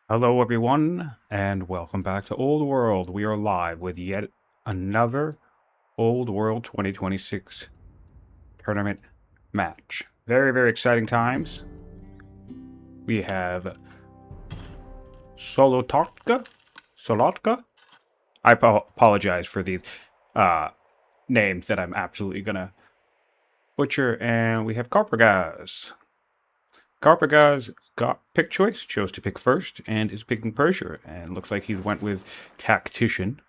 Hello, everyone, and welcome back to Old World. We are live with yet another Old World 2026 tournament match. Very, very exciting times. We have Solutodka. I apologize for these names that I'm absolutely gonna butcher. And we have Carpergaz. Carpergaz got pick choice, chose to pick first, and is picking Persia. And looks like he went with Tactician.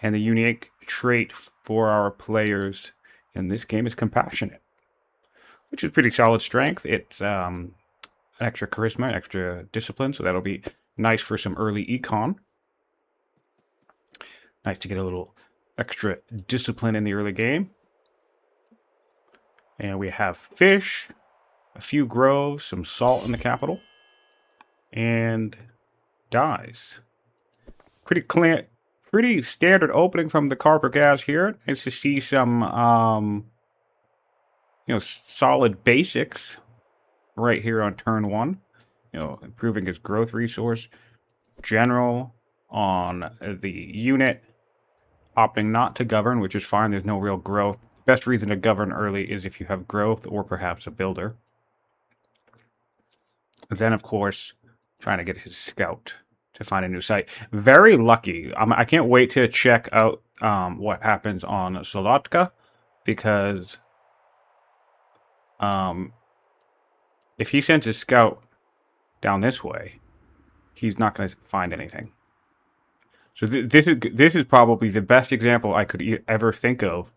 And the unique trait for our players in this game is compassionate, which is pretty solid strength. It's an extra charisma, extra discipline, so that'll be nice for some early econ. Nice to get a little extra discipline in the early game. And we have fish, a few groves, some salt in the capital, and dyes. Pretty standard opening from the Carpergaz here. Nice to see some solid basics right here on turn one. Improving his growth resource, general on the unit, opting not to govern, which is fine. There's no real growth. Best reason to govern early is if you have growth or perhaps a builder. Then, of course, trying to get his scout to find a new site. Very lucky. I can't wait to check out what happens on Solutodka, because if he sends his scout down this way, he's not going to find anything. So this is probably the best example I could ever think of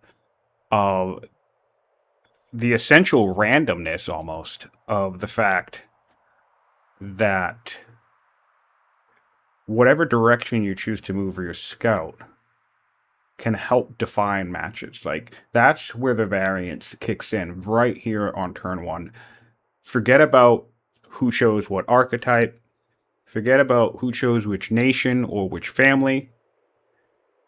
the essential randomness almost of the fact that whatever direction you choose to move for your scout can help define matches. Like, that's where the variance kicks in, right here on turn one. Forget about who chose what archetype. Forget about who chose which nation or which family.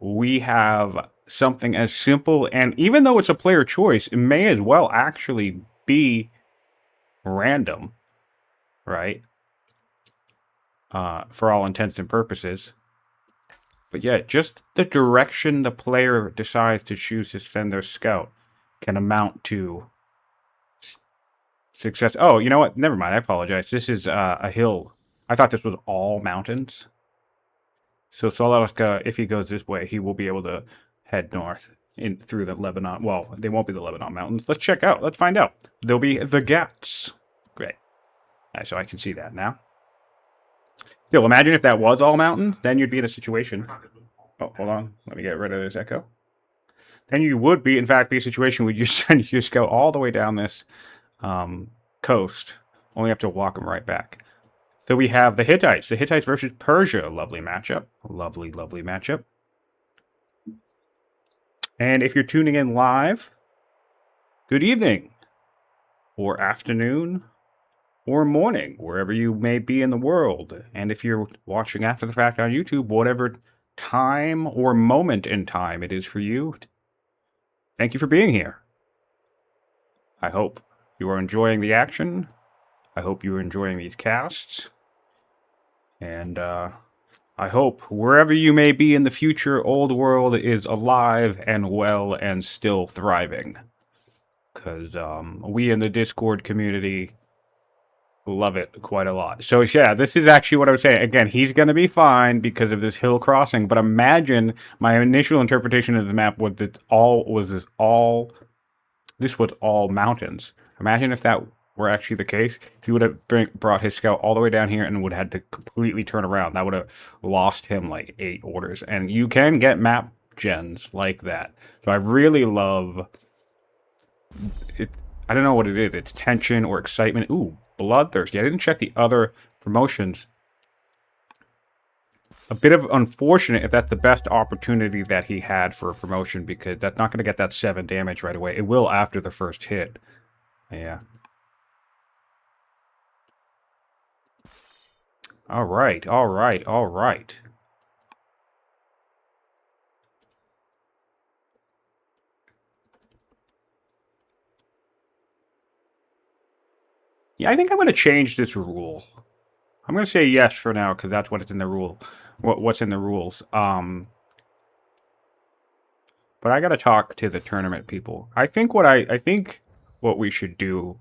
We have something as simple, and even though it's a player choice, it may as well actually be random, right? For all intents and purposes. But yeah, just the direction the player decides to choose to send their scout can amount to success. Oh, you know what? Never mind. I apologize. This is a hill. I thought this was all mountains. So Solutodka, if he goes this way, he will be able to head north through the Lebanon. Well, they won't be the Lebanon mountains. Let's check out. Let's find out. They'll be the Ghats. Great. Right, so I can see that now. Still, imagine if that was all mountains. Then you'd be in a situation. Oh, hold on. Let me get rid of this echo. Then you would be, in fact, be a situation where you send your scout all the way down this coast. Only have to walk them right back. So we have the Hittites. The Hittites versus Persia. Lovely matchup. Lovely, lovely matchup. And if you're tuning in live, good evening, or afternoon, or morning, wherever you may be in the world. And if you're watching after the fact on YouTube, whatever time or moment in time it is for you, thank you for being here. I hope you are enjoying the action. I hope you are enjoying these casts. And I hope wherever you may be in the future, Old World is alive and well and still thriving. Because we in the Discord community love it quite a lot. So yeah, this is actually what I was saying. Again, he's going to be fine because of this hill crossing. But imagine my initial interpretation of the map was that this was all mountains. Imagine if that were actually the case. He would have brought his scout all the way down here and would have had to completely turn around. That would have lost him like 8 orders. And you can get map gens like that. So I really love it. I don't know what it is. It's tension or excitement. Ooh, bloodthirsty. I didn't check the other promotions. A bit of unfortunate if that's the best opportunity that he had for a promotion, because that's not going to get that 7 damage right away. It will after the first hit. Yeah. All right, all right, all right. Yeah, I think I'm going to change this rule. I'm going to say yes for now because that's what's in the rule. What's in the rules. But I got to talk to the tournament people. I think what we should do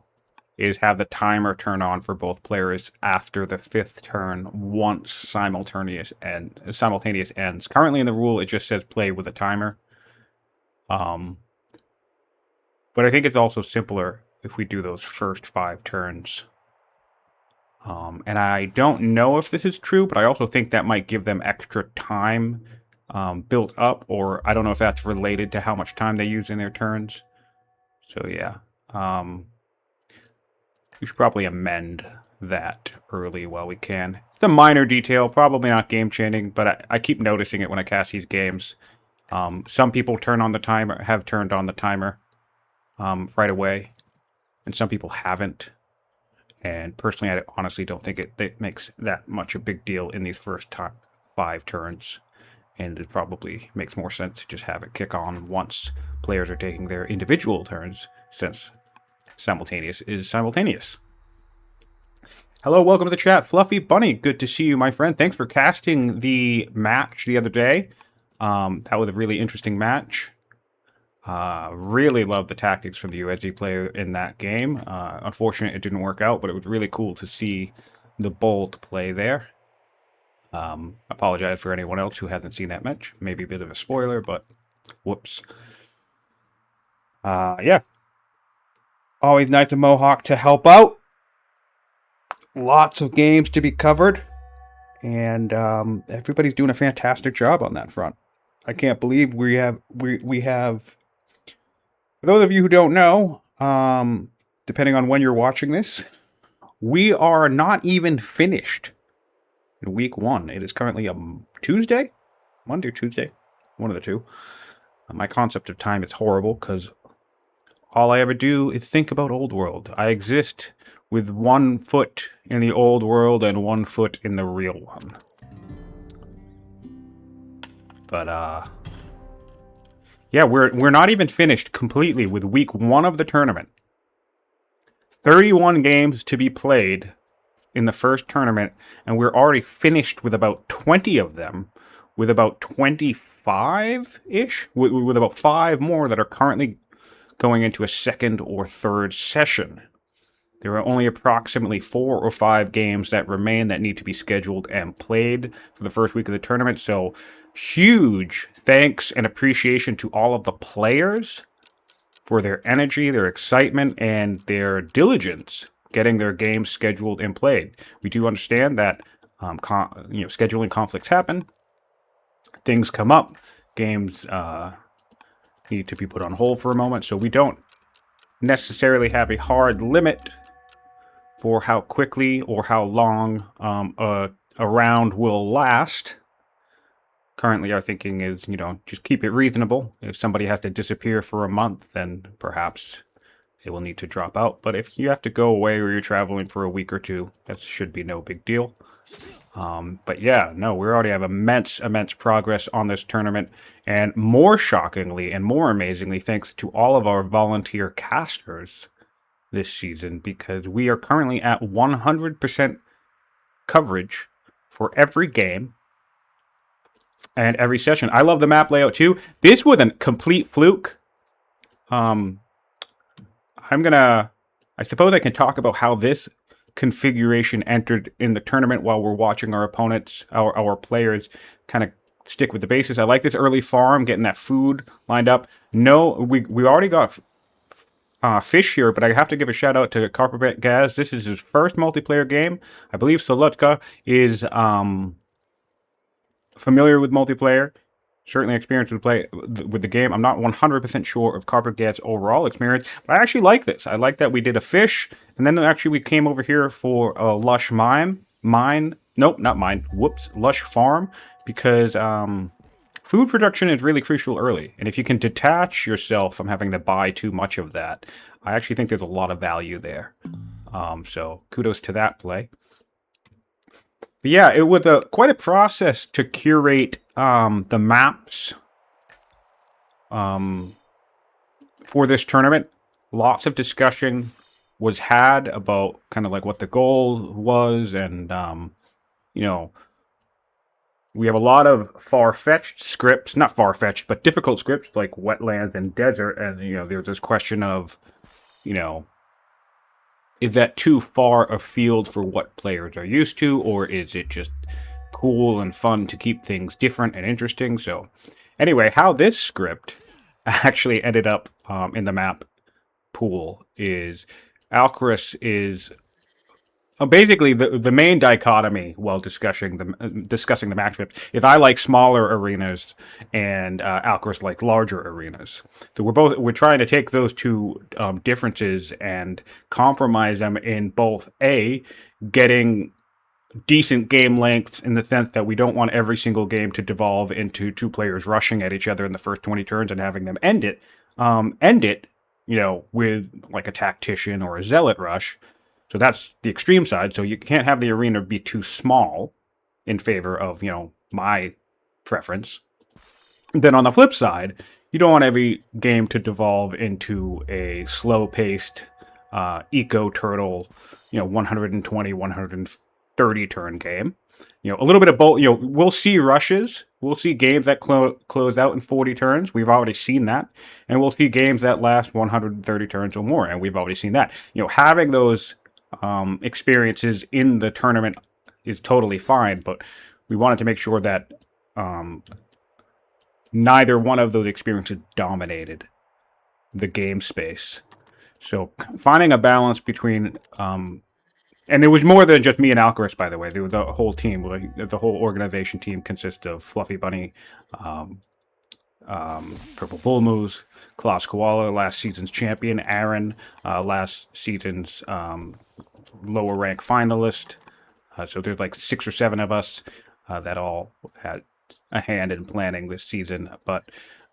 is have the timer turn on for both players after the 5th turn once simultaneous ends. Currently in the rule, it just says play with a timer. But I think it's also simpler if we do those first 5 turns. And I don't know if this is true, but I also think that might give them extra time built up, or I don't know if that's related to how much time they use in their turns. So yeah. We should probably amend that early while we can. It's a minor detail, probably not game-changing, but I keep noticing it when I cast these games. Some people have turned on the timer right away, and some people haven't. And personally, I honestly don't think it makes that much a big deal in these first 5 turns. And it probably makes more sense to just have it kick on once players are taking their individual turns, since simultaneous is simultaneous. Hello, welcome to the chat. Fluffy Bunny, good to see you, my friend. Thanks for casting the match the other day. That was a really interesting match. Really loved the tactics from the USD player in that game. Unfortunately, it didn't work out, but it was really cool to see the bold play there. Apologize for anyone else who hasn't seen that match. Maybe a bit of a spoiler, but whoops. Yeah. Always nice to Mohawk to help out. Lots of games to be covered. And everybody's doing a fantastic job on that front. I can't believe we have for those of you who don't know, depending on when you're watching this, we are not even finished in week 1. It is currently a Tuesday? Monday or Tuesday? One of the two. My concept of time is horrible because all I ever do is think about old world. I exist with 1 foot in the old world and 1 foot in the real one. But, yeah, we're not even finished completely with week 1 of the tournament. 31 games to be played in the first tournament, and we're already finished with about 20 of them, with about 25-ish, with about 5 more that are currently going into a 2nd or 3rd session. There are only approximately 4 or 5 games that remain that need to be scheduled and played for the first week of the tournament, so huge thanks and appreciation to all of the players for their energy, their excitement, and their diligence getting their games scheduled and played. We do understand that scheduling conflicts happen, things come up, games need to be put on hold for a moment, so we don't necessarily have a hard limit for how quickly or how long a round will last. Currently, our thinking is, just keep it reasonable. If somebody has to disappear for a month, then perhaps they will need to drop out. But if you have to go away or you're traveling for a week or 2, that should be no big deal. But yeah, no, we already have immense progress on this tournament. And more shockingly and more amazingly, thanks to all of our volunteer casters this season, because we are currently at 100% coverage for every game and every session. I love the map layout too. This was a complete fluke. I suppose I can talk about how this configuration entered in the tournament while we're watching our opponents, our players kind of stick with the bases. I like this early farm, getting that food lined up. No, we already got fish here, but I have to give a shout out to Carpergaz. This is his first multiplayer game. I believe Solutodka is familiar with multiplayer, certainly experienced with the game. I'm not 100% sure of Carpergaz's overall experience, but I actually like this. I like that we did a fish, and then actually we came over here for a lush lush farm, because food production is really crucial early, and if you can detach yourself from having to buy too much of that, I actually think there's a lot of value there. So kudos to that play. But yeah, it was quite a process to curate the maps for this tournament. Lots of discussion was had about kind of like what the goal was, and you know, we have a lot of far-fetched scripts, not far-fetched, but difficult scripts like wetlands and desert. And, there's this question of, you know, is that too far afield for what players are used to, or is it just cool and fun to keep things different and interesting? So, anyway, how this script actually ended up in the map pool is Alcaris is basically the main dichotomy while discussing the match script is I like smaller arenas and Alcaris like larger arenas. So we're trying to take those two differences and compromise them in both getting decent game length in the sense that we don't want every single game to devolve into two players rushing at each other in the first 20 turns and having them end it, with like a tactician or a zealot rush. So that's the extreme side. So you can't have the arena be too small in favor of, my preference. Then on the flip side, you don't want every game to devolve into a slow-paced eco-turtle, 120, 130 turn game. A little bit of both. We'll see rushes. We'll see games that close out in 40 turns. We've already seen that. And we'll see games that last 130 turns or more. And we've already seen that. Having those experiences in the tournament is totally fine, but we wanted to make sure that neither one of those experiences dominated the game space. So finding a balance between, and it was more than just me and Alcaris, by the way. The whole team, the whole organization team consists of Fluffy Bunny, Purple Bull Moose, Klaus Koala, last season's champion, Aaron, last season's lower rank finalist. So there's like 6 or 7 of us that all had a hand in planning this season. But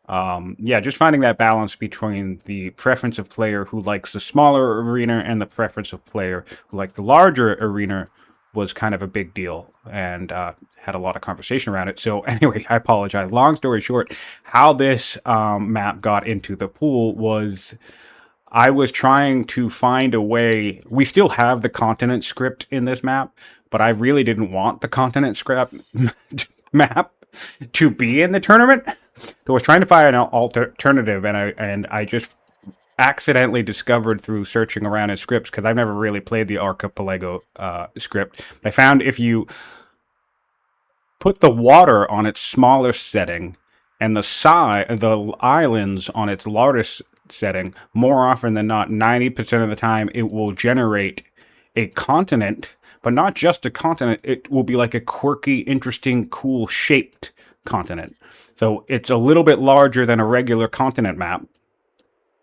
just finding that balance between the preference of player who likes the smaller arena and the preference of player who likes the larger arena was kind of a big deal, and had a lot of conversation around it. So anyway, I apologize. Long story short, how this map got into the pool was I was trying to find a way. We still have the continent script in this map, but I really didn't want the continent script map to be in the tournament. So I was trying to find an alternative, and I just accidentally discovered through searching around in scripts, because I've never really played the Archipelago script. I found if you put the water on its smallest setting and the islands on its largest setting, more often than not, 90% of the time, it will generate a continent, but not just a continent. It will be like a quirky, interesting, cool shaped continent. So it's a little bit larger than a regular continent map,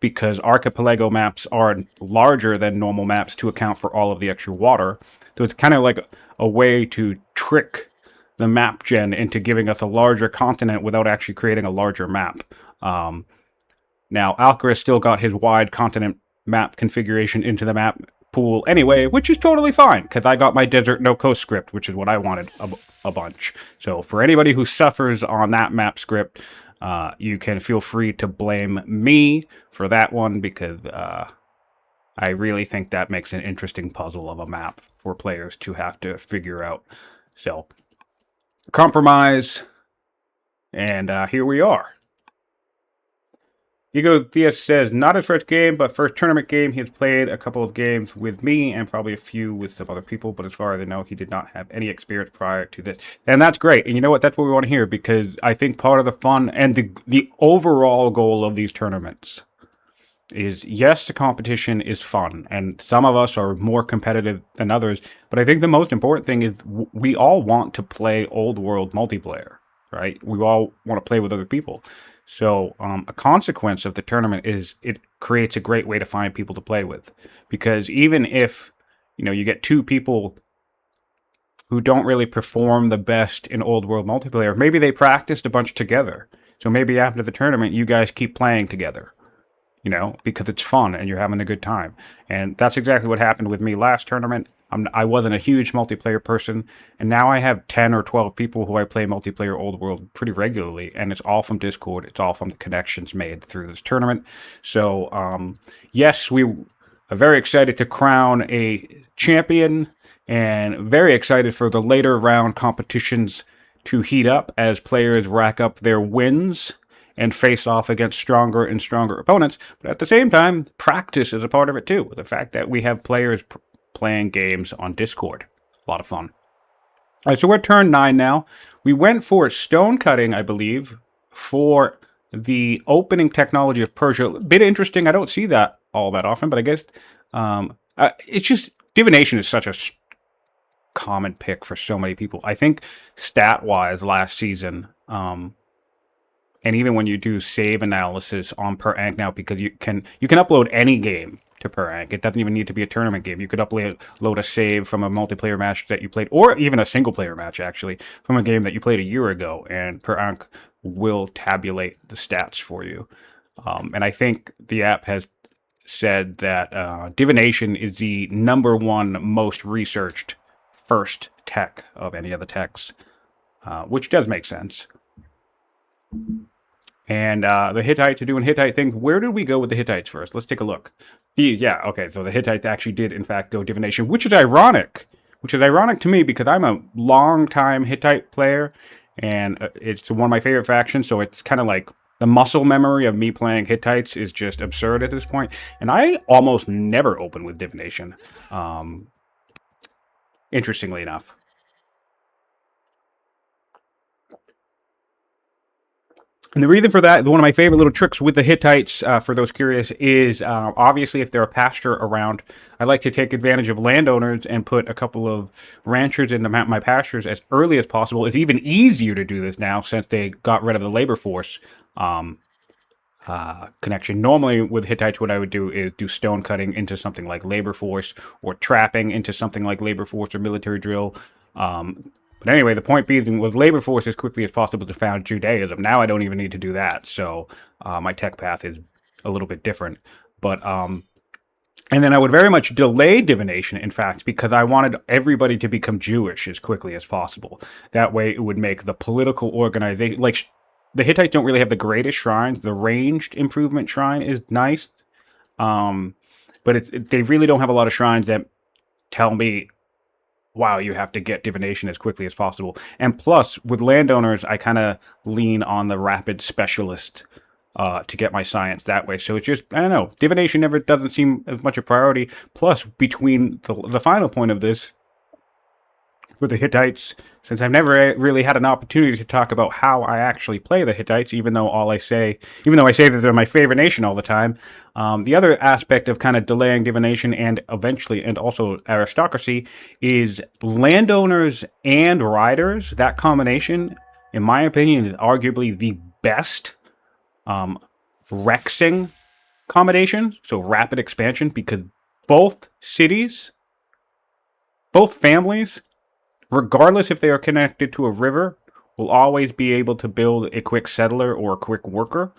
because archipelago maps are larger than normal maps to account for all of the extra water. So it's kind of like a way to trick the map gen into giving us a larger continent without actually creating a larger map. Now, Alcaris still got his wide continent map configuration into the map pool anyway, which is totally fine, because I got my desert no coast script, which is what I wanted a bunch. So for anybody who suffers on that map script, you can feel free to blame me for that one, because I really think that makes an interesting puzzle of a map for players to have to figure out. So, compromise, and here we are. Ego Theus says, not his first game, but first tournament game. He has played a couple of games with me and probably a few with some other people, but as far as I know, he did not have any experience prior to this. And that's great. And you know what? That's what we want to hear, because I think part of the fun and the overall goal of these tournaments is, yes, the competition is fun, and some of us are more competitive than others, but I think the most important thing is we all want to play old world multiplayer, right? We all want to play with other people. So a consequence of the tournament is it creates a great way to find people to play with, because even if you get 2 people who don't really perform the best in old world multiplayer, maybe they practiced a bunch together. So maybe after the tournament, you guys keep playing together, because it's fun and you're having a good time. And that's exactly what happened with me last tournament. I wasn't a huge multiplayer person, and now I have 10 or 12 people who I play multiplayer old world pretty regularly, and it's all from Discord. It's all from the connections made through this tournament. So, yes, we are very excited to crown a champion and very excited for the later round competitions to heat up as players rack up their wins and face off against stronger and stronger opponents. But at the same time, practice is a part of it too. The fact that we have players playing games on Discord. A lot of fun. All right, so we're at turn 9 now. We went for stone cutting, I believe, for the opening technology of Persia. A bit interesting. I don't see that all that often, but I guess it's just divination is such a common pick for so many people. I think stat-wise last season, and even when you do save analysis on Per Ank now, because you can upload any game to Per Ank. It doesn't even need to be a tournament game. You could upload a save from a multiplayer match that you played, or even a single player match actually from a game that you played a year ago, and Per Ank will tabulate the stats for you. And I think the app has said that divination is the #1 most researched first tech of any of the techs, which does make sense. And the Hittites are doing Hittite things. Where did we go with the Hittites first? Let's take a look. Yeah, okay, so the Hittites actually did, in fact, go divination, which is ironic. Which is ironic to me because I'm a long-time Hittite player, and it's one of my favorite factions, so it's kind of like the muscle memory of me playing Hittites is just absurd at this point. And I almost never open with divination, interestingly enough. And the reason for that, one of my favorite little tricks with the Hittites, for those curious, is obviously if there are pasture around, I like to take advantage of landowners and put a couple of ranchers into my pastures as early as possible. It's even easier to do this now since they got rid of the labor force connection. Normally with Hittites, what I would do is do stone cutting into something like labor force, or trapping into something like labor force or military drill. But anyway, the point being, with labor force as quickly as possible to found Judaism. Now I don't even need to do that, so my tech path is a little bit different. But and then I would very much delay divination, in fact, because I wanted everybody to become Jewish as quickly as possible. That way, it would make the political organization, like the Hittites don't really have the greatest shrines. The ranged improvement shrine is nice, but they really don't have a lot of shrines that tell me, wow, you have to get divination as quickly as possible. And plus, with landowners, I kind of lean on the rapid specialist to get my science that way. So it's just, I don't know, divination never doesn't seem as much a priority. Plus, between the final point of this, with the Hittites, since I've never really had an opportunity to talk about how I actually play the Hittites, even though I say that they're my favorite nation all the time, the other aspect of kind of delaying divination and also aristocracy is landowners and riders. That combination, in my opinion, is arguably the best Rexing combination, so rapid expansion, because both cities, both families, regardless if they are connected to a river, will always be able to build a quick settler or a quick worker.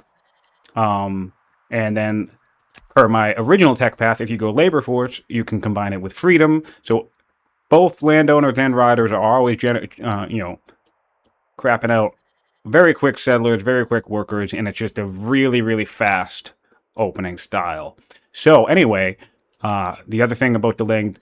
And then, per my original tech path, if you go labor force, you can combine it with freedom. So both landowners and riders are always, crapping out very quick settlers, very quick workers, and it's just a really, really fast opening style. So anyway, the other thing about delaying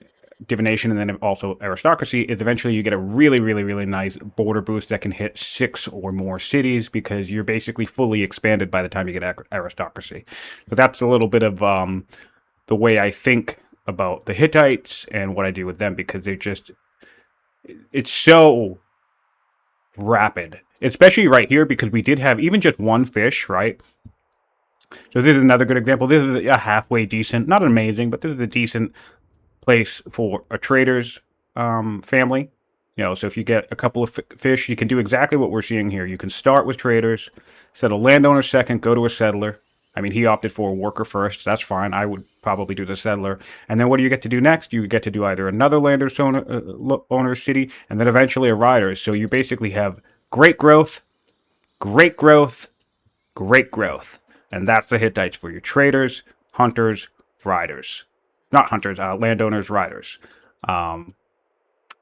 divination and then also aristocracy is eventually you get a really, really, really nice border boost that can hit 6 or more cities, because you're basically fully expanded by the time you get aristocracy. So that's a little bit of the way I think about the Hittites and what I do with them, because it's so rapid, especially right here, because we did have even just one fish, right? So this is another good example. This is a halfway decent, not amazing, but this is a decent place for a trader's family. So if you get a couple of fish, you can do exactly what we're seeing here. You can start with traders, settle landowner second, go to a settler. I mean, he opted for a worker first. That's fine. I would probably do the settler. And then what do you get to do next? You get to do either another landowner's owner city, and then eventually a rider's. So you basically have great growth, great growth, great growth. And that's the Hittites for you. Traders, hunters, riders. Not hunters, landowners, riders.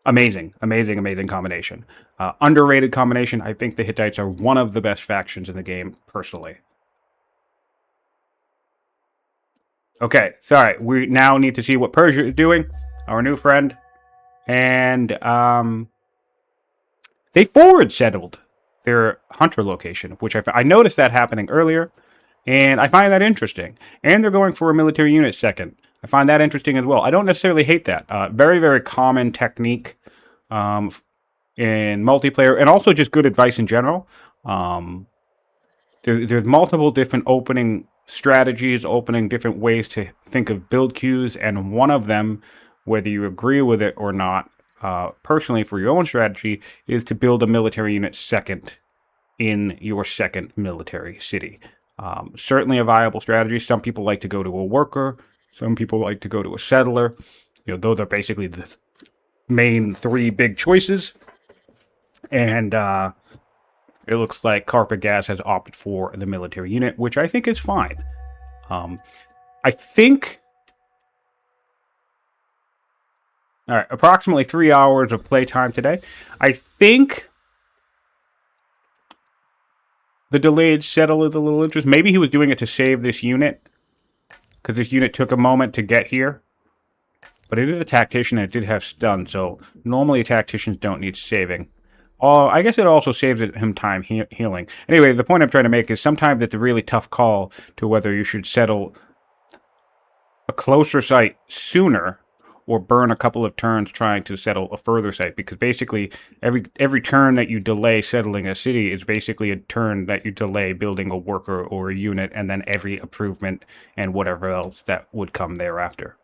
Amazing combination. Underrated combination. I think the Hittites are one of the best factions in the game, personally. Okay, sorry. We now need to see what Persia is doing. Our new friend. and they forward settled their hunter location, which I noticed that happening earlier, and I find that interesting. And they're going for a military unit second. I find that interesting as well. I don't necessarily hate that. Very, very common technique um, in multiplayer, and also just good advice in general. Um, there's multiple different opening strategies, opening different ways to think of build queues, and one of them, whether you agree with it or not, personally for your own strategy, is to build a military unit second in your second military city. Certainly a viable strategy. Some people like to go to a worker. Some people like to go to a settler. Those are basically the main three big choices. And it looks like Carpergaz has opted for the military unit, which I think is fine. I think... All right, approximately 3 hours of playtime today. I think the delayed settle is a little interesting. Maybe he was doing it to save this unit, because this unit took a moment to get here. But it is a tactician and it did have stun, so normally tacticians don't need saving. I guess it also saves him time healing. Anyway, the point I'm trying to make is sometimes it's a really tough call to whether you should settle a closer site sooner or burn a couple of turns trying to settle a further site, because basically every turn that you delay settling a city is basically a turn that you delay building a worker or a unit, and then every improvement and whatever else that would come thereafter.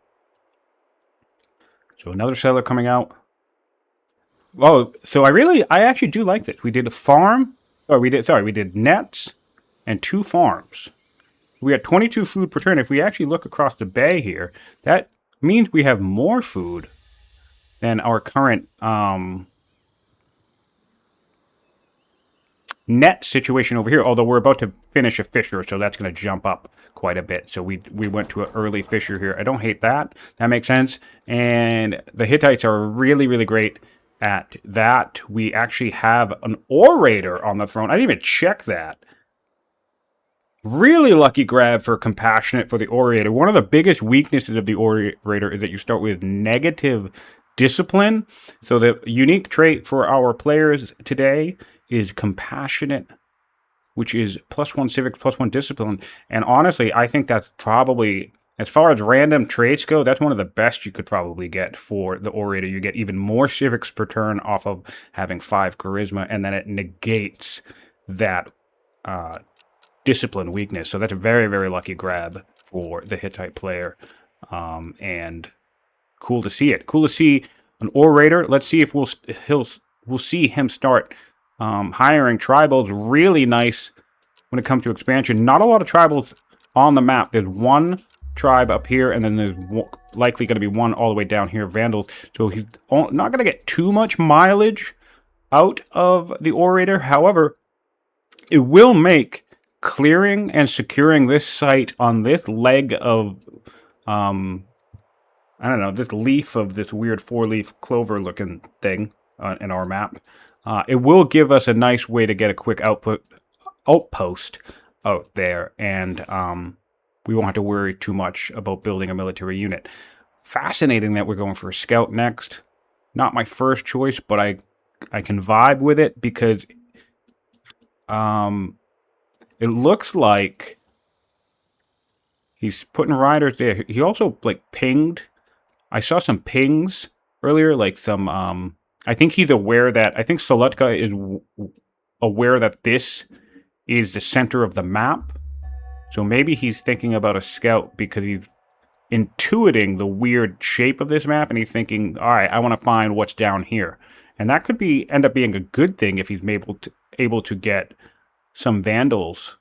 So another settler coming out. Oh, so I actually do like this. We did a farm. We did nets and 2 farms. We had 22 food per turn. If we actually look across the bay here, that means we have more food than our current net situation over here. Although we're about to finish a fissure, so that's going to jump up quite a bit. So we went to an early fissure here. I don't hate that. That makes sense. And the Hittites are really, really great at that. We actually have an orator on the throne. I didn't even check that. Really lucky grab for compassionate for the orator. One of the biggest weaknesses of the orator is that you start with negative discipline. So the unique trait for our players today is compassionate, which is +1 civics, +1 discipline. And honestly, I think that's probably, as far as random traits go, that's one of the best you could probably get for the orator. You get even more civics per turn off of having 5 charisma, and then it negates that discipline weakness. So that's a very, very lucky grab for the Hittite player. And cool to see it. Cool to see an orator. Let's see if we'll see him start hiring tribals. Really nice when it comes to expansion. Not a lot of tribals on the map. There's one tribe up here, and then there's likely going to be one all the way down here, Vandals. So he's not going to get too much mileage out of the orator. However, it will make clearing and securing this site on this leg of, I don't know, this leaf of this weird 4-leaf clover looking thing in our map. It will give us a nice way to get a quick outpost out there, and we won't have to worry too much about building a military unit. Fascinating that we're going for a scout next. Not my first choice, but I can vibe with it because it looks like he's putting riders there. He also, like, pinged. I saw some pings earlier, like some, I think he's aware that, I think Solutodka is aware that this is the center of the map. So maybe he's thinking about a scout because he's intuiting the weird shape of this map, and he's thinking, all right, I want to find what's down here. And that could end up being a good thing if he's able to get some Vandals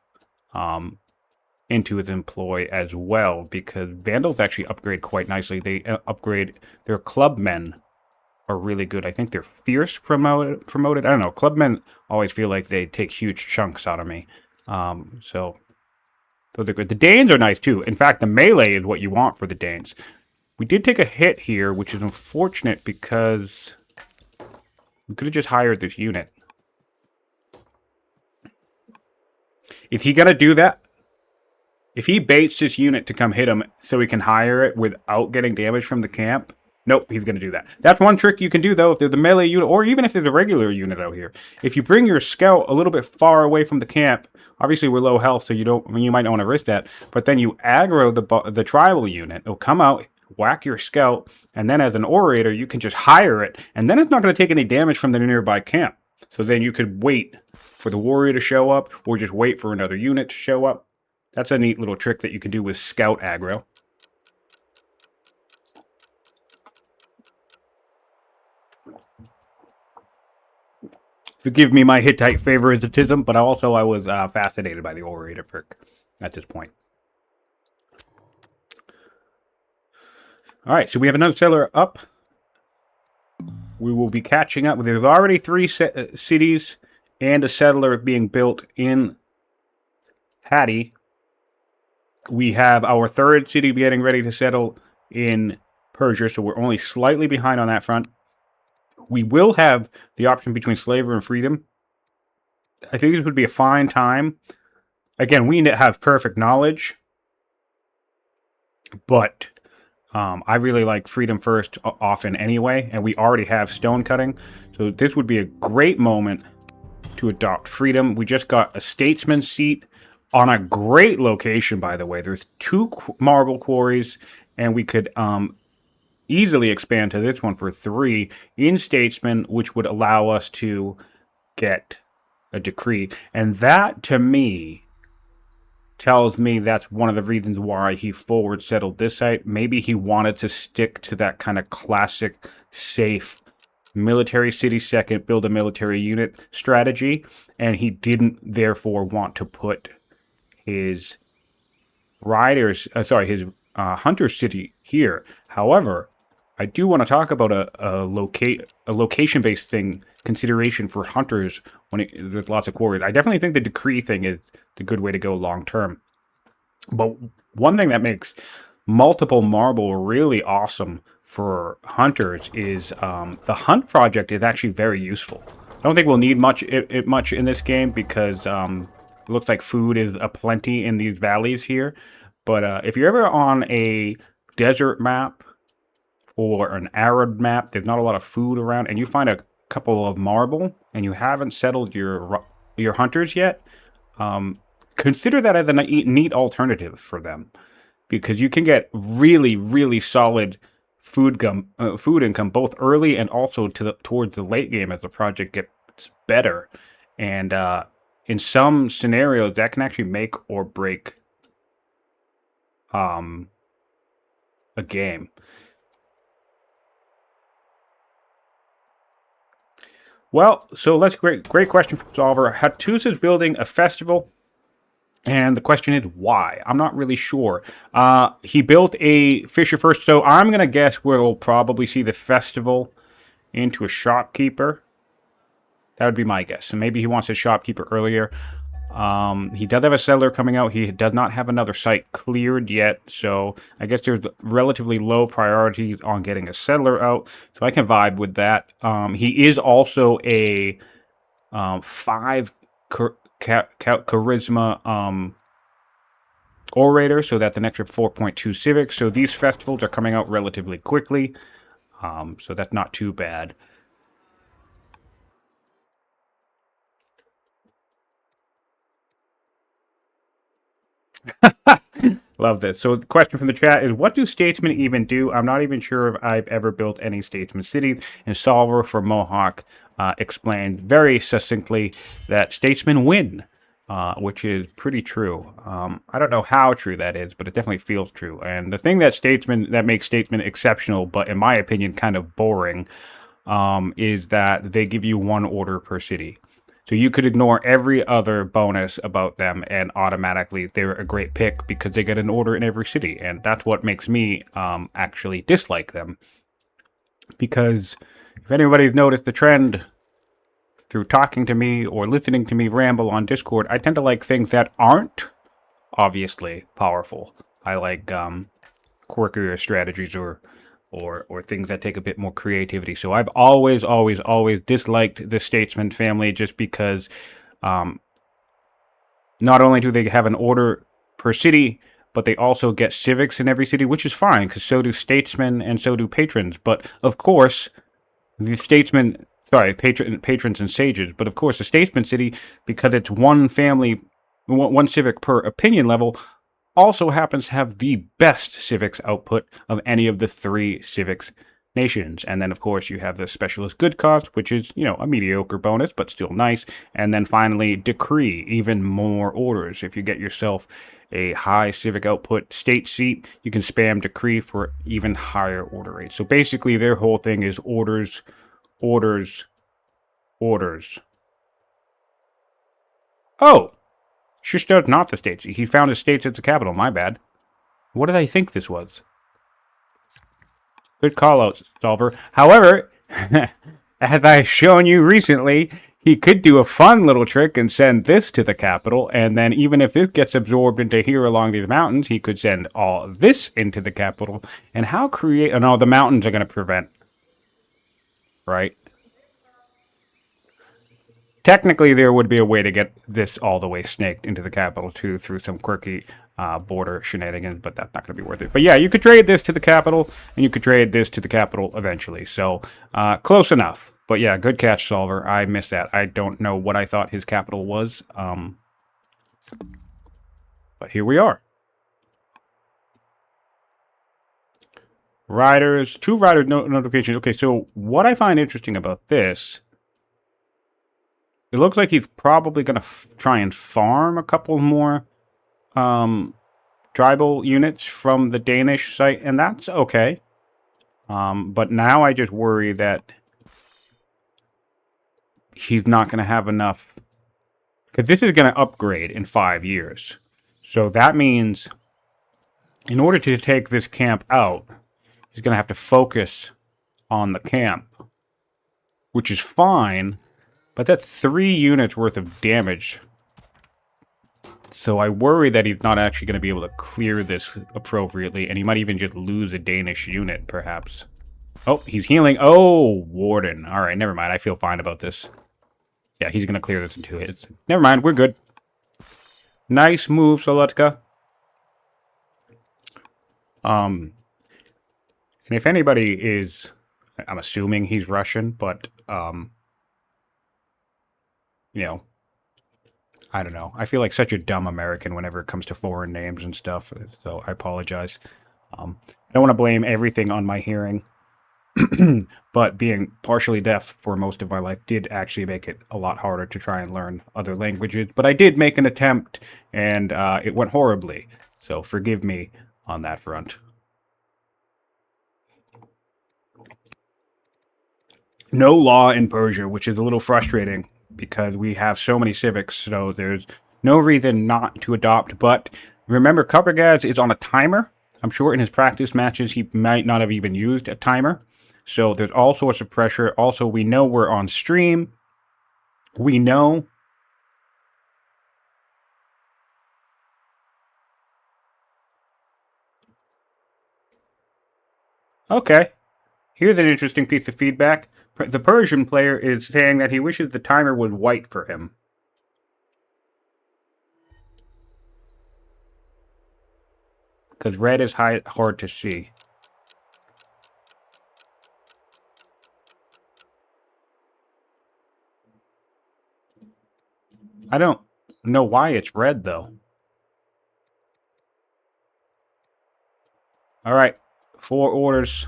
into his employ as well, because Vandals actually upgrade quite nicely. They upgrade their clubmen are really good. I think they're fierce promoted. I don't know. Clubmen always feel like they take huge chunks out of me. So they're good. The Danes are nice too. In fact, the melee is what you want for the Danes. We did take a hit here, which is unfortunate because we could have just hired this unit. If he gonna do that, if he baits this unit to come hit him so he can hire it without getting damage from the camp, Nope, he's going to do that. That's one trick you can do, though, if there's a melee unit, or even if there's a regular unit out here. If you bring your scout a little bit far away from the camp, obviously we're low health, so you might not want to risk that, but then you aggro the tribal unit. It'll come out, whack your scout, and then as an orator, you can just hire it, and then it's not going to take any damage from the nearby camp. So then you could wait for the warrior to show up, or just wait for another unit to show up. That's a neat little trick that you can do with scout aggro. Forgive me my Hittite favoritism, but also I was fascinated by the orator perk at this point. All right, so we have another settler up. We will be catching up. There's already 3 cities and a settler being built in Hattie. We have our 3rd city getting ready to settle in Persia, so we're only slightly behind on that front. We will have the option between slavery and freedom. I think this would be a fine time. Again, we have perfect knowledge, but I really like freedom first often anyway, and we already have stone cutting, so this would be a great moment to adopt freedom. We just got a statesman seat on a great location, by the way. There's 2 marble quarries, and we could easily expand to this one for 3 in statesman, which would allow us to get a decree. And that, to me, tells me that's one of the reasons why he forward settled this site. Maybe he wanted to stick to that kind of classic, safe, military city second, build a military unit strategy, and he didn't therefore want to put his hunter city here. However, I do want to talk about a location-based consideration for hunters when there's lots of quarries. I definitely think the decree thing is the good way to go long term. But one thing that makes multiple marble really awesome for hunters is the hunt project is actually very useful. I don't think we'll need much in this game because it looks like food is aplenty in these valleys here. But if you're ever on a desert map or an arid map, there's not a lot of food around, and you find a couple of marble, and you haven't settled your hunters yet, consider that as a neat alternative for them, because you can get really, really solid food income both early and also towards the late game as the project gets better. And in some scenarios, that can actually make or break a game. Well, so let's great question from Solver. Hattusa is building a festival, and the question is why? I'm not really sure. He built a Fisher first, so I'm gonna guess we'll probably see the festival into a shopkeeper. That would be my guess. So maybe he wants a shopkeeper earlier. He does have a settler coming out. He does not have another site cleared yet, so I guess there's relatively low priority on getting a settler out, so I can vibe with that. He is also a 5 charisma orator, so that's an extra 4.2 civics, so these festivals are coming out relatively quickly, so that's not too bad. Love this. So the question from the chat is, what do statesmen even do? I'm not even sure if I've ever built any statesman cities. And Solver for Mohawk explained very succinctly that statesmen win, which is pretty true. I don't know how true that is, but it definitely feels true. And the thing that makes statesmen exceptional, but in my opinion kind of boring, is that they give you 1 order per city. So you could ignore every other bonus about them and automatically they're a great pick because they get an order in every city. And that's what makes me actually dislike them. Because if anybody's noticed the trend through talking to me or listening to me ramble on Discord, I tend to like things that aren't obviously powerful. I like quirkier strategies or things that take a bit more creativity. So I've always disliked the Statesman family just because not only do they have an order per city, but they also get civics in every city, which is fine, because so do statesmen and so do patrons. But, of course, the statesmen, sorry, patrons and sages, but, of course, the statesman city, because it's one family, one civic per opinion level, also happens to have the best civics output of any of the 3 civics nations. And then, of course, you have the specialist good cost, which is, a mediocre bonus, but still nice. And then finally, decree, even more orders. If you get yourself a high civic output state seat, you can spam decree for even higher order rates. So basically, their whole thing is orders, orders, orders. Oh! Shishto's not the state seat. He found his states at the capital. My bad. What did I think this was? Good call out, Solver. However, as I've shown you recently, he could do a fun little trick and send this to the capital, and then even if this gets absorbed into here along these mountains, he could send all this into the capital. And how create... Oh, no, the mountains are going to prevent. Right? Technically, there would be a way to get this all the way snaked into the capital, too, through some quirky border shenanigans, but that's not going to be worth it. But yeah, you could trade this to the capital, and you could trade this to the capital eventually. So, close enough. But yeah, good catch, Solver. I missed that. I don't know what I thought his capital was. But here we are. Riders, 2 rider notifications. Okay, so what I find interesting about this... It looks like he's probably going to try and farm a couple more tribal units from the Danish site, and that's okay. But now I just worry that he's not going to have enough, because this is going to upgrade in 5 years. So that means in order to take this camp out, he's going to have to focus on the camp, which is fine. But that's 3 units worth of damage. So I worry that he's not actually going to be able to clear this appropriately. And he might even just lose a Danish unit, perhaps. Oh, he's healing. Oh, Warden. All right, never mind. I feel fine about this. Yeah, he's going to clear this in 2 hits. Never mind, we're good. Nice move, Solutodka. And if anybody is... I'm assuming he's Russian, but... I don't know. I feel like such a dumb American whenever it comes to foreign names and stuff, so I apologize. I don't want to blame everything on my hearing, but being partially deaf for most of my life did actually make it a lot harder to try and learn other languages, but I did make an attempt, and it went horribly, so forgive me on that front. No law in Persia, which is a little frustrating, because we have so many civics, so there's no reason not to adopt. But remember, Carpergaz is on a timer. I'm sure in his practice matches he might not have even used a timer. So there's all sorts of pressure. Also, we know we're on stream. We know... Okay. Here's an interesting piece of feedback. The Persian player is saying that he wishes the timer was white for him. Because red is hard to see. I don't know why it's red, though. Alright, 4 orders.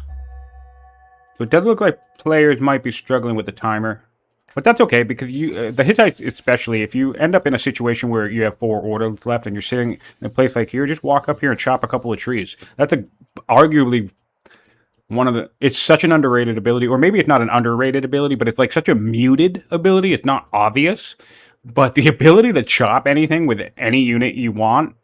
So it does look like players might be struggling with the timer. But that's okay, because the Hittites especially, if you end up in a situation where you have 4 orders left and you're sitting in a place like here, just walk up here and chop a couple of trees. That's arguably one of the... It's such an underrated ability, or maybe it's not an underrated ability, but it's like such a muted ability. It's not obvious. But the ability to chop anything with any unit you want...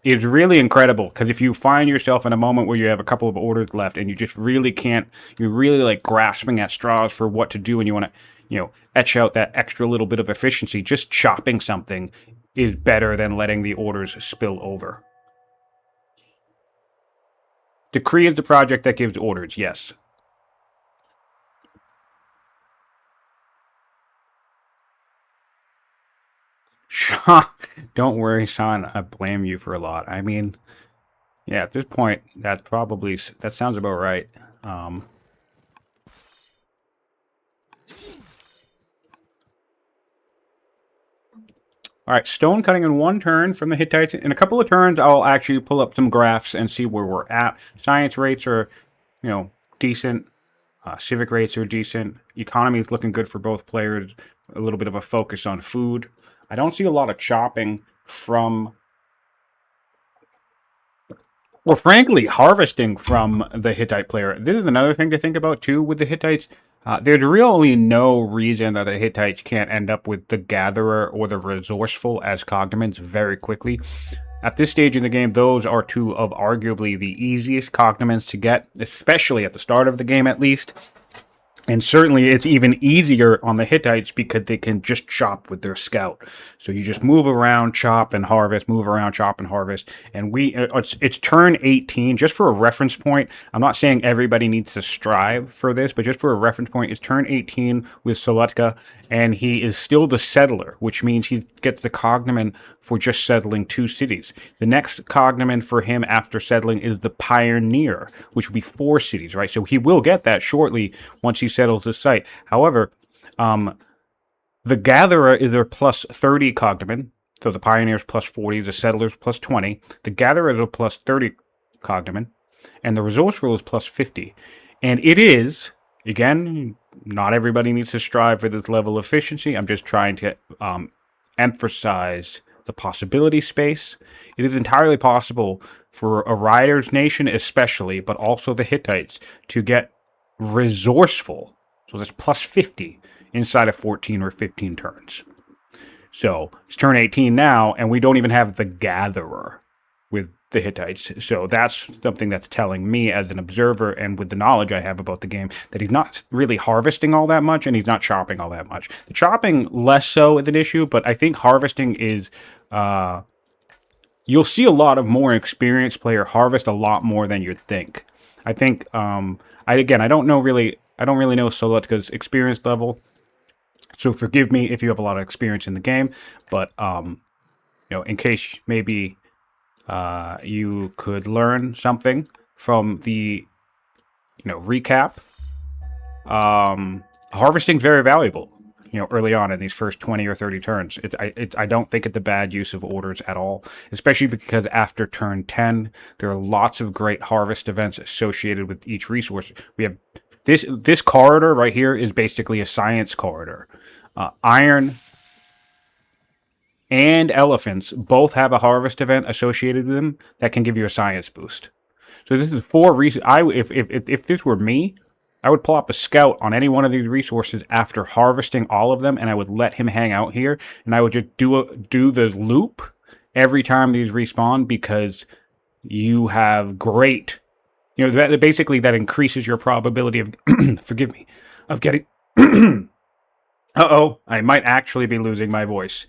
is really incredible, because if you find yourself in a moment where you have a couple of orders left and you just really can't, you're really like grasping at straws for what to do and you want to, etch out that extra little bit of efficiency, just chopping something is better than letting the orders spill over. Decree is the project that gives orders, yes. Don't worry, son. I blame you for a lot. I mean, yeah, at this point, that sounds about right. All right, stone cutting in one turn from the Hittites. In a couple of turns, I'll actually pull up some graphs and see where we're at. Science rates are, decent. Civic rates are decent. Economy is looking good for both players. A little bit of a focus on food. I don't see a lot of chopping from, well, frankly, harvesting from the Hittite player. This is another thing to think about, too, with the Hittites. There's really no reason that the Hittites can't end up with the Gatherer or the Resourceful as cognomens very quickly. At this stage in the game, those are two of arguably the easiest cognomens to get, especially at the start of the game at least. And certainly it's even easier on the Hittites because they can just chop with their scout. So you just move around, chop and harvest, move around, chop and harvest. And it's turn 18, just for a reference point. I'm not saying everybody needs to strive for this, but just for a reference point, it's turn 18 with Solutodka, and he is still the settler, which means he gets the cognomen for just settling 2 cities. The next cognomen for him after settling is the Pioneer, which will be 4 cities, right? So he will get that shortly once he settles the site. However, the Gatherer is their plus 30 cognomen. So the Pioneer's plus 40, the Settler's plus 20. The Gatherer is a plus 30 cognomen. And the Resourceful is plus 50. And it is, again, not everybody needs to strive for this level of efficiency. I'm just trying to emphasize the possibility space. It is entirely possible for a Rider's Nation especially, but also the Hittites, to get Resourceful. So that's plus 50 inside of 14 or 15 turns. So it's turn 18 now, and we don't even have the Gatherer with the Hittites. So that's something that's telling me as an observer, and with the knowledge I have about the game, that he's not really harvesting all that much, and he's not chopping all that much. The chopping, less so is an issue, but I think harvesting is... you'll see a lot of more experienced player harvest a lot more than you'd think. I think, I don't really know Solutodka's experience level, so forgive me if you have a lot of experience in the game, but, in case maybe you could learn something from the, recap, harvesting's very valuable, early on in these first 20 or 30 turns. I don't think it's a bad use of orders at all, especially because after turn 10, there are lots of great harvest events associated with each resource. We have this corridor right here is basically a science corridor. Iron and elephants both have a harvest event associated with them that can give you a science boost. So this is 4 reasons. If this were me, I would pull up a scout on any one of these resources after harvesting all of them, and I would let him hang out here, and I would just do the loop every time these respawn, because you have great, that increases your probability of, forgive me, of getting, I might actually be losing my voice.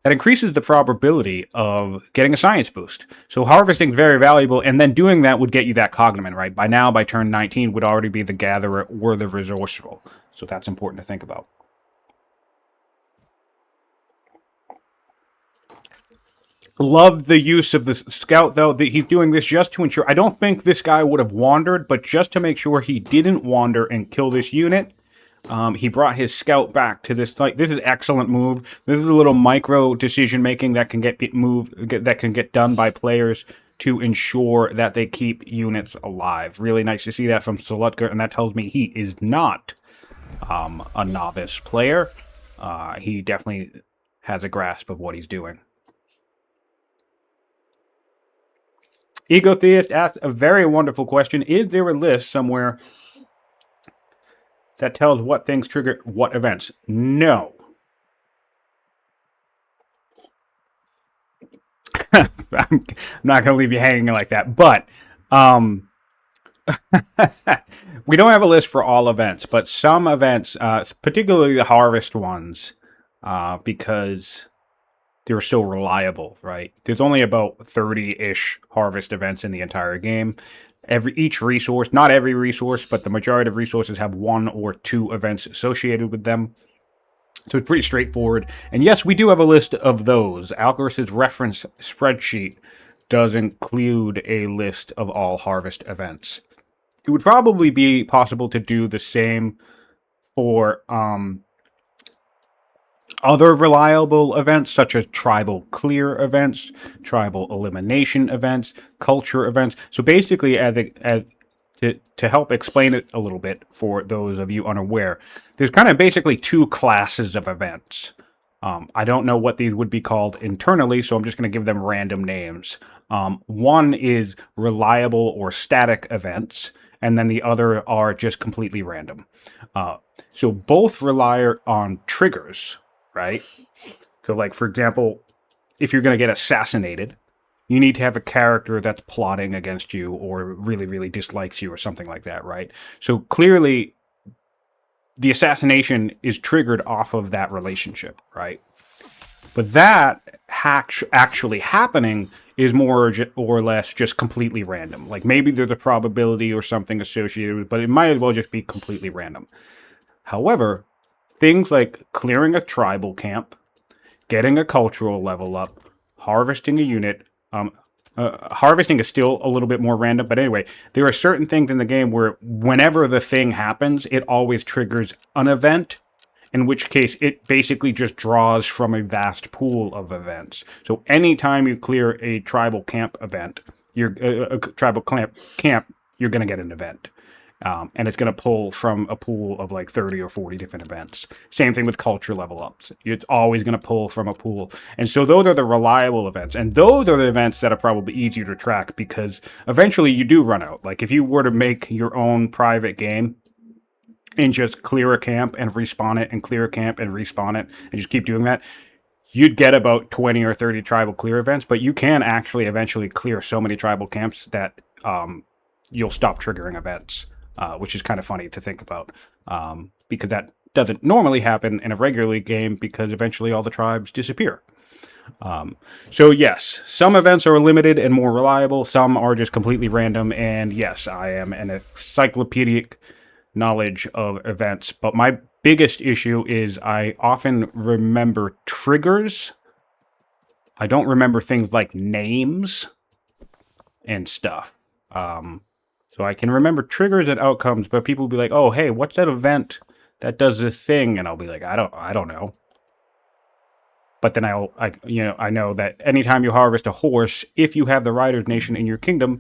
That increases the probability of getting a science boost. So harvesting is very valuable, and then doing that would get you that cognomen, right? By now, by turn 19, would already be the Gatherer or the Resourceful. So that's important to think about. Love the use of the scout, though. He's doing this just to ensure... I don't think this guy would have wandered, but just to make sure he didn't wander and kill this unit... he brought his scout back to this site. This is an excellent move. This is a little micro decision making that can get done by players to ensure that they keep units alive. Really nice to see that from Solutodka, and that tells me he is not a novice player. He definitely has a grasp of what he's doing. Egotheist asked a very wonderful question. Is there a list somewhere that tells what things trigger what events? No. I'm not going to leave you hanging like that. But we don't have a list for all events, but some events, particularly the harvest ones, because they're so reliable, right? There's only about 30-ish harvest events in the entire game. Each resource, not every resource, but the majority of resources have 1 or 2 events associated with them. So it's pretty straightforward. And yes, we do have a list of those. Algoris's reference spreadsheet does include a list of all harvest events. It would probably be possible to do the same for other reliable events, such as tribal clear events, tribal elimination events, culture events. So basically, to help explain it a little bit for those of you unaware, there's kind of basically two classes of events. I don't know what these would be called internally, so I'm just going to give them random names. One is reliable or static events, and then the other are just completely random. So both rely on triggers, right? So, like, for example, if you're going to get assassinated, you need to have a character that's plotting against you or really, really dislikes you or something like that, right? So clearly, the assassination is triggered off of that relationship, right? But that actually happening is more or less just completely random. Like, maybe there's a probability or something associated with it, but it might as well just be completely random. However, things like clearing a tribal camp, getting a cultural level up, harvesting a unit. Harvesting is still a little bit more random, but anyway, there are certain things in the game where whenever the thing happens, it always triggers an event, in which case it basically just draws from a vast pool of events. So anytime you clear a tribal camp event, a tribal camp, you're going to get an event. And it's going to pull from a pool of like 30 or 40 different events. Same thing with culture level ups. It's always going to pull from a pool. And so those are the reliable events. And those are the events that are probably easier to track because eventually you do run out. Like if you were to make your own private game and just clear a camp and respawn it and clear a camp and respawn it and just keep doing that, you'd get about 20 or 30 tribal clear events. But you can actually eventually clear so many tribal camps that you'll stop triggering events. Which is kind of funny to think about because that doesn't normally happen in a regular game because eventually all the tribes disappear. So yes, some events are limited and more reliable. Some are just completely random. And yes, I am an encyclopedic knowledge of events. But my biggest issue is I often remember triggers. I don't remember things like names and stuff. So I can remember triggers and outcomes, but people will be like, "Oh, hey, what's that event that does this thing?" And I'll be like, "I don't know." But then I know that anytime you harvest a horse, if you have the Riders Nation in your kingdom,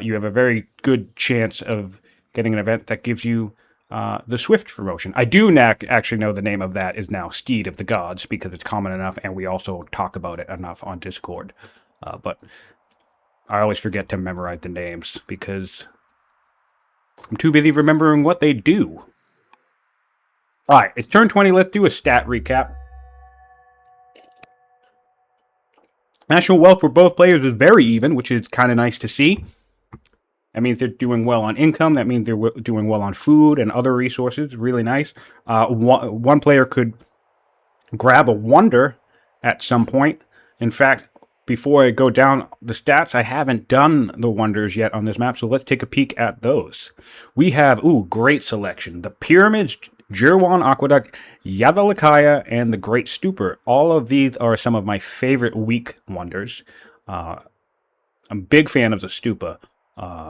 you have a very good chance of getting an event that gives you the Swift promotion. I do actually know the name of that is now Steed of the Gods because it's common enough, and we also talk about it enough on Discord. But I always forget to memorize the names because I'm too busy remembering what they do. Alright, it's turn 20. Let's do a stat recap. National wealth for both players is very even, which is kind of nice to see. That means they're doing well on income. That means they're doing well on food and other resources. Really nice. One player could grab a wonder at some point. In fact, before I go down the stats, I haven't done the wonders yet on this map, so let's take a peek at those. We have, great selection. The Pyramids, Jirwan Aqueduct, Yadalakaya, and the Great Stupor. All of these are some of my favorite weak wonders. I'm a big fan of the Stupa.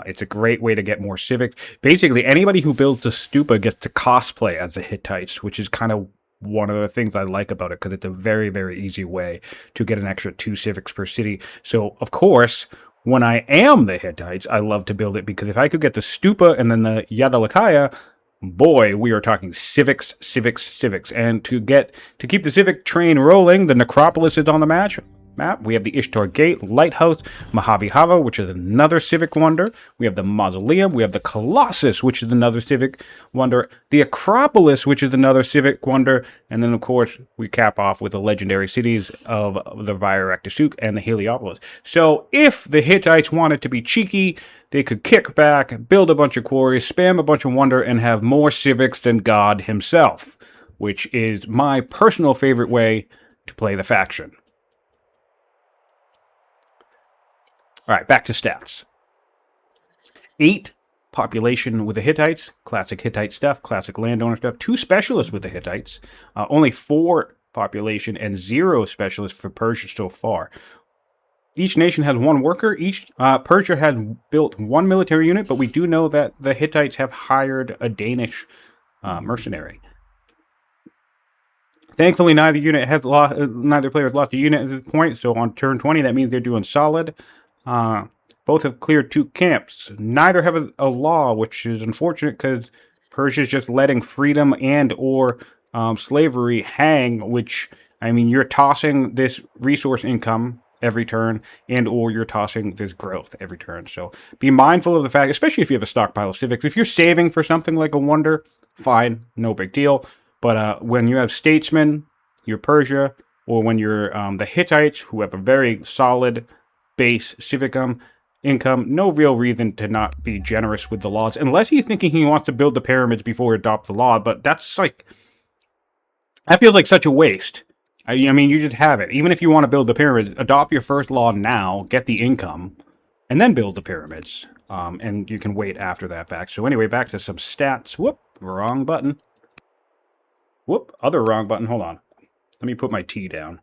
It's a great way to get more civics. Basically, anybody who builds the Stupa gets to cosplay as the Hittites, which is kind of one of the things I like about it because it's a very, very easy way to get an extra 2 civics per city. So, of course, when I am the Hittites, I love to build it because if I could get the Stupa and then the Yadalakaya, boy, we are talking civics, civics, civics. And to keep the civic train rolling, the Necropolis is on the map. We have the Ishtar Gate, Lighthouse, Mojave Hava, which is another civic wonder. We have the Mausoleum. We have the Colossus, which is another civic wonder. The Acropolis, which is another civic wonder. And then, of course, we cap off with the legendary cities of the Virectasuk and the Heliopolis. So if the Hittites wanted to be cheeky, they could kick back, build a bunch of quarries, spam a bunch of wonder, and have more civics than God himself, which is my personal favorite way to play the faction. All right, back to stats. 8 population with the Hittites, classic Hittite stuff, classic landowner stuff. 2 specialists with the Hittites, only 4 population and 0 specialists for Persia so far. Each nation has 1 worker. Persia has built 1 military unit, but we do know that the Hittites have hired a Danish mercenary. Thankfully, neither player has lost a unit at this point. So on turn 20, that means they're doing solid. Both have cleared 2 camps. Neither have a law, which is unfortunate because Persia's just letting freedom and or slavery hang. Which, I mean, you're tossing this resource income every turn, and or you're tossing this growth every turn. So be mindful of the fact, especially if you have a stockpile of civics. If you're saving for something like a wonder, fine, no big deal. But when you have statesmen, you're Persia, or when you're the Hittites, who have a very solid base civic income, no real reason to not be generous with the laws, unless he's thinking he wants to build the pyramids before he adopts the law. But that's like, that feels like such a waste. I mean, you just have it. Even if you want to build the pyramids, adopt your first law now, get the income, and then build the pyramids. And you can wait after that back. So anyway, back to some stats. Whoop, wrong button. Whoop, other wrong button. Hold on. Let me put my tea down.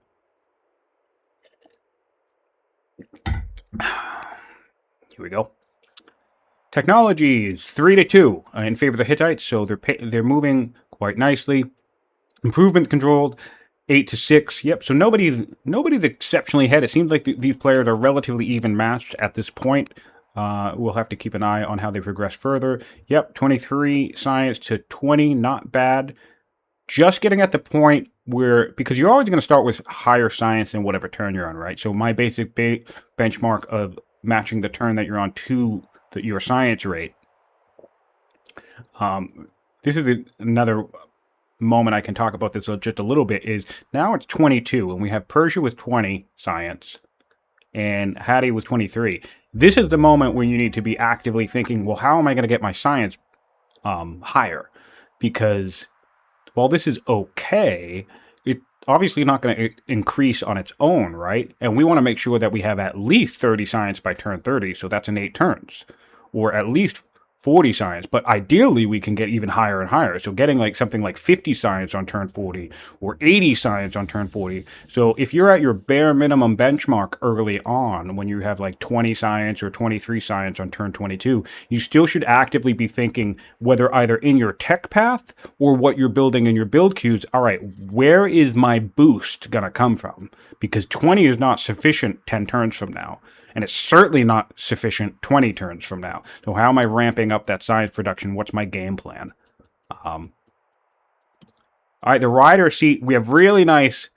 Here we go. Technologies 3-2 in favor of the Hittites, so they're moving quite nicely. Improvement controlled 8-6. Yep. So nobody's exceptionally ahead. It seems like these players are relatively even matched at this point. We'll have to keep an eye on how they progress further. Yep. 23 science to 20. Not bad. Just getting at the point where, because you're always going to start with higher science in whatever turn you're on, right? So my basic benchmark of matching the turn that you're on to your science rate. This is another moment I can talk about this just a little bit. Is now it's 22, and we have Persia with 20 science, and Hattie with 23. This is the moment when you need to be actively thinking, well, how am I going to get my science higher? Because while this is okay, it's obviously not going to increase on its own, right? And we want to make sure that we have at least 30 science by turn 30, so that's in 8 turns, or at least 40 science, but ideally we can get even higher and higher. So getting like something like 50 science on turn 40 or 80 science on turn 40. So if you're at your bare minimum benchmark early on, when you have like 20 science or 23 science on turn 22, you still should actively be thinking whether either in your tech path or what you're building in your build queues, all right, where is my boost going to come from? Because 20 is not sufficient 10 turns from now. And it's certainly not sufficient 20 turns from now. So how am I ramping up that science production? What's my game plan? All right, the rider seat. We have really nice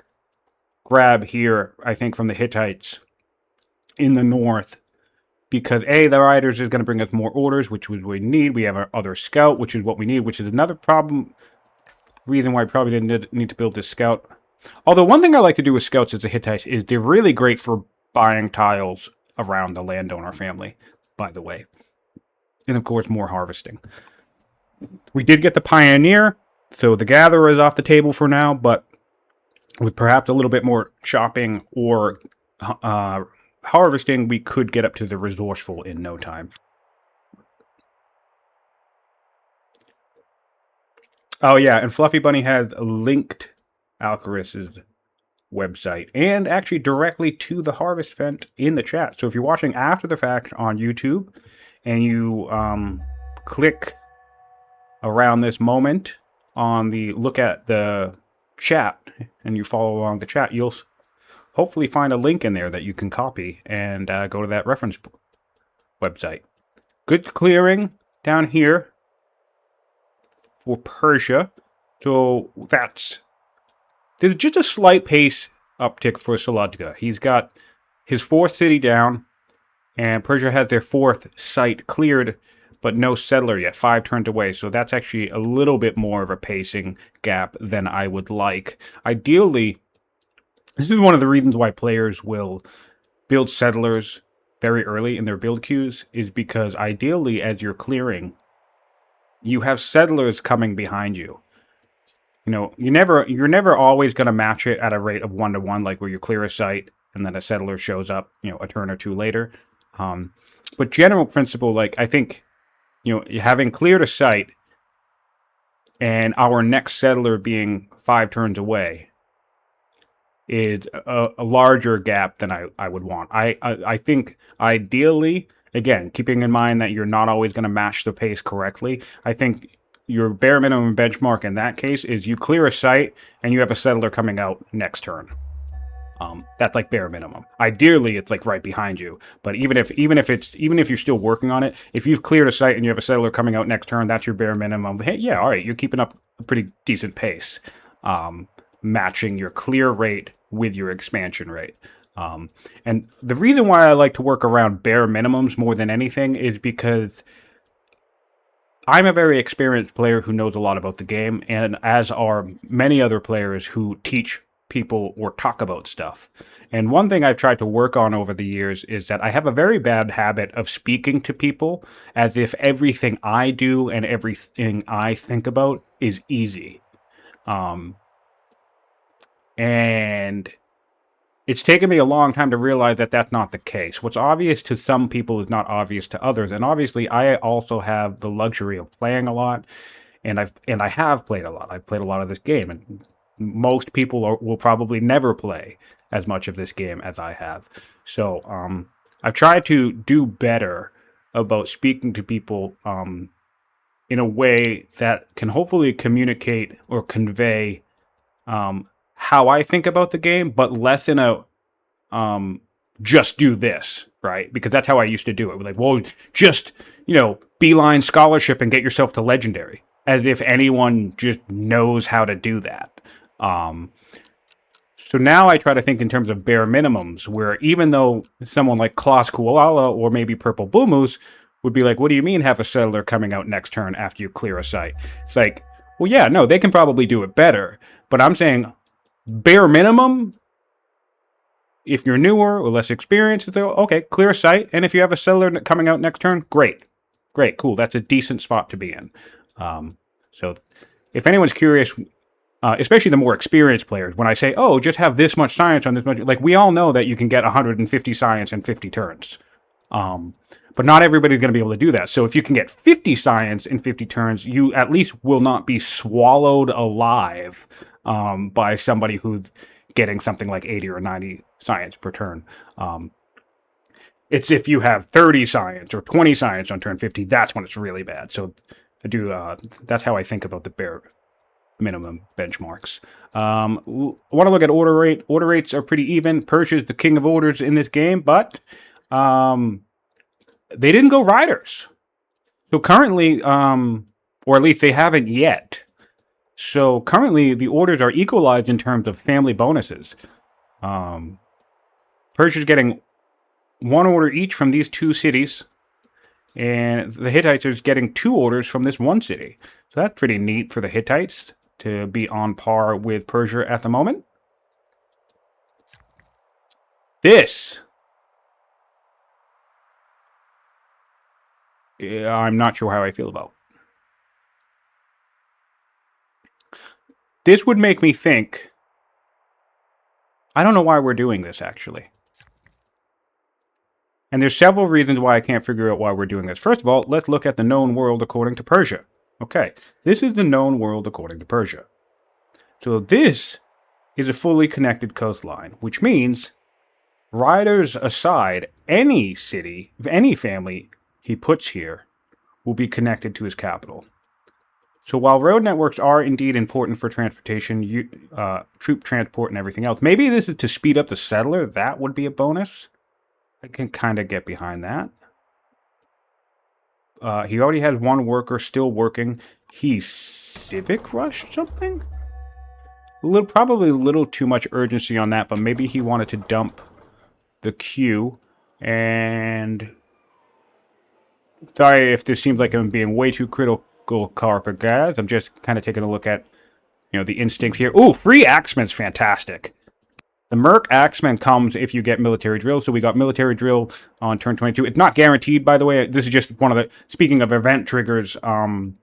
grab here, I think, from the Hittites in the north. Because, A, the riders is going to bring us more orders, which we need. We have our other scout, which is what we need, which is another reason why I probably didn't need to build this scout. Although one thing I like to do with scouts as a Hittites is they're really great for buying tiles around the landowner family, by the way. And of course, more harvesting. We did get the Pioneer, so the Gatherer is off the table for now, but with perhaps a little bit more chopping or harvesting, we could get up to the Resourceful in no time. Oh yeah, and Fluffy Bunny has linked Alcaris's website and actually directly to the harvest event in the chat. So if you're watching after the fact on YouTube and you click around this moment on the look at the chat and you follow along the chat, you'll hopefully find a link in there that you can copy and go to that reference website. Good clearing down here for Persia. So there's just a slight pace uptick for Solutodka. He's got his 4th city down, and Persia has their 4th site cleared, but no settler yet, 5 turns away. So that's actually a little bit more of a pacing gap than I would like. Ideally, this is one of the reasons why players will build settlers very early in their build queues, is because ideally, as you're clearing, you have settlers coming behind you. You know, you're never always going to match it at a rate of 1-to-1, like where you clear a site and then a settler shows up, a turn or two later. But general principle, like, I think having cleared a site and our next settler being 5 turns away is a larger gap than I would want. I think ideally, again, keeping in mind that you're not always going to match the pace correctly, I think your bare minimum benchmark in that case is you clear a site and you have a settler coming out next turn. That's like bare minimum. Ideally, it's like right behind you. But even if you're still working on it, if you've cleared a site and you have a settler coming out next turn, that's your bare minimum. Hey, yeah, all right, you're keeping up a pretty decent pace, matching your clear rate with your expansion rate. And the reason why I like to work around bare minimums more than anything is because I'm a very experienced player who knows a lot about the game, and as are many other players who teach people or talk about stuff. And one thing I've tried to work on over the years is that I have a very bad habit of speaking to people as if everything I do and everything I think about is easy. And it's taken me a long time to realize that that's not the case. What's obvious to some people is not obvious to others. And obviously, I also have the luxury of playing a lot, and I have played a lot. I've played a lot of this game, and most people will probably never play as much of this game as I have. So I've tried to do better about speaking to people in a way that can hopefully communicate or convey how I think about the game, but less in a just do this, right? Because that's how I used to do it. Like, well, just, beeline scholarship and get yourself to legendary, as if anyone just knows how to do that. So now I try to think in terms of bare minimums, where even though someone like Klaus Koala or maybe Purple Blue Moose would be like, what do you mean have a settler coming out next turn after you clear a site? It's like, well, yeah, no, they can probably do it better. But I'm saying bare minimum, if you're newer or less experienced, it's like, okay, clear a site. And if you have a settler coming out next turn, great, cool. That's a decent spot to be in. So if anyone's curious, especially the more experienced players, when I say, oh, just have this much science on this much, like, we all know that you can get 150 science in 50 turns. But not everybody's going to be able to do that. So if you can get 50 science in 50 turns, you at least will not be swallowed alive by somebody who's getting something like 80 or 90 science per turn. It's if you have 30 science or 20 science on turn 50, that's when it's really bad. So that's how I think about the bare minimum benchmarks. Want to look at order rate. Order rates are pretty even. Persia's the king of orders in this game, but they didn't go riders. So currently, or at least they haven't yet. So currently, the orders are equalized in terms of family bonuses. Persia's getting 1 order each from these 2 cities, and the Hittites are getting 2 orders from this 1 city. So that's pretty neat for the Hittites to be on par with Persia at the moment. This, I'm not sure how I feel about. This would make me think, I don't know why we're doing this, actually. And there's several reasons why I can't figure out why we're doing this. First of all, let's look at the known world according to Persia. Okay, this is the known world according to Persia. So this is a fully connected coastline, which means, riders aside, any city, any family he puts here will be connected to his capital. So while road networks are indeed important for transportation, troop transport and everything else, maybe this is to speed up the settler. That would be a bonus. I can kind of get behind that. He already has 1 worker still working. He civic rushed something? Probably a little too much urgency on that, but maybe he wanted to dump the queue. And sorry if this seems like I'm being way too critical, Carpergaz. I'm just kind of taking a look at, the instincts here. Ooh, free Axeman's fantastic. The Merc Axeman comes if you get military drill. So we got military drill on turn 22. It's not guaranteed, by the way. This is just one of the, speaking of event triggers, the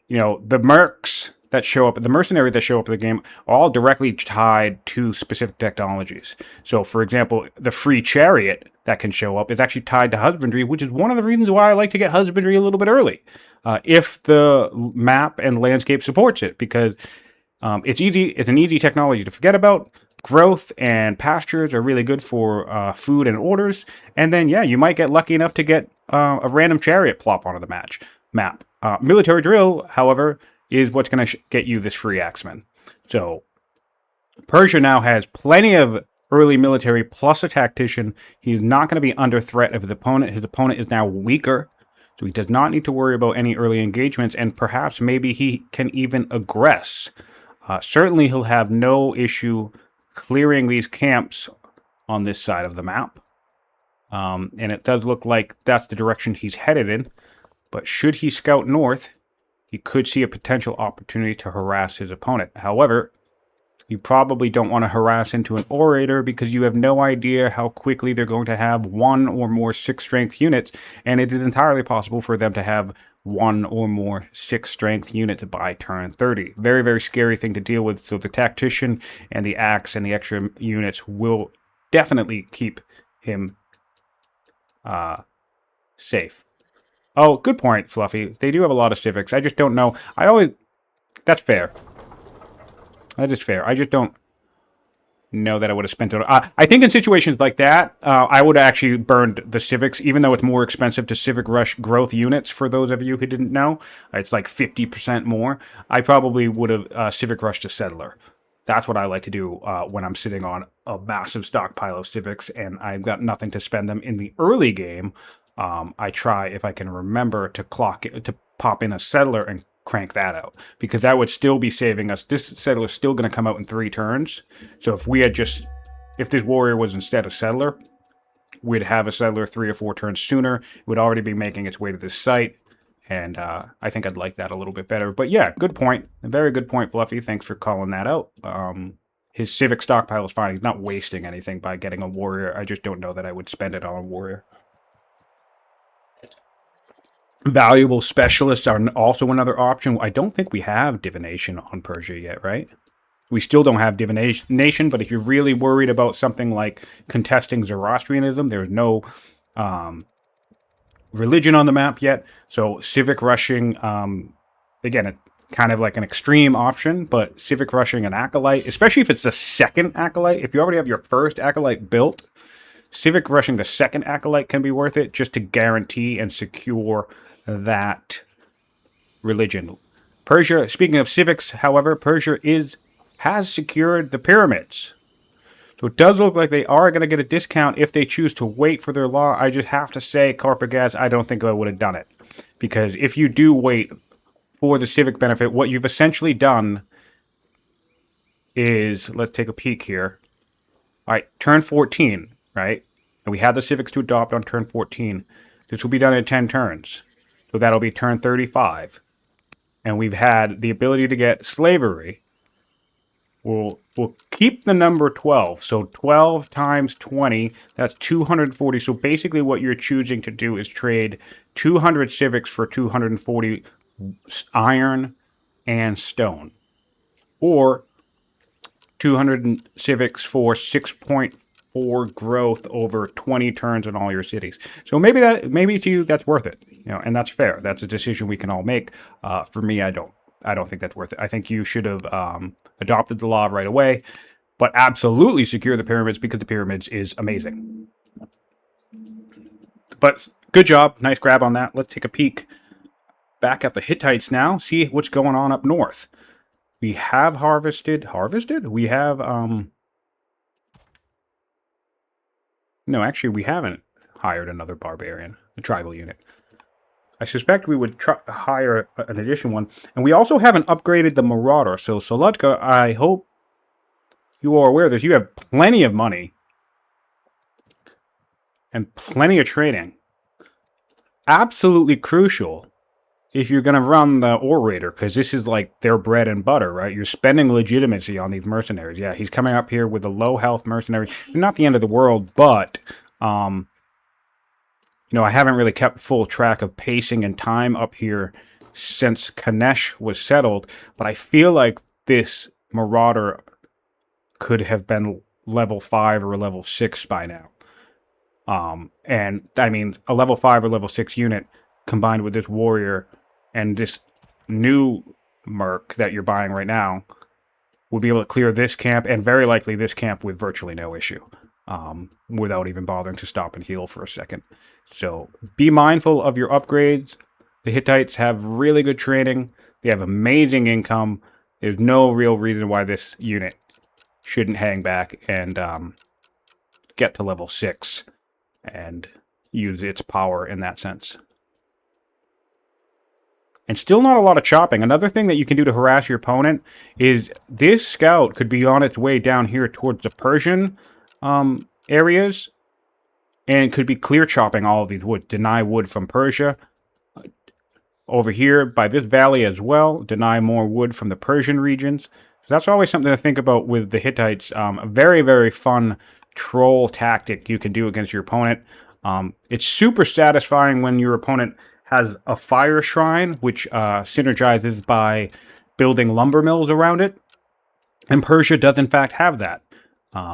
Mercs that show up, the mercenaries that show up in the game, are all directly tied to specific technologies. So, for example, the free chariot that can show up is actually tied to husbandry, which is one of the reasons why I like to get husbandry a little bit early, if the map and landscape supports it, because it's easy. It's an easy technology to forget about. Growth and pastures are really good for food and orders. And then, yeah, you might get lucky enough to get a random chariot plop onto the map. Military drill, however, is what's going to get you this free axeman. So Persia now has plenty of early military plus a tactician. He's not going to be under threat of his opponent. His opponent is now weaker, so he does not need to worry about any early engagements, and perhaps maybe he can even aggress. Certainly he'll have no issue clearing these camps on this side of the map. And it does look like that's the direction he's headed in. But should he scout north, he could see a potential opportunity to harass his opponent. However, you probably don't want to harass into an orator because you have no idea how quickly they're going to have one or more 6-strength units, and it is entirely possible for them to have one or more 6-strength units by turn 30. Very, very scary thing to deal with. So the tactician and the axe and the extra units will definitely keep him safe. Oh, good point, Fluffy. They do have a lot of civics. I just don't know. That's fair. That is fair. I just don't know that I would have spent it. I think in situations like that, I would have actually burned the civics, even though it's more expensive to civic rush growth units. For those of you who didn't know, it's like 50% more. I probably would have civic rushed a settler. That's what I like to do when I'm sitting on a massive stockpile of civics and I've got nothing to spend them in the early game. I try, if I can remember, to pop in a settler and crank that out, because that would still be saving us. This settler is still going to come out in 3 turns. So if this warrior was instead a settler, we'd have a settler 3 or 4 turns sooner. It would already be making its way to this site, and I think I'd like that a little bit better. But yeah, good point. A very good point, Fluffy. Thanks for calling that out. His civic stockpile is fine. He's not wasting anything by getting a warrior. I just don't know that I would spend it on a warrior. Valuable specialists are also another option. I don't think we have divination on Persia yet, right? We still don't have divination, but if you're really worried about something like contesting Zoroastrianism, there's no religion on the map yet. So civic rushing, again, it's kind of like an extreme option, but civic rushing an acolyte, especially if it's the second acolyte, if you already have your first acolyte built, civic rushing the second acolyte can be worth it just to guarantee and secure that religion. Persia, speaking of civics, however, Persia has secured the pyramids. So it does look like they are going to get a discount if they choose to wait for their law. I just have to say, Carpergaz, I don't think I would have done it. Because if you do wait for the civic benefit, what you've essentially done is, let's take a peek here. All right, turn 14, right? And we have the civics to adopt on turn 14. This will be done in 10 turns. So that'll be turn 35. And we've had the ability to get slavery. We'll keep the number 12. So 12 times 20, that's 240. So basically what you're choosing to do is trade 200 civics for 240 iron and stone. Or 200 civics for 6.4 growth over 20 turns in all your cities. So maybe to you that's worth it, and that's fair. That's a decision we can all make. For me, I don't think that's worth it. I think you should have adopted the law right away, but absolutely secure the pyramids, because the pyramids is amazing. But good job, nice grab on that. Let's take a peek back at the Hittites now. See what's going on up north. We have harvested. We have no, actually, we haven't hired another barbarian, a tribal unit. I suspect we would hire an additional one. And we also haven't upgraded the Marauder. So, Solutodka, I hope you are aware of this. You have plenty of money and plenty of trading. Absolutely crucial if you're going to run the orator, because this is like their bread and butter, right? You're spending legitimacy on these mercenaries. Yeah, he's coming up here with a low health mercenary. Not the end of the world, but I haven't really kept full track of pacing and time up here since Kanesh was settled, but I feel like this Marauder could have been level 5 or level 6 by now. And I mean, a level 5 or level 6 unit combined with this warrior and this new merc that you're buying right now would be able to clear this camp and very likely this camp with virtually no issue, without even bothering to stop and heal for a second. So be mindful of your upgrades. The Hittites have really good training. They have amazing income. There's no real reason why this unit shouldn't hang back and get to level 6 and use its power in that sense. And still not a lot of chopping. Another thing that you can do to harass your opponent is this scout could be on its way down here towards the Persian areas and could be clear chopping all of these wood. Deny wood from Persia. Over here by this valley as well. Deny more wood from the Persian regions. So that's always something to think about with the Hittites. A very, very fun troll tactic you can do against your opponent. It's super satisfying when your opponent has a fire shrine, which synergizes by building lumber mills around it. And Persia does in fact have that.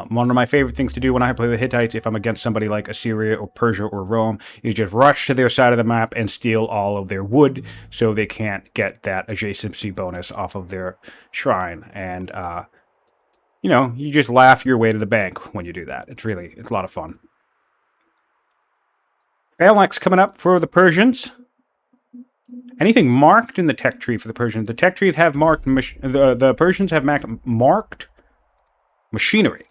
One of my favorite things to do when I play the Hittites, if I'm against somebody like Assyria or Persia or Rome, is just rush to their side of the map and steal all of their wood so they can't get that adjacency bonus off of their shrine. And, you know, you just laugh your way to the bank when you do that. It's a lot of fun. Phalanx coming up for the Persians. Anything marked in the tech tree for the Persians? The tech trees have marked, the Persians have marked machinery.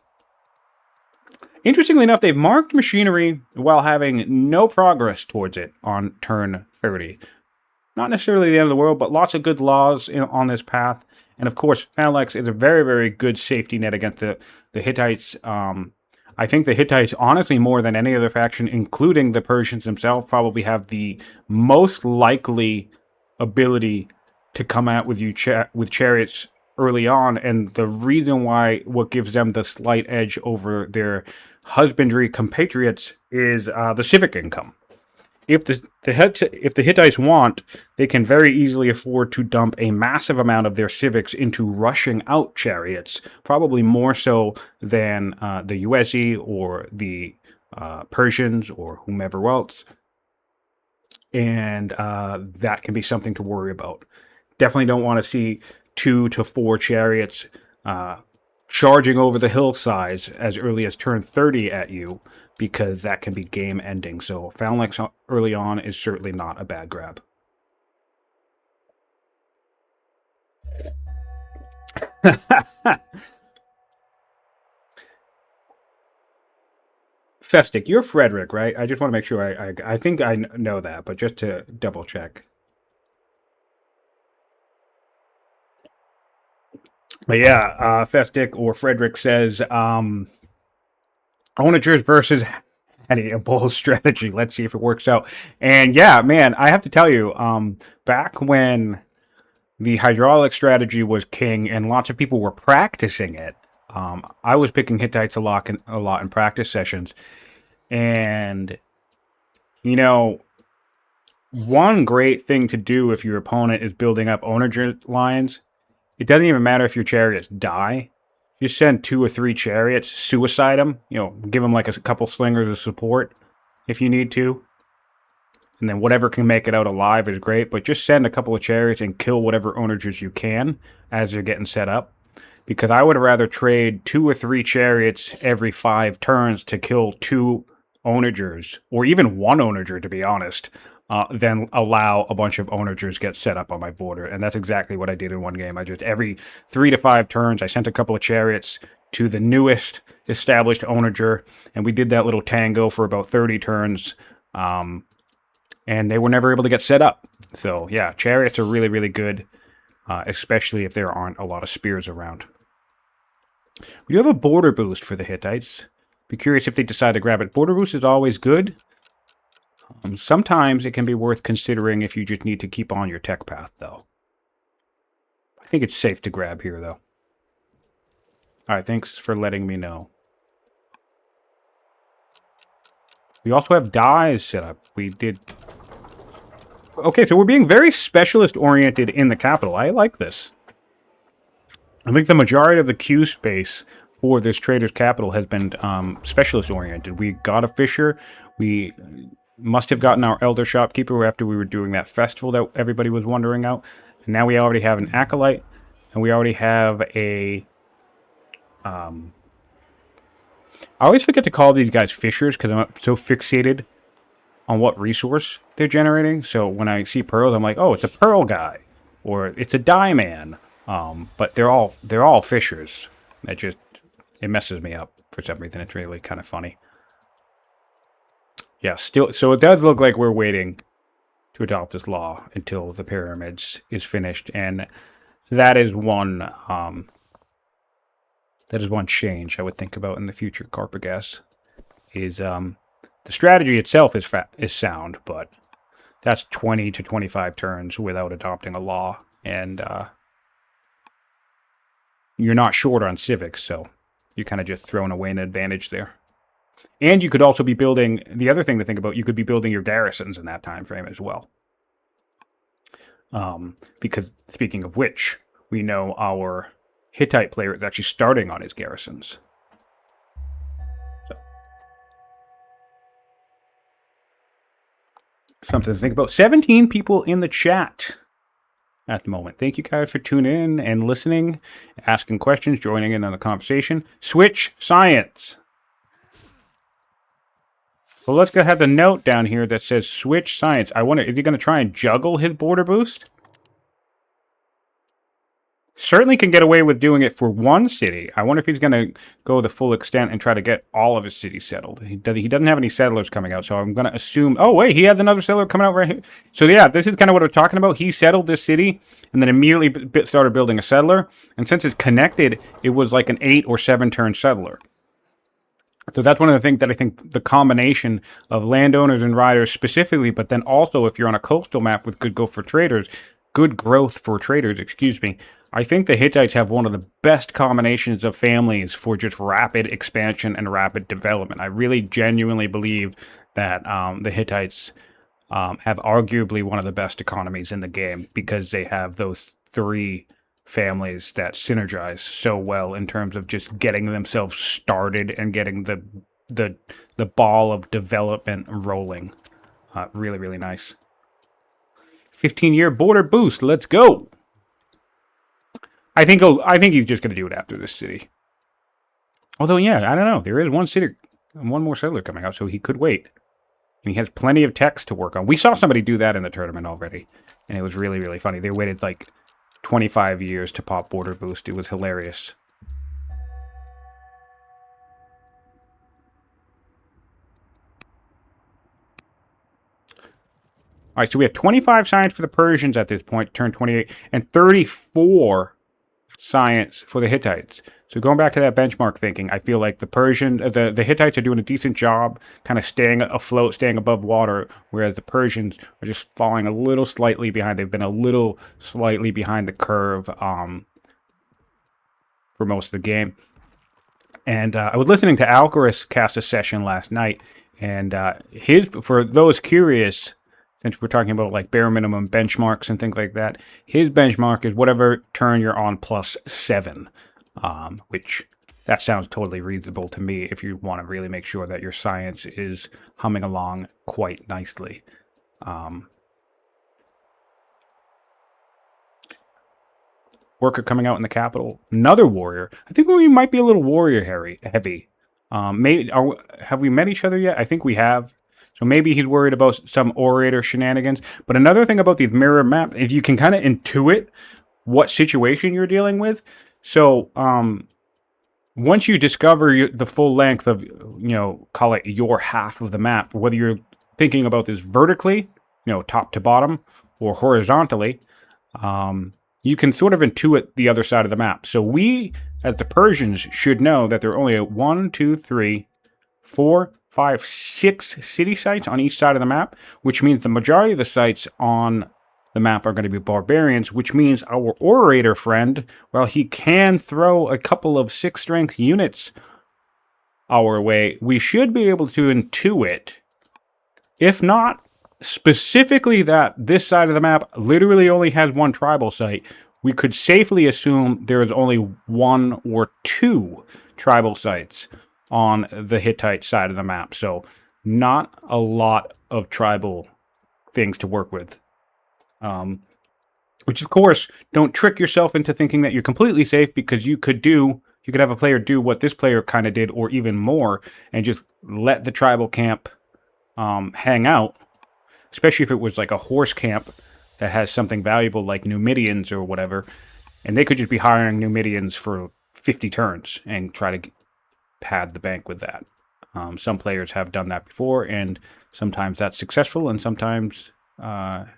Interestingly enough, they've marked machinery while having no progress towards it on turn 30. Not necessarily the end of the world, but lots of good laws on this path. And of course, Phalanx is a very, very good safety net against the Hittites. I think the Hittites, honestly, more than any other faction, including the Persians themselves, probably have the most likely ability to come out with you with chariots early on, and the reason why what gives them the slight edge over their husbandry compatriots is the civic income. If the Hittites want, they can very easily afford to dump a massive amount of their civics into rushing out chariots, probably more so than the USE or the Persians or whomever else. And that can be something to worry about. Definitely don't want to see 2 to 4 chariots charging over the hillsides as early as turn 30 at you, because that can be game ending. So Phalanx early on is certainly not a bad grab. Festic, you're Frederick, right? I just want to make sure I think I know that, but just to double check. But yeah, Festic or Frederick says, Onagers versus a bull strategy. Let's see if it works out. And yeah, man, I have to tell you, back when the hydraulic strategy was king and lots of people were practicing it, I was picking Hittites a lot in practice sessions. And, you know, one great thing to do if your opponent is building up onager lines, it doesn't even matter if your chariots die. Just send 2 or 3 chariots, suicide them, you know, give them like a couple slingers of support if you need to. And then whatever can make it out alive is great, but just send a couple of chariots and kill whatever onagers you can as they're getting set up. Because I would rather trade 2 or 3 chariots every 5 turns to kill 2 onagers, or even 1 onager, to be honest, than allow a bunch of onagers get set up on my border. And that's exactly what I did in one game. I just, every 3 to 5 turns, I sent a couple of chariots to the newest established onager, and we did that little tango for about 30 turns, and they were never able to get set up. So yeah, chariots are really, really good, especially if there aren't a lot of spears around. We do have a border boost for the Hittites. Be curious if they decide to grab it. Border boost is always good. Sometimes it can be worth considering if you just need to keep on your tech path, though. I think it's safe to grab here, though. Alright, thanks for letting me know. We also have dyes set up. We did Okay, so we're being very specialist-oriented in the capital. I like this. I think the majority of the queue space for this trader's capital has been specialist-oriented. We got a fisher. We must have gotten our elder shopkeeper after we were doing that festival that everybody was wondering out. And now we already have an acolyte, and we already have a... I always forget to call these guys fishers because I'm so fixated on what resource they're generating. So when I see pearls, I'm like, oh, it's a pearl guy, or it's a dye man. But they're all fishers. It messes me up for some reason. It's really kind of funny. Yeah, still, so it does look like we're waiting to adopt this law until the pyramids is finished, and that is one change I would think about in the future. Carpergaz is the strategy itself is sound, but that's 20 to 25 turns without adopting a law, and you're not short on civics, so you're kind of just throwing away an advantage there. And you could also be building, the other thing to think about, you could be building your garrisons in that time frame as well. Because, speaking of which, we know our Hittite player is actually starting on his garrisons. So, something to think about. 17 people in the chat at the moment. Thank you guys for tuning in and listening, asking questions, joining in on the conversation. Switch science. Well, let's go ahead the note down here that says switch science. I wonder, is he going to try and juggle his border boost? Certainly can get away with doing it for one city. I wonder if he's going to go the full extent and try to get all of his cities settled. He doesn't have any settlers coming out, so I'm going to assume... Oh, wait, he has another settler coming out right here. So, yeah, this is kind of what we're talking about. He settled this city and then immediately started building a settler. And since it's connected, it was like an 8 or 7 turn settler. So that's one of the things that I think the combination of landowners and riders specifically, but then also if you're on a coastal map with good growth for traders, I think the Hittites have one of the best combinations of families for just rapid expansion and rapid development. I really genuinely believe that the Hittites have arguably one of the best economies in the game because they have those 3 families that synergize so well in terms of just getting themselves started and getting the ball of development rolling. Really, really nice. 15-year border boost. Let's go. I think he's just going to do it after this city. Although, yeah, I don't know. There is one city, one more settler coming out, so he could wait. And he has plenty of text to work on. We saw somebody do that in the tournament already, and it was really, really funny. They waited like 25 years to pop border boost. It was hilarious. All right, so we have 25 science for the Persians at this point, turn 28, and 34 science for the Hittites. So going back to that benchmark thinking, I feel like the Hittites are doing a decent job kind of staying afloat, staying above water, whereas the Persians are just falling a little slightly behind. They've been a little slightly behind the curve for most of the game. And I was listening to Alcaraz cast a session last night, and for those curious, since we're talking about like bare minimum benchmarks and things like that, his benchmark is whatever turn you're on +7, which that sounds totally reasonable to me if you want to really make sure that your science is humming along quite nicely. Worker coming out in the capital, another warrior. I think we might be a little warrior heavy. Have we met each other yet? I think we have. So maybe he's worried about some orator shenanigans. But another thing about these mirror maps, if you can kind of intuit what situation you're dealing with. So once you discover the full length of, call it your half of the map, whether you're thinking about this vertically, top to bottom, or horizontally, you can sort of intuit the other side of the map. So we, as the Persians, should know that there are only 1, 2, 3, 4, 5, 6 city sites on each side of the map, which means the majority of the sites on the map are going to be barbarians, which means our orator friend, while he can throw a couple of 6-strength units our way, we should be able to intuit. If not, specifically that this side of the map literally only has one tribal site, we could safely assume there is only one or two tribal sites on the Hittite side of the map. So not a lot of tribal things to work with. Which, of course, don't trick yourself into thinking that you're completely safe, because you could have a player do what this player kind of did, or even more, and just let the tribal camp hang out, especially if it was like a horse camp that has something valuable like Numidians or whatever, and they could just be hiring Numidians for 50 turns and try to pad the bank with that. Some players have done that before, and sometimes that's successful, and sometimes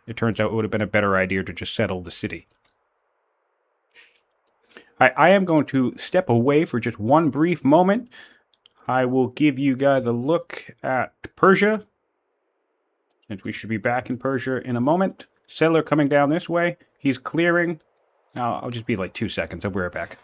it turns out it would have been a better idea to just settle the city. I am going to step away for just one brief moment. I will give you guys a look at Persia, since we should be back in Persia in a moment. Settler coming down this way. He's clearing. I'll just be like 2 seconds. I'll be right back.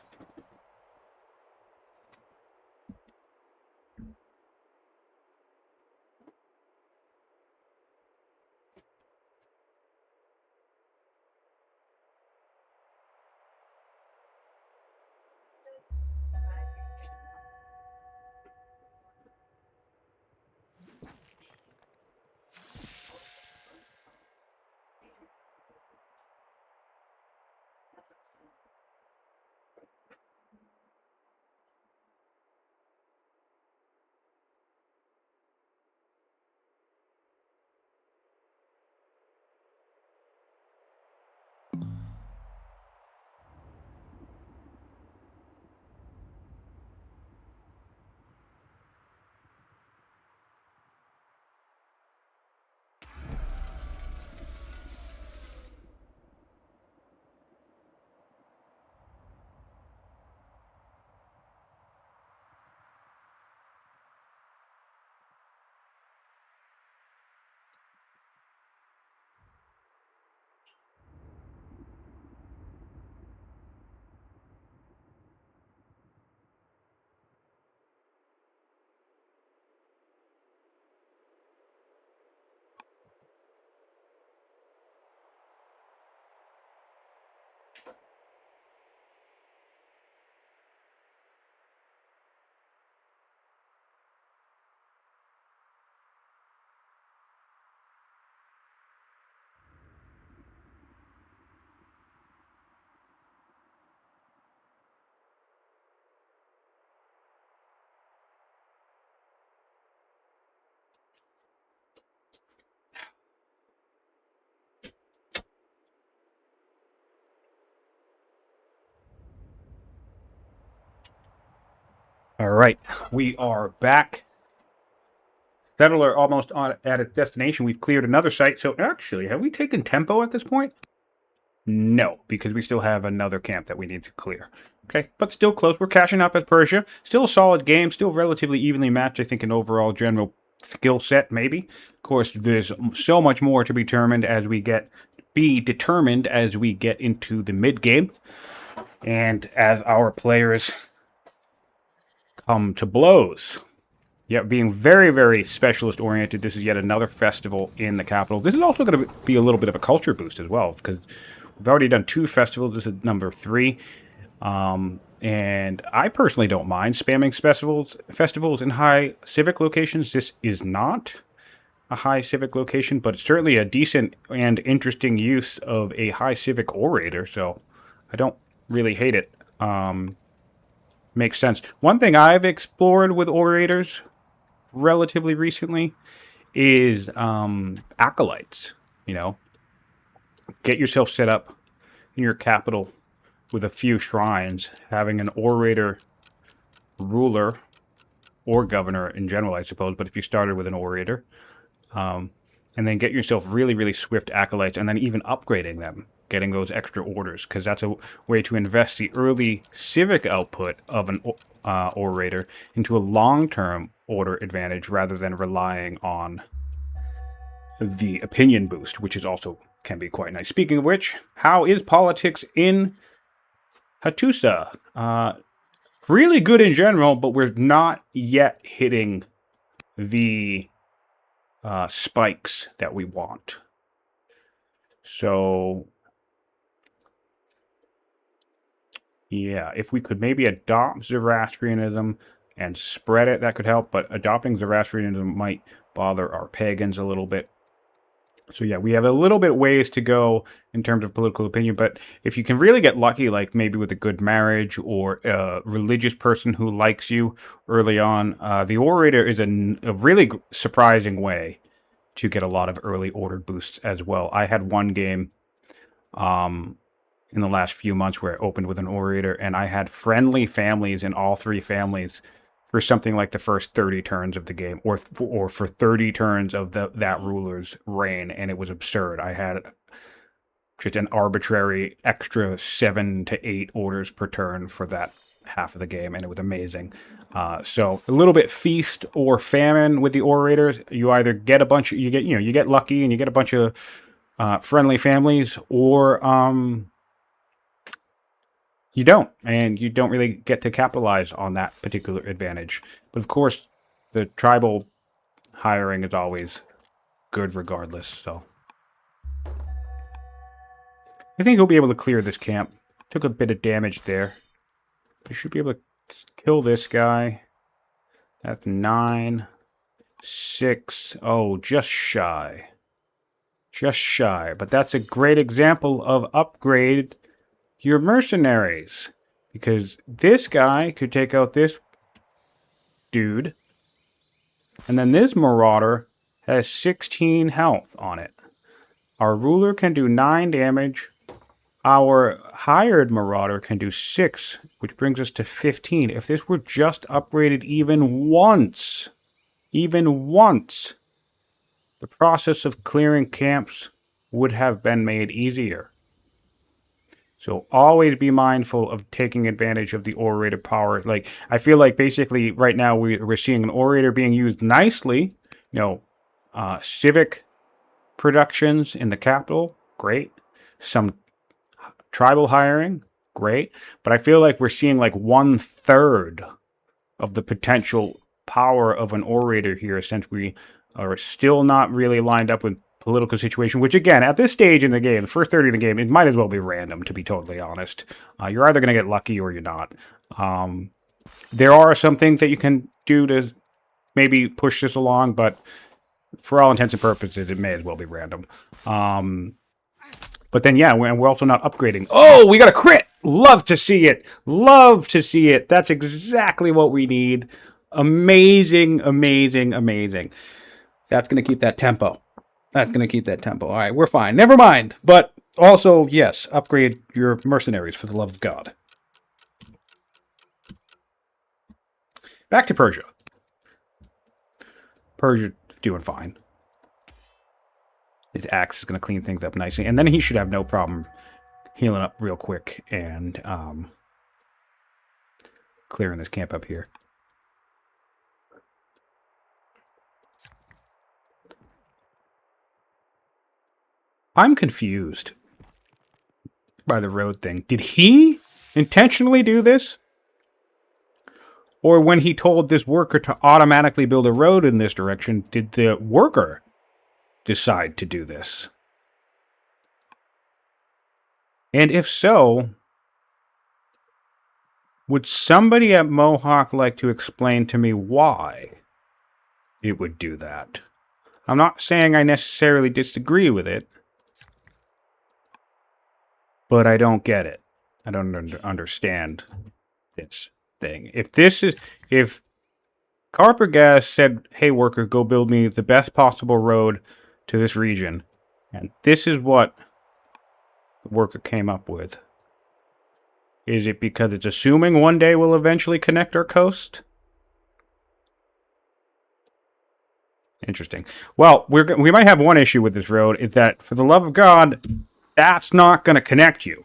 All right, we are back. Settler almost at its destination. We've cleared another site. So actually, have we taken tempo at this point? No, because we still have another camp that we need to clear. Okay, but still close. We're catching up at Persia. Still a solid game. Still relatively evenly matched, I think, in overall general skill set, maybe. Of course, there's so much more to be determined as we get into the mid game, and as our players come to blows. Yeah, being very, very specialist oriented, this is yet another festival in the capital. This is also going to be a little bit of a culture boost as well, because we've already done 2 festivals. This is number 3. And I personally don't mind spamming festivals in high civic locations. This is not a high civic location, but it's certainly a decent and interesting use of a high civic orator, so I don't really hate it. Makes sense. One thing I've explored with orators relatively recently is acolytes. You know, get yourself set up in your capital with a few shrines, having an orator ruler or governor in general, I suppose, but if you started with an orator, and then get yourself really, really swift acolytes, and then even upgrading them, getting those extra orders, because that's a way to invest the early civic output of an orator into a long-term order advantage, rather than relying on the opinion boost, which is also can be quite nice. Speaking of which, how is politics in Hattusa? Really good in general, but we're not yet hitting the spikes that we want. So, yeah, if we could maybe adopt Zoroastrianism and spread it, that could help, but adopting Zoroastrianism might bother our pagans a little bit. So yeah, we have a little bit ways to go in terms of political opinion, but if you can really get lucky, like maybe with a good marriage or a religious person who likes you early on, the orator is a really surprising way to get a lot of early order boosts as well. I had one game in the last few months where I opened with an orator, and I had friendly families in all three families for something like the first 30 turns of the game, or for 30 turns of that ruler's reign, and it was absurd. I had just an arbitrary extra 7 to 8 orders per turn for that half of the game, and it was amazing. So a little bit feast or famine with the orators. You either get a bunch, you get lucky and you get a bunch of friendly families, or you don't, and you don't really get to capitalize on that particular advantage. But of course, the tribal hiring is always good regardless, so. I think he'll be able to clear this camp. Took a bit of damage there. He should be able to kill this guy. That's 9, 6. Oh, just shy. Just shy. But that's a great example of upgrade your mercenaries, because this guy could take out this dude, and then this marauder has 16 health on it. Our ruler can do 9 damage. Our hired marauder can do 6, which brings us to 15. If this were just upgraded even once, the process of clearing camps would have been made easier. So always be mindful of taking advantage of the orator power. Like, I feel like basically right now we're seeing an orator being used nicely. Civic productions in the capital, great. Some tribal hiring, great. But I feel like we're seeing like 1/3 of the potential power of an orator here, since we are still not really lined up with political situation, which again, at this stage in the game, the first 30 of the game, it might as well be random, to be totally honest. You're either going to get lucky or you're not. There are some things that you can do to maybe push this along, but for all intents and purposes, it may as well be random. But then, yeah, we're also not upgrading. Oh, we got a crit! Love to see it! Love to see it! That's exactly what we need. Amazing, amazing, amazing. That's going to keep that tempo. That's going to keep that tempo. All right, we're fine. Never mind. But also, yes, upgrade your mercenaries for the love of God. Back to Persia. Persia doing fine. His axe is going to clean things up nicely. And then he should have no problem healing up real quick and clearing this camp up here. I'm confused by the road thing. Did he intentionally do this? Or when he told this worker to automatically build a road in this direction, did the worker decide to do this? And if so, would somebody at Mohawk like to explain to me why it would do that? I'm not saying I necessarily disagree with it, but I don't get it. I don't understand this thing. If Carpergaz said, hey worker, go build me the best possible road to this region, and this is what the worker came up with, is it because it's assuming one day we'll eventually connect our coast? Interesting. Well, we might have one issue with this road, is that, for the love of God, that's not going to connect you.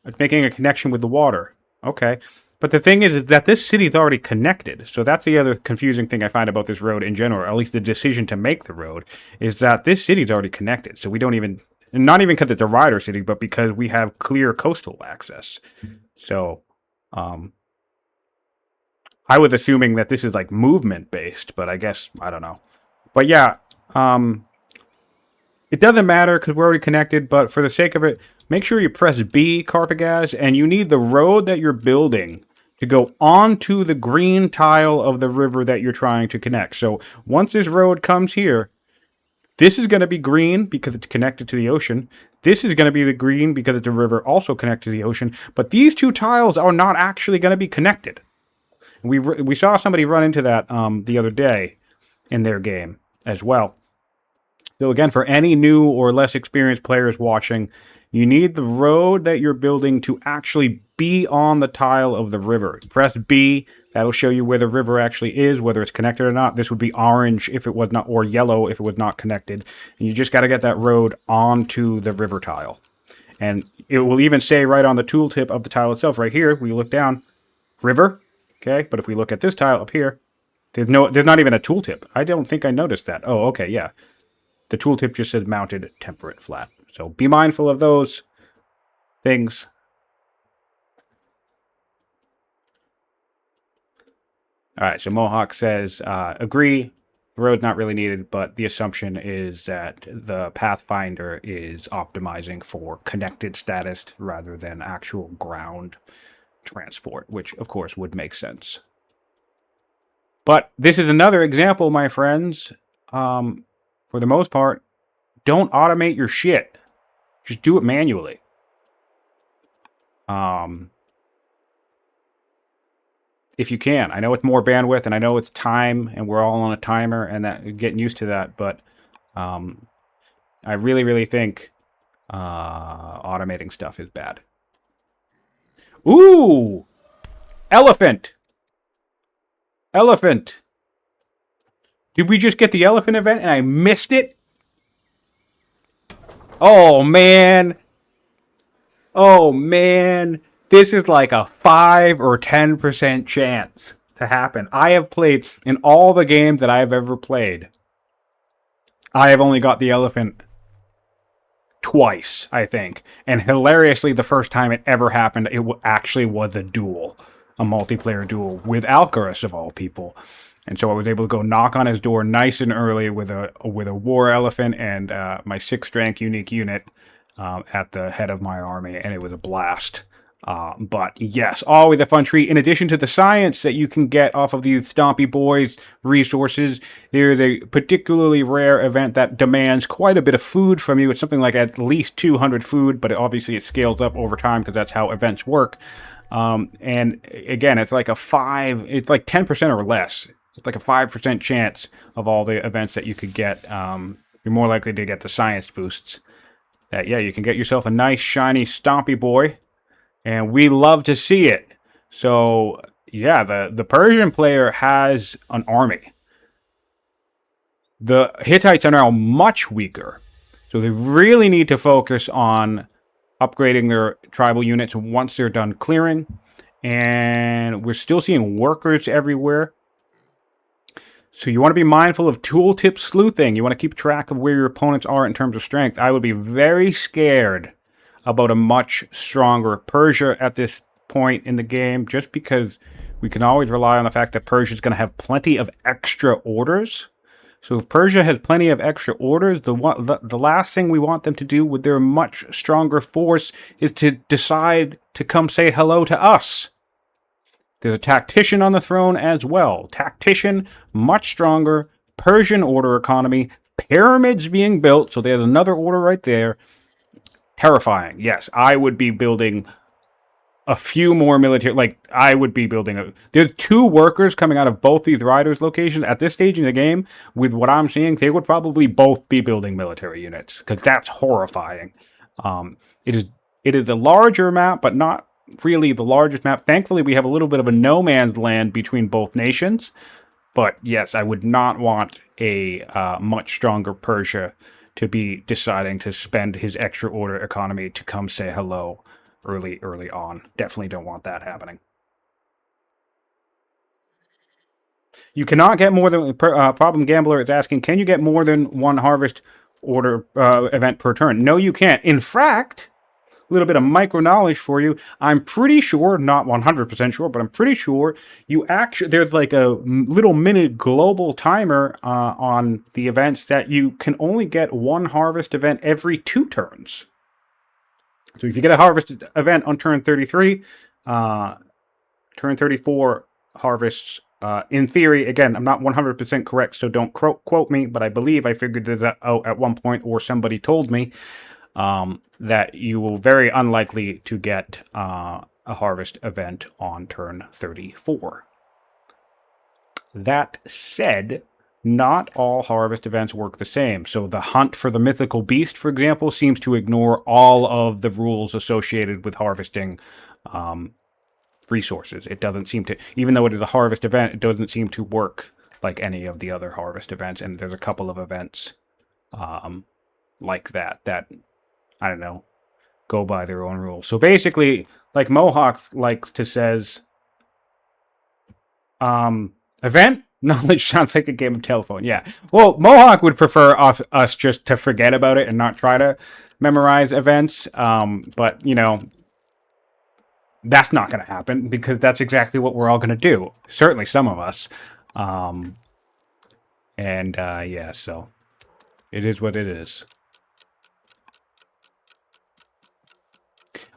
It's making a connection with the water. Okay. But the thing is that this city's already connected. So that's the other confusing thing I find about this road in general, or at least the decision to make the road, is that this city's already connected. So we don't even, not even because it's a rider city, but because we have clear coastal access. So, I was assuming that this is like movement based, but I guess I don't know. But yeah, it doesn't matter because we're already connected. But for the sake of it, make sure you press B, Carpergaz, and you need the road that you're building to go onto the green tile of the river that you're trying to connect. So once this road comes here, this is going to be green because it's connected to the ocean. This is going to be the green because it's a river also connected to the ocean. But these two tiles are not actually going to be connected. We saw somebody run into that the other day in their game as well. So again, for any new or less experienced players watching, you need the road that you're building to actually be on the tile of the river. Press B. That'll show you where the river actually is, whether it's connected or not. This would be orange if it was not, or yellow if it was not connected. And you just got to get that road onto the river tile. And it will even say right on the tooltip of the tile itself, right here, when you look down, river. Okay, but if we look at this tile up here, there's not even a tooltip. I don't think I noticed that. Oh, okay, yeah. The tooltip just says mounted temperate flat. So be mindful of those things. All right, so Mohawk says, agree, the road's not really needed, but the assumption is that the Pathfinder is optimizing for connected status rather than actual ground transport, which of course would make sense. But this is another example, my friends. For the most part, don't automate your shit. Just do it manually. If you can. I know it's more bandwidth, and I know it's time, and we're all on a timer, and that getting used to that, but I really, really think automating stuff is bad. Ooh! Elephant! Elephant! Did we just get the elephant event and I missed it? Oh, man. Oh, man. This is like a 5 or 10% chance to happen. I have played, in all the games that I have ever played, I have only got the elephant twice, I think. And hilariously, the first time it ever happened, it actually was a duel. A multiplayer duel with Alcaraz, of all people. And so I was able to go knock on his door nice and early with a war elephant and my 6th rank unique unit at the head of my army, and it was a blast. But yes, always a fun treat. In addition to the science that you can get off of these Stompy Boys resources, there's a particularly rare event that demands quite a bit of food from you. It's something like at least 200 food, but obviously it scales up over time because that's how events work. And again, it's like it's like 10% or less. It's like a 5% chance of all the events that you could get. You're more likely to get the science boosts. That, yeah, you can get yourself a nice, shiny, stompy boy. And we love to see it. So, yeah, the Persian player has an army. The Hittites are now much weaker. So they really need to focus on upgrading their tribal units once they're done clearing. And we're still seeing workers everywhere. So you want to be mindful of tooltip sleuthing. You want to keep track of where your opponents are in terms of strength. I would be very scared about a much stronger Persia at this point in the game, just because we can always rely on the fact that Persia is going to have plenty of extra orders. So if Persia has plenty of extra orders, the last thing we want them to do with their much stronger force is to decide to come say hello to us. There's a tactician on the throne as well. Tactician, much stronger, Persian order economy, pyramids being built, so there's another order right there. Terrifying. Yes, I would be building a few more military, like, I would be building there's 2 workers coming out of both these riders' locations. At this stage in the game, with what I'm seeing, they would probably both be building military units, because that's horrifying. It is a larger map, but not really the largest map. Thankfully, we have a little bit of a no man's land between both nations. But yes, I would not want a much stronger Persia to be deciding to spend his extra order economy to come say hello early on. Definitely don't want that happening. You cannot get more than... Problem Gambler is asking, can you get more than 1 harvest order event per turn? No, you can't. In fact, little bit of micro knowledge for you. I'm pretty sure, not 100% sure, but I'm pretty sure you actually, there's like a little minute global timer on the events that you can only get one harvest event every 2 turns. So if you get a harvest event on turn 33, turn 34 harvests, in theory, again, I'm not 100% correct, so don't quote me, but I believe I figured this out at one point, or somebody told me, that you will very unlikely to get a harvest event on turn 34. That said, not all harvest events work the same. So the hunt for the mythical beast, for example, seems to ignore all of the rules associated with harvesting resources. It doesn't seem to, even though it is a harvest event, it doesn't seem to work like any of the other harvest events. And there's a couple of events like that, I don't know, go by their own rules. So basically, like Mohawk likes to says, event knowledge sounds like a game of telephone. Yeah. Well, Mohawk would prefer us just to forget about it and not try to memorize events. But, you know, that's not going to happen because that's exactly what we're all going to do. Certainly some of us. Yeah, so it is what it is.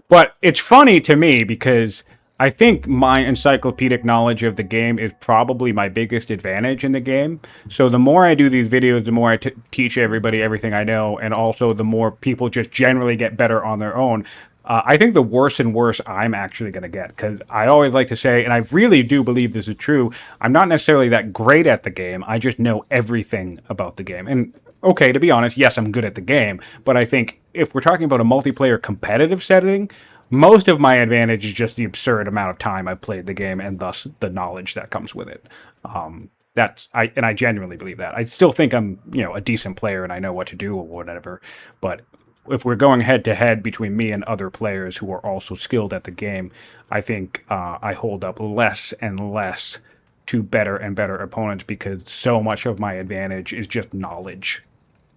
But it's funny to me because I think my encyclopedic knowledge of the game is probably my biggest advantage in the game. So the more I do these videos, the more I teach everybody everything I know, and also the more people just generally get better on their own. I think the worse and worse I'm actually going to get, because I always like to say, and I really do believe this is true, I'm not necessarily that great at the game, I just know everything about the game. And okay, to be honest, yes, I'm good at the game, but I think if we're talking about a multiplayer competitive setting, most of my advantage is just the absurd amount of time I've played the game and thus the knowledge that comes with it. I genuinely believe that. I still think I'm, you know, a decent player and I know what to do or whatever, but if we're going head to head between me and other players who are also skilled at the game, I think I hold up less and less to better and better opponents because so much of my advantage is just knowledge.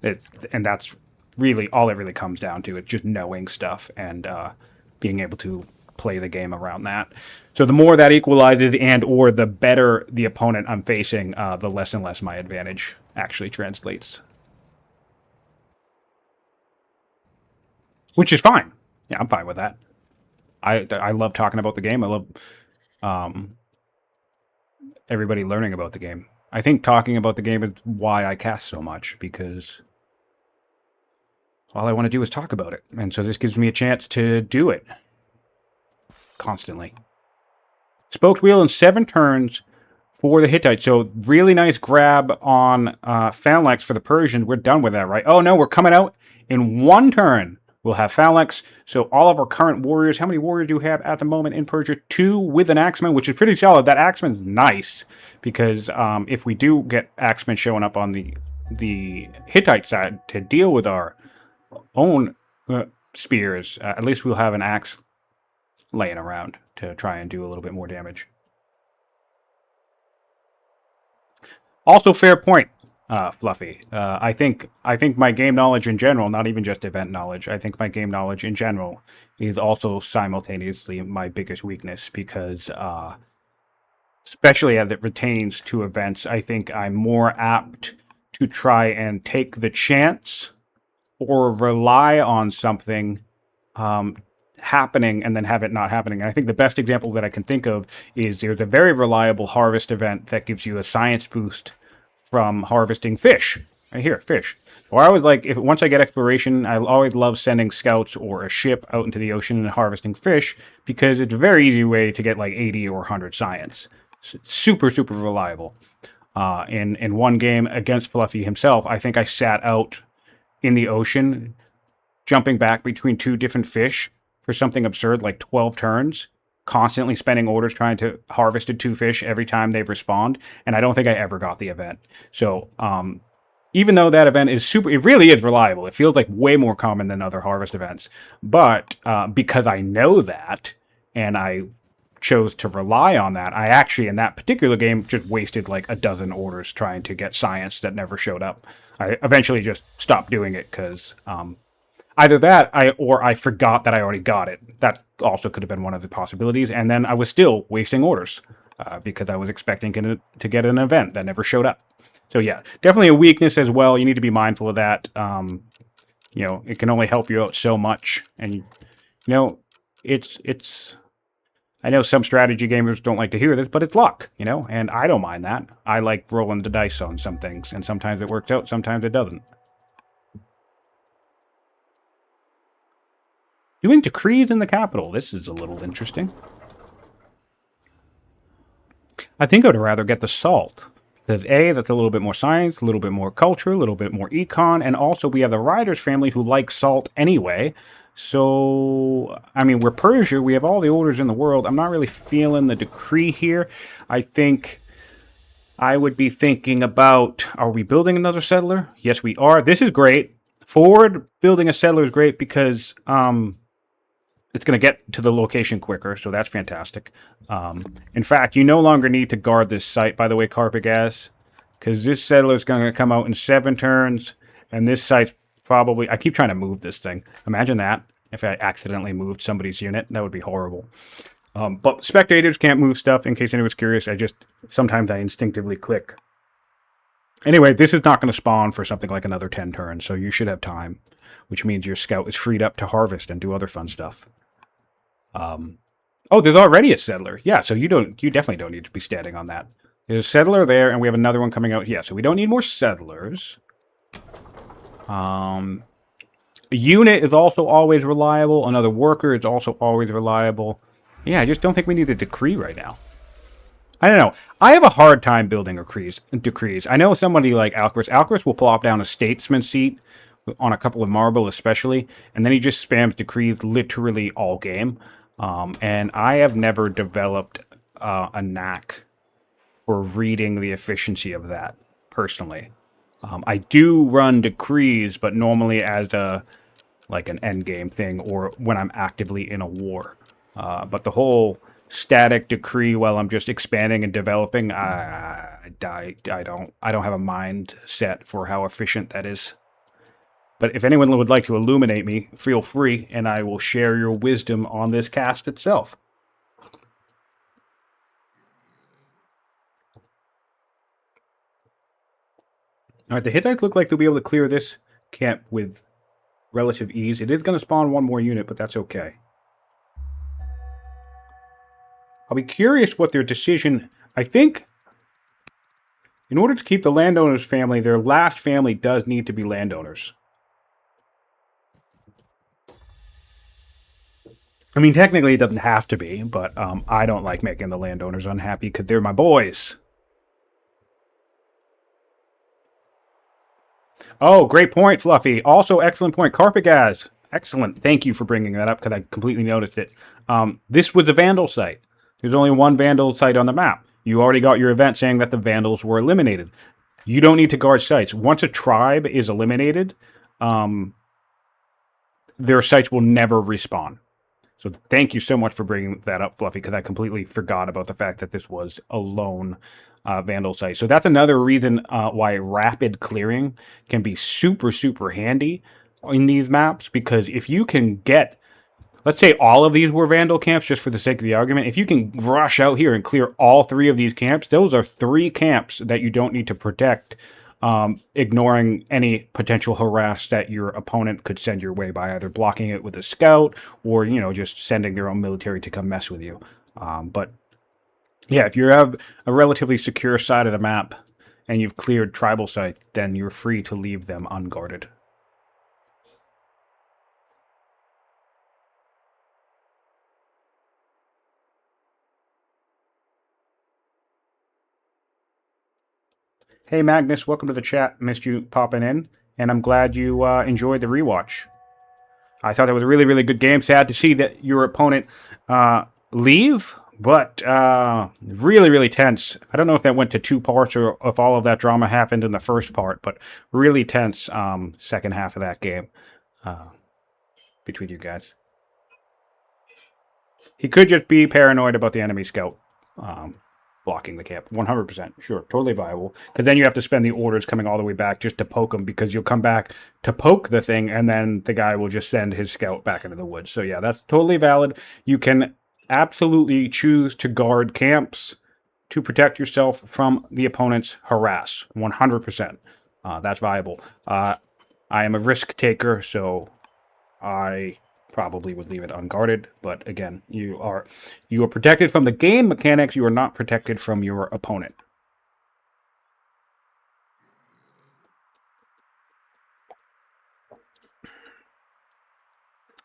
And that's really all it really comes down to. It's just knowing stuff and being able to play the game around that. So the more that equalizes and or the better the opponent I'm facing, the less and less my advantage actually translates. Which is fine. Yeah, I'm fine with that. I love talking about the game. I love everybody learning about the game. I think talking about the game is why I cast so much, because all I want to do is talk about it. And so this gives me a chance to do it constantly. Spoked wheel in 7 turns for the Hittites. So really nice grab on Phalanx for the Persians. We're done with that, right? Oh, no, we're coming out in 1 turn. We'll have Phalanx. So all of our current warriors, how many warriors do you have at the moment in Persia? 2 with an Axeman, which is pretty solid. That Axeman's nice because if we do get Axemen showing up on the Hittite side to deal with our own spears, at least we'll have an axe laying around to try and do a little bit more damage. Also, fair point. Fluffy. I think my game knowledge in general, not even just event knowledge, I think my game knowledge in general is also simultaneously my biggest weakness because, especially as it pertains to events, I think I'm more apt to try and take the chance or rely on something happening and then have it not happening. And I think the best example that I can think of is there's a very reliable harvest event that gives you a science boost from harvesting fish. Right here, fish. Or I always like, once I get exploration, I always love sending scouts or a ship out into the ocean and harvesting fish because it's a very easy way to get like 80 or 100 science. Super, super reliable. In one game against Fluffy himself, I think I sat out in the ocean, jumping back between 2 different fish for something absurd like 12 turns, constantly spending orders trying to harvest 2 fish every time they respawned, and I don't think I ever got the event. So even though that event is it really is reliable. It feels like way more common than other harvest events. But because I know that, and I chose to rely on that, I actually, in that particular game, just wasted like a dozen orders trying to get science that never showed up. I eventually just stopped doing it because Either that, or I forgot that I already got it. That also could have been one of the possibilities. And then I was still wasting orders because I was expecting to get an event that never showed up. So yeah, definitely a weakness as well. You need to be mindful of that. You know, it can only help you out so much, and you know, it's. I know some strategy gamers don't like to hear this, but it's luck, you know, and I don't mind that. I like rolling the dice on some things, and sometimes it works out, sometimes it doesn't. Doing decrees in the capital. This is a little interesting. I think I would rather get the salt. Because A, that's a little bit more science, a little bit more culture, a little bit more econ, and also we have the Riders family who like salt anyway. So, I mean, we're Persia, we have all the orders in the world. I'm not really feeling the decree here. I think I would be thinking about, are we building another settler? Yes, we are. This is great. Forward building a settler is great because it's going to get to the location quicker, so that's fantastic. In fact, you no longer need to guard this site, by the way, Carpergaz, because this settler is going to come out in 7 turns, and this site's probably... I keep trying to move this thing. Imagine that, if I accidentally moved somebody's unit. That would be horrible. But spectators can't move stuff, in case anyone's curious. Sometimes I instinctively click. Anyway, this is not going to spawn for something like another 10 turns, so you should have time, which means your scout is freed up to harvest and do other fun stuff. Oh, there's already a settler. Yeah, so you definitely don't need to be standing on that. There's a settler there, and we have another one coming out. Yeah, so we don't need more settlers. A unit is also always reliable. Another worker is also always reliable. Yeah, I just don't think we need a decree right now. I don't know. I have a hard time building decrees. I know somebody like Alcaris. Alcaris will plop down a statesman seat on a couple of marble especially, and then he just spams decrees literally all game. And I have never developed a knack for reading the efficiency of that, personally. I do run decrees, but normally as like an endgame thing, or when I'm actively in a war. But the whole static decree while I'm just expanding and developing, I don't have a mindset for how efficient that is. But if anyone would like to illuminate me, feel free, and I will share your wisdom on this cast itself. Alright, the Hittites look like they'll be able to clear this camp with relative ease. It is going to spawn one more unit, but that's okay. I'll be curious what their decision... I think, in order to keep the landowner's family, their last family does need to be landowners. I mean, technically it doesn't have to be, but I don't like making the landowners unhappy because they're my boys. Oh, great point, Fluffy. Also, excellent point. Carpergaz. Excellent. Thank you for bringing that up because I completely noticed it. This was a Vandal site. There's only one Vandal site on the map. You already got your event saying that the Vandals were eliminated. You don't need to guard sites. Once a tribe is eliminated, their sites will never respawn. So thank you so much for bringing that up, Fluffy, because I completely forgot about the fact that this was a lone Vandal site. So that's another reason why rapid clearing can be super, super handy in these maps, because if you can get, let's say all of these were Vandal camps, just for the sake of the argument, if you can rush out here and clear all 3 of these camps, those are 3 camps that you don't need to protect, ignoring any potential harass that your opponent could send your way by either blocking it with a scout or, you know, just sending their own military to come mess with you. But yeah, if you have a relatively secure side of the map and you've cleared tribal site, then you're free to leave them unguarded. Hey Magnus, welcome to the chat. Missed you popping in, and I'm glad you enjoyed the rewatch. I thought that was a really, really good game. Sad to see that your opponent leave, but really, really tense. I don't know if that went to 2 parts or if all of that drama happened in the first part, but really tense second half of that game between you guys. He could just be paranoid about the enemy scout. blocking the camp. 100%. Sure. Totally viable. Because then you have to spend the orders coming all the way back just to poke them, because you'll come back to poke the thing and then the guy will just send his scout back into the woods. So yeah, that's totally valid. You can absolutely choose to guard camps to protect yourself from the opponent's harass. 100%. That's viable. I am a risk taker, so I probably would leave it unguarded. But again, you are protected from the game mechanics. You are not protected from your opponent.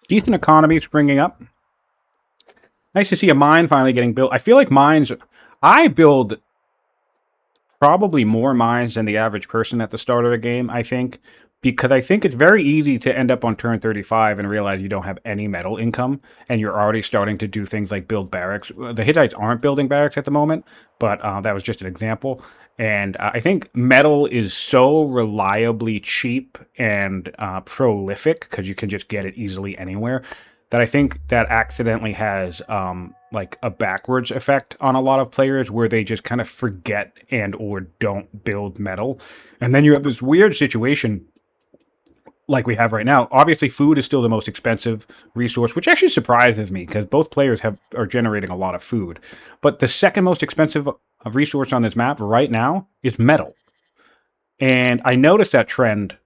Decent economy springing up. Nice to see a mine finally getting built. I feel like mines... I build probably more mines than the average person at the start of the game, I think, because I think it's very easy to end up on turn 35 and realize you don't have any metal income, and you're already starting to do things like build barracks. The Hittites aren't building barracks at the moment, but that was just an example. And I think metal is so reliably cheap and prolific, because you can just get it easily anywhere, that I think that accidentally has like a backwards effect on a lot of players, where they just kind of forget and or don't build metal. And then you have this weird situation like we have right now. Obviously, food is still the most expensive resource, which actually surprises me, because both players are generating a lot of food. But the second most expensive resource on this map right now is metal. And I noticed that trend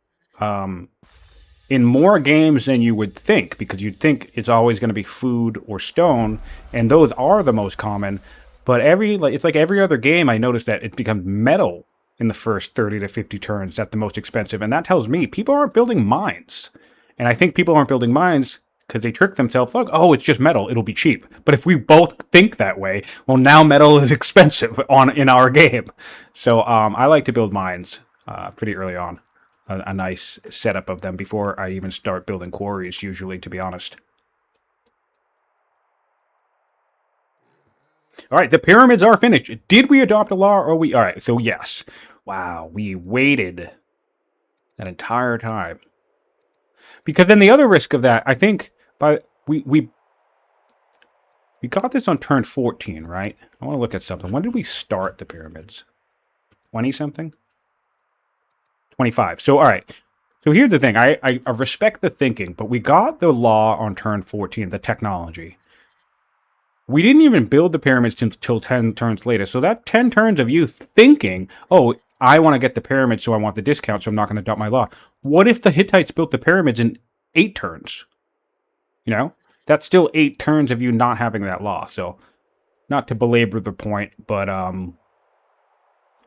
in more games than you would think, because you'd think it's always going to be food or stone, and those are the most common. But it's like every other game, I noticed that it becomes metal in the first 30 to 50 turns. That's the most expensive, and that tells me people aren't building mines. And I think people aren't building mines because they trick themselves. Look, oh, it's just metal, it'll be cheap. But if we both think that way, well, now metal is expensive in our game. So I like to build mines pretty early on. A nice setup of them before I even start building quarries, usually, to be honest. All right, the pyramids are finished. Did we adopt a law, or we... All right, so yes. Wow, we waited that entire time. Because then the other risk of that, I think, we got this on turn 14, right? I want to look at something. When did we start the pyramids? 20-something? 25. So, all right. So here's the thing. I respect the thinking, but we got the law on turn 14, the technology. We didn't even build the pyramids until 10 turns later. So that 10 turns of you thinking, oh, I want to get the pyramids, so I want the discount, so I'm not going to adopt my law. What if the Hittites built the pyramids in 8 turns? You know? That's still 8 turns of you not having that law. So, not to belabor the point, but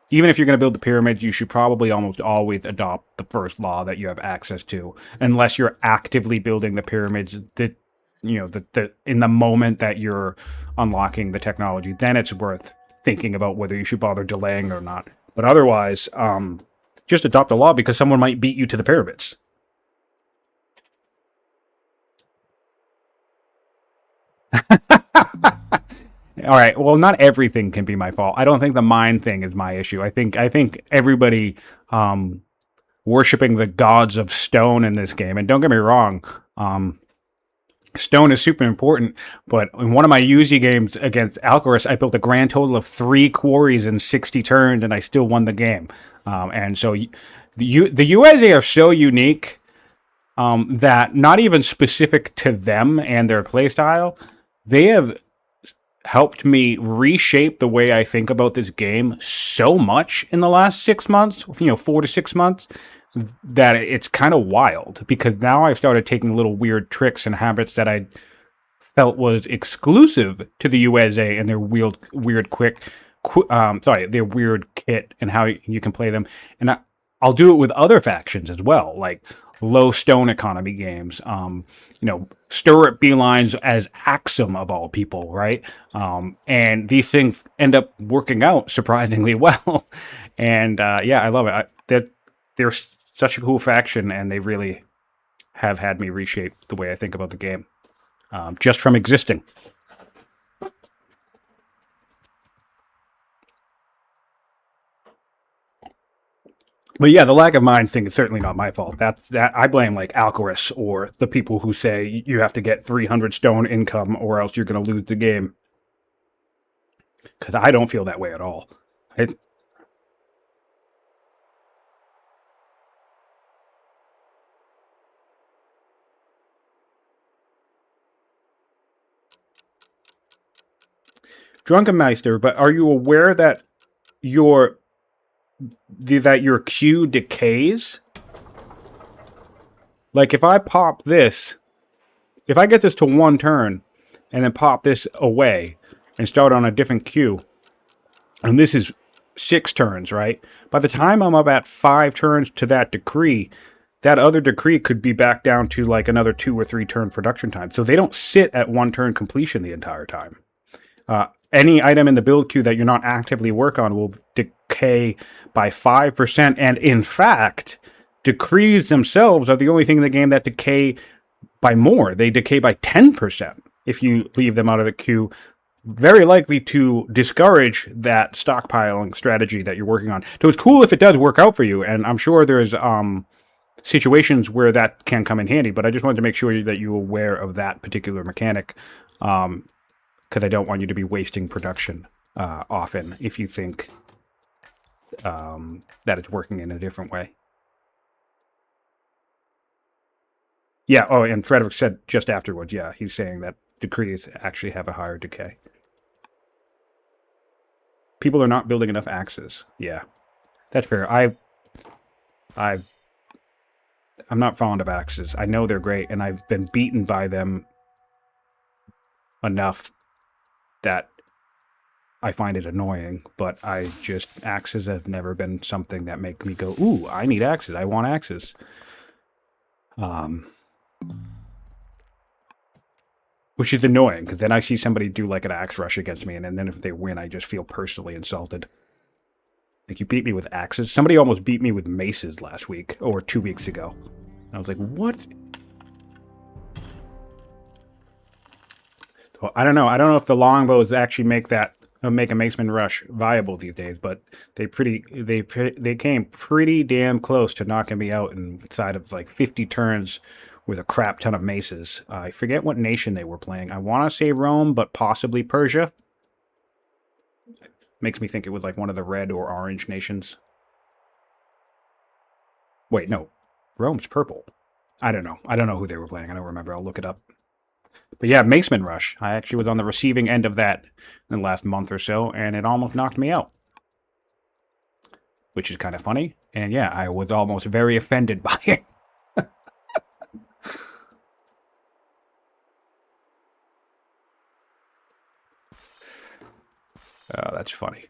even if you're going to build the pyramids, you should probably almost always adopt the first law that you have access to, unless you're actively building the pyramids that, you know, in the moment that you're unlocking the technology. Then it's worth thinking about whether you should bother delaying or not. But otherwise, just adopt a law, because someone might beat you to the pyramids. All right. Well, not everything can be my fault. I don't think the mine thing is my issue. I think everybody worshiping the gods of stone in this game. And don't get me wrong, stone is super important. But in one of my UZ games against Alcaraz, I built a grand total of 3 quarries in 60 turns, and I still won the game. And so the USA are so unique that not even specific to them and their playstyle, they have helped me reshape the way I think about this game so much in the last 6 months, 4 to 6 months, that it's kind of wild, because now I've started taking little weird tricks and habits that I felt was exclusive to the USA and their weird kit and how you can play them. And I'll do it with other factions as well, like low stone economy games, stirrup beelines as Axum of all people, right? And these things end up working out surprisingly well. And yeah, I love it. They're such a cool faction, and they really have had me reshape the way I think about the game, just from existing. But yeah, the lack of mines thing is certainly not my fault. That I blame like Alcaraz or the people who say you have to get 300 stone income or else you're going to lose the game. Because I don't feel that way at all. Drunkenmeister, but are you aware that your queue decays? Like if I pop this, if I get this to 1 turn and then pop this away and start on a different queue, and this is 6 turns, right? By the time I'm up at 5 turns to that decree, that other decree could be back down to like another 2 or 3 turn production time. So they don't sit at 1 turn completion the entire time. Any item in the build queue that you're not actively working on will decay by 5%. And in fact, decrees themselves are the only thing in the game that decay by more. They decay by 10% if you leave them out of the queue. Very likely to discourage that stockpiling strategy that you're working on. So it's cool if it does work out for you, and I'm sure there's situations where that can come in handy, but I just wanted to make sure that you're aware of that particular mechanic, because I don't want you to be wasting production often if you think that it's working in a different way. Yeah, oh, and Frederick said just afterwards, yeah, he's saying that decrees actually have a higher decay. People are not building enough axes. Yeah, that's fair. I'm not fond of axes. I know they're great, and I've been beaten by them enough that I find it annoying, but axes have never been something that make me go, ooh, I need axes. I want axes. Which is annoying, because then I see somebody do like an axe rush against me, and then if they win, I just feel personally insulted. Like, you beat me with axes? Somebody almost beat me with maces last week, or 2 weeks ago. And I was like, what? So, I don't know. I don't know if the longbows actually make a maceman rush viable these days, but they came pretty damn close to knocking me out inside of like 50 turns with a crap ton of maces. I forget what nation they were playing. I want to say Rome, but possibly Persia. Makes me think it was like one of the red or orange nations. Wait, no. Rome's purple. I don't know. I don't know who they were playing. I don't remember. I'll look it up. But yeah, Maceman Rush. I actually was on the receiving end of that in the last month or so, and it almost knocked me out. Which is kind of funny. And yeah, I was almost very offended by it. Oh, that's funny.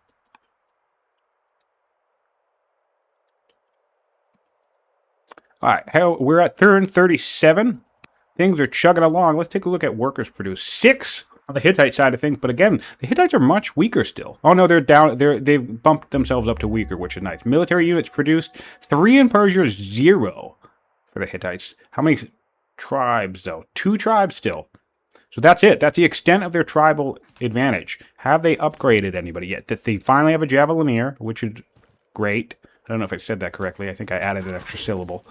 All right, we're at turn 37. Things are chugging along. Let's take a look at workers produced. 6 on the Hittite side of things, but again, the Hittites are much weaker still. Oh no, they're down. They've bumped themselves up to weaker, which is nice. Military units produced 3 in Persia, 0 for the Hittites. How many tribes though? 2 tribes still. So that's it. That's the extent of their tribal advantage. Have they upgraded anybody yet? They finally have a Javelineer, which is great. I don't know if I said that correctly. I think I added an extra syllable.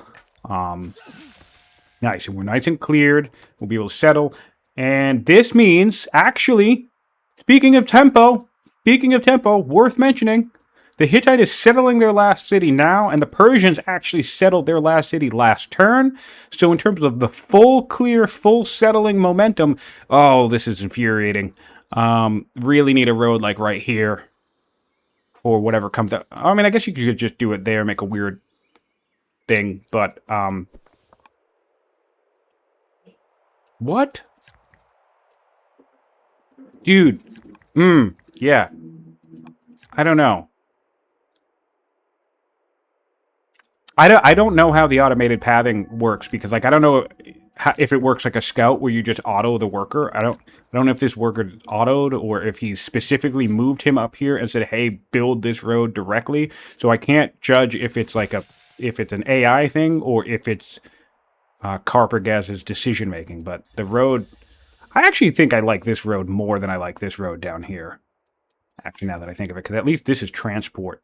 Nice. And we're nice and cleared. We'll be able to settle. And this means, actually, speaking of tempo, worth mentioning, the Hittite is settling their last city now, and the Persians actually settled their last city last turn. So in terms of the full clear, full settling momentum, oh, this is infuriating. Really need a road like right here for whatever comes out. I mean, I guess you could just do it there, make a weird thing, but what? Dude. Yeah. I don't know. I don't know how the automated pathing works, because like I don't know if it works like a scout where you just auto the worker. I don't know if this worker autoed or if he specifically moved him up here and said, "Hey, build this road directly." So I can't judge if it's like if it's an AI thing or if it's Carpergaz's decision making. But the road, I actually think I like this road more than I like this road down here. Actually, now that I think of it, because at least this is transport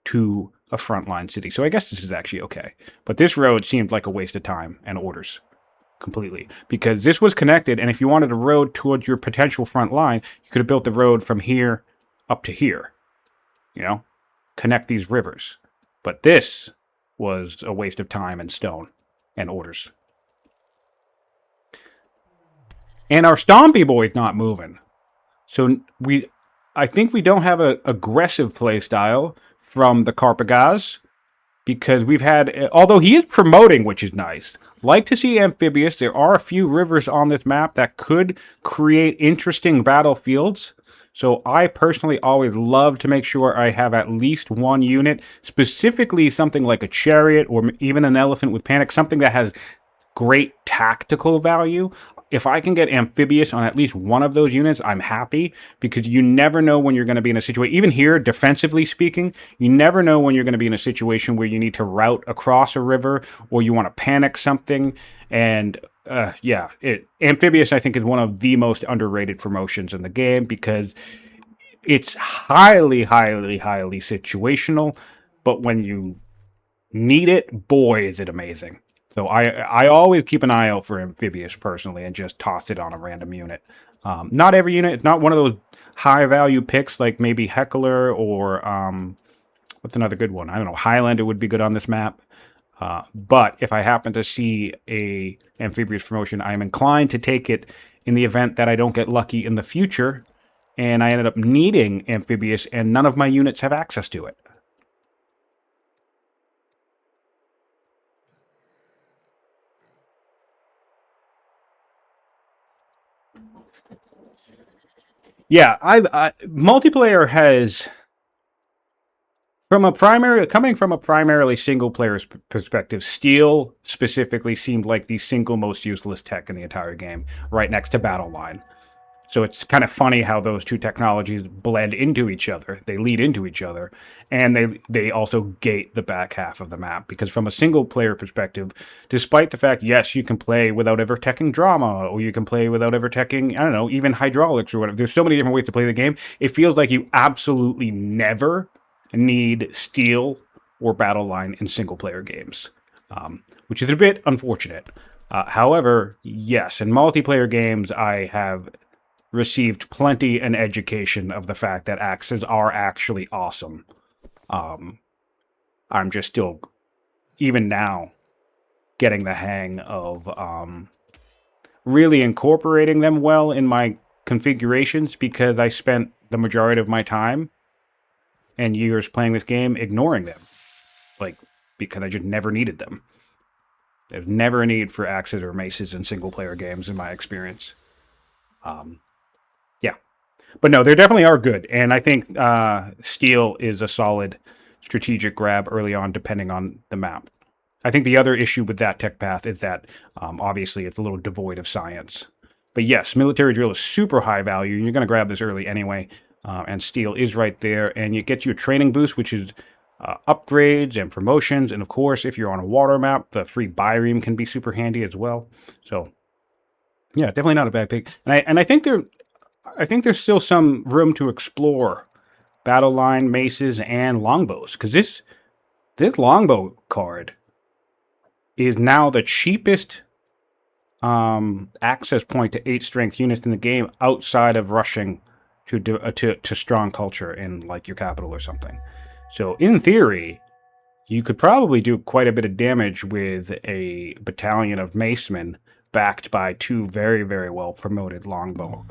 to a frontline city. So I guess this is actually okay. But this road seemed like a waste of time and orders completely, because this was connected, and if you wanted a road towards your potential front line, you could have built the road from here up to here, you know, connect these rivers. But this was a waste of time and stone and orders. And our Stompy Boy's not moving. So I think we don't have an aggressive play style from the Carpergaz, because we've had, although he is promoting, which is nice. Like to see Amphibious. There are a few rivers on this map that could create interesting battlefields. So I personally always love to make sure I have at least one unit, specifically something like a chariot or even an elephant with panic, something that has great tactical value. If I can get Amphibious on at least one of those units, I'm happy, because you never know when you're going to be in a situation, even here, defensively speaking, you never know when you're going to be in a situation where you need to route across a river or you want to panic something. And Amphibious, I think, is one of the most underrated promotions in the game, because it's highly, highly, highly situational, but when you need it, boy, is it amazing. So I always keep an eye out for Amphibious personally and just toss it on a random unit. Not every unit. It's not one of those high-value picks like maybe Heckler or what's another good one? I don't know. Highlander would be good on this map. But if I happen to see a Amphibious promotion, I'm inclined to take it in the event that I don't get lucky in the future and I ended up needing Amphibious and none of my units have access to it. Yeah, multiplayer has, coming from a primarily single player perspective, Steel specifically seemed like the single most useless tech in the entire game, right next to Battle Line. So it's kind of funny how those two technologies blend into each other. They lead into each other, and they also gate the back half of the map. Because from a single-player perspective, despite the fact, yes, you can play without ever teching drama, or you can play without ever teching, I don't know, even hydraulics or whatever. There's so many different ways to play the game. It feels like you absolutely never need Steel or Battle Line in single-player games, which is a bit unfortunate. However, yes, in multiplayer games, I have received plenty an education of the fact that axes are actually awesome. I'm just still, even now, getting the hang of really incorporating them well in my configurations, because I spent the majority of my time and years playing this game ignoring them. Because I just never needed them. There's never a need for axes or maces in single-player games in my experience. But no, they definitely are good. And I think Steel is a solid strategic grab early on, depending on the map. I think the other issue with that tech path is that, obviously, it's a little devoid of science. But yes, military drill is super high value. You're going to grab this early anyway. And Steel is right there. And it gets you a training boost, which is upgrades and promotions. And of course, if you're on a water map, the free Byreme can be super handy as well. So, yeah, definitely not a bad pick. And I think there's still some room to explore battle line, maces, and longbows. Because this longbow card is now the cheapest access point to 8 strength units in the game outside of rushing to strong culture in like your capital or something. So in theory, you could probably do quite a bit of damage with a battalion of macemen backed by 2 very, very well promoted longbow.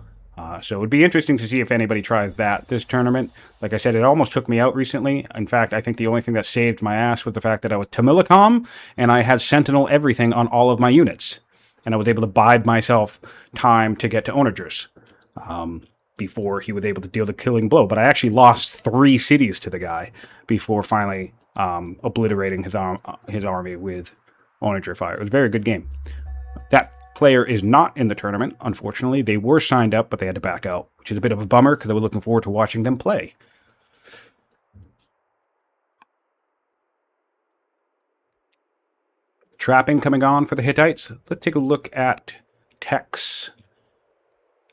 So it would be interesting to see if anybody tries that this tournament. Like I said, it almost took me out recently. In fact, I think the only thing that saved my ass was the fact that I was Tamilacom, and I had Sentinel everything on all of my units. And I was able to bide myself time to get to Onagers before he was able to deal the killing blow. But I actually lost 3 cities to the guy before finally obliterating his army with Onager fire. It was a very good game. That player is not in the tournament, unfortunately. They were signed up, but they had to back out, which is a bit of a bummer because I was looking forward to watching them play. Trapping coming on for the Hittites. Let's take a look at techs.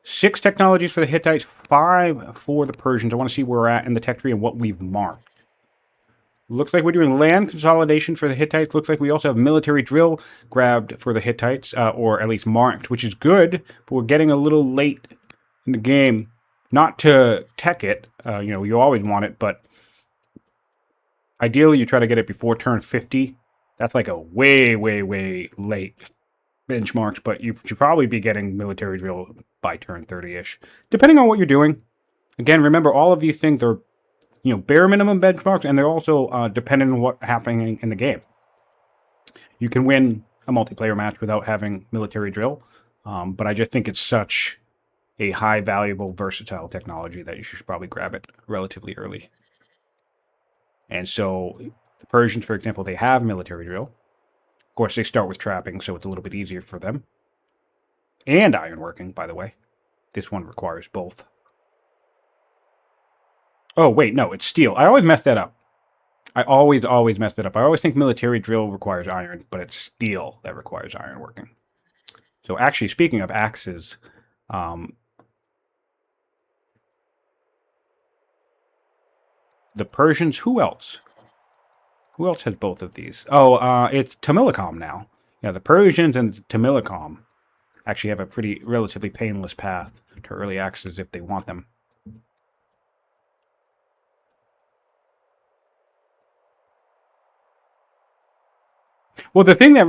6 technologies for the Hittites, 5 for the Persians. I want to see where we're at in the tech tree and what we've marked. Looks like we're doing land consolidation for the Hittites. Looks like we also have military drill grabbed for the Hittites, or at least marked, which is good, but we're getting a little late in the game Not to tech it, you always want it, but ideally you try to get it before turn 50. That's like a way, way, way late benchmarks, but you should probably be getting military drill by turn 30-ish, depending on what you're doing. Again, remember, all of these things are, bare minimum benchmarks, and they're also dependent on what's happening in the game. You can win a multiplayer match without having military drill, but I just think it's such a high, valuable, versatile technology that you should probably grab it relatively early. And so the Persians, for example, they have military drill. Of course, they start with trapping, so it's a little bit easier for them. And ironworking, by the way. This one requires both. Oh, wait, no, it's steel. I always mess that up. I always mess it up. I always think military drill requires iron, but it's steel that requires ironworking. So actually, speaking of axes, the Persians, who else? Who else has both of these? Oh, it's Tamilacom now. Yeah, the Persians and Tamilacom actually have a relatively painless path to early access if they want them. Well, the thing that,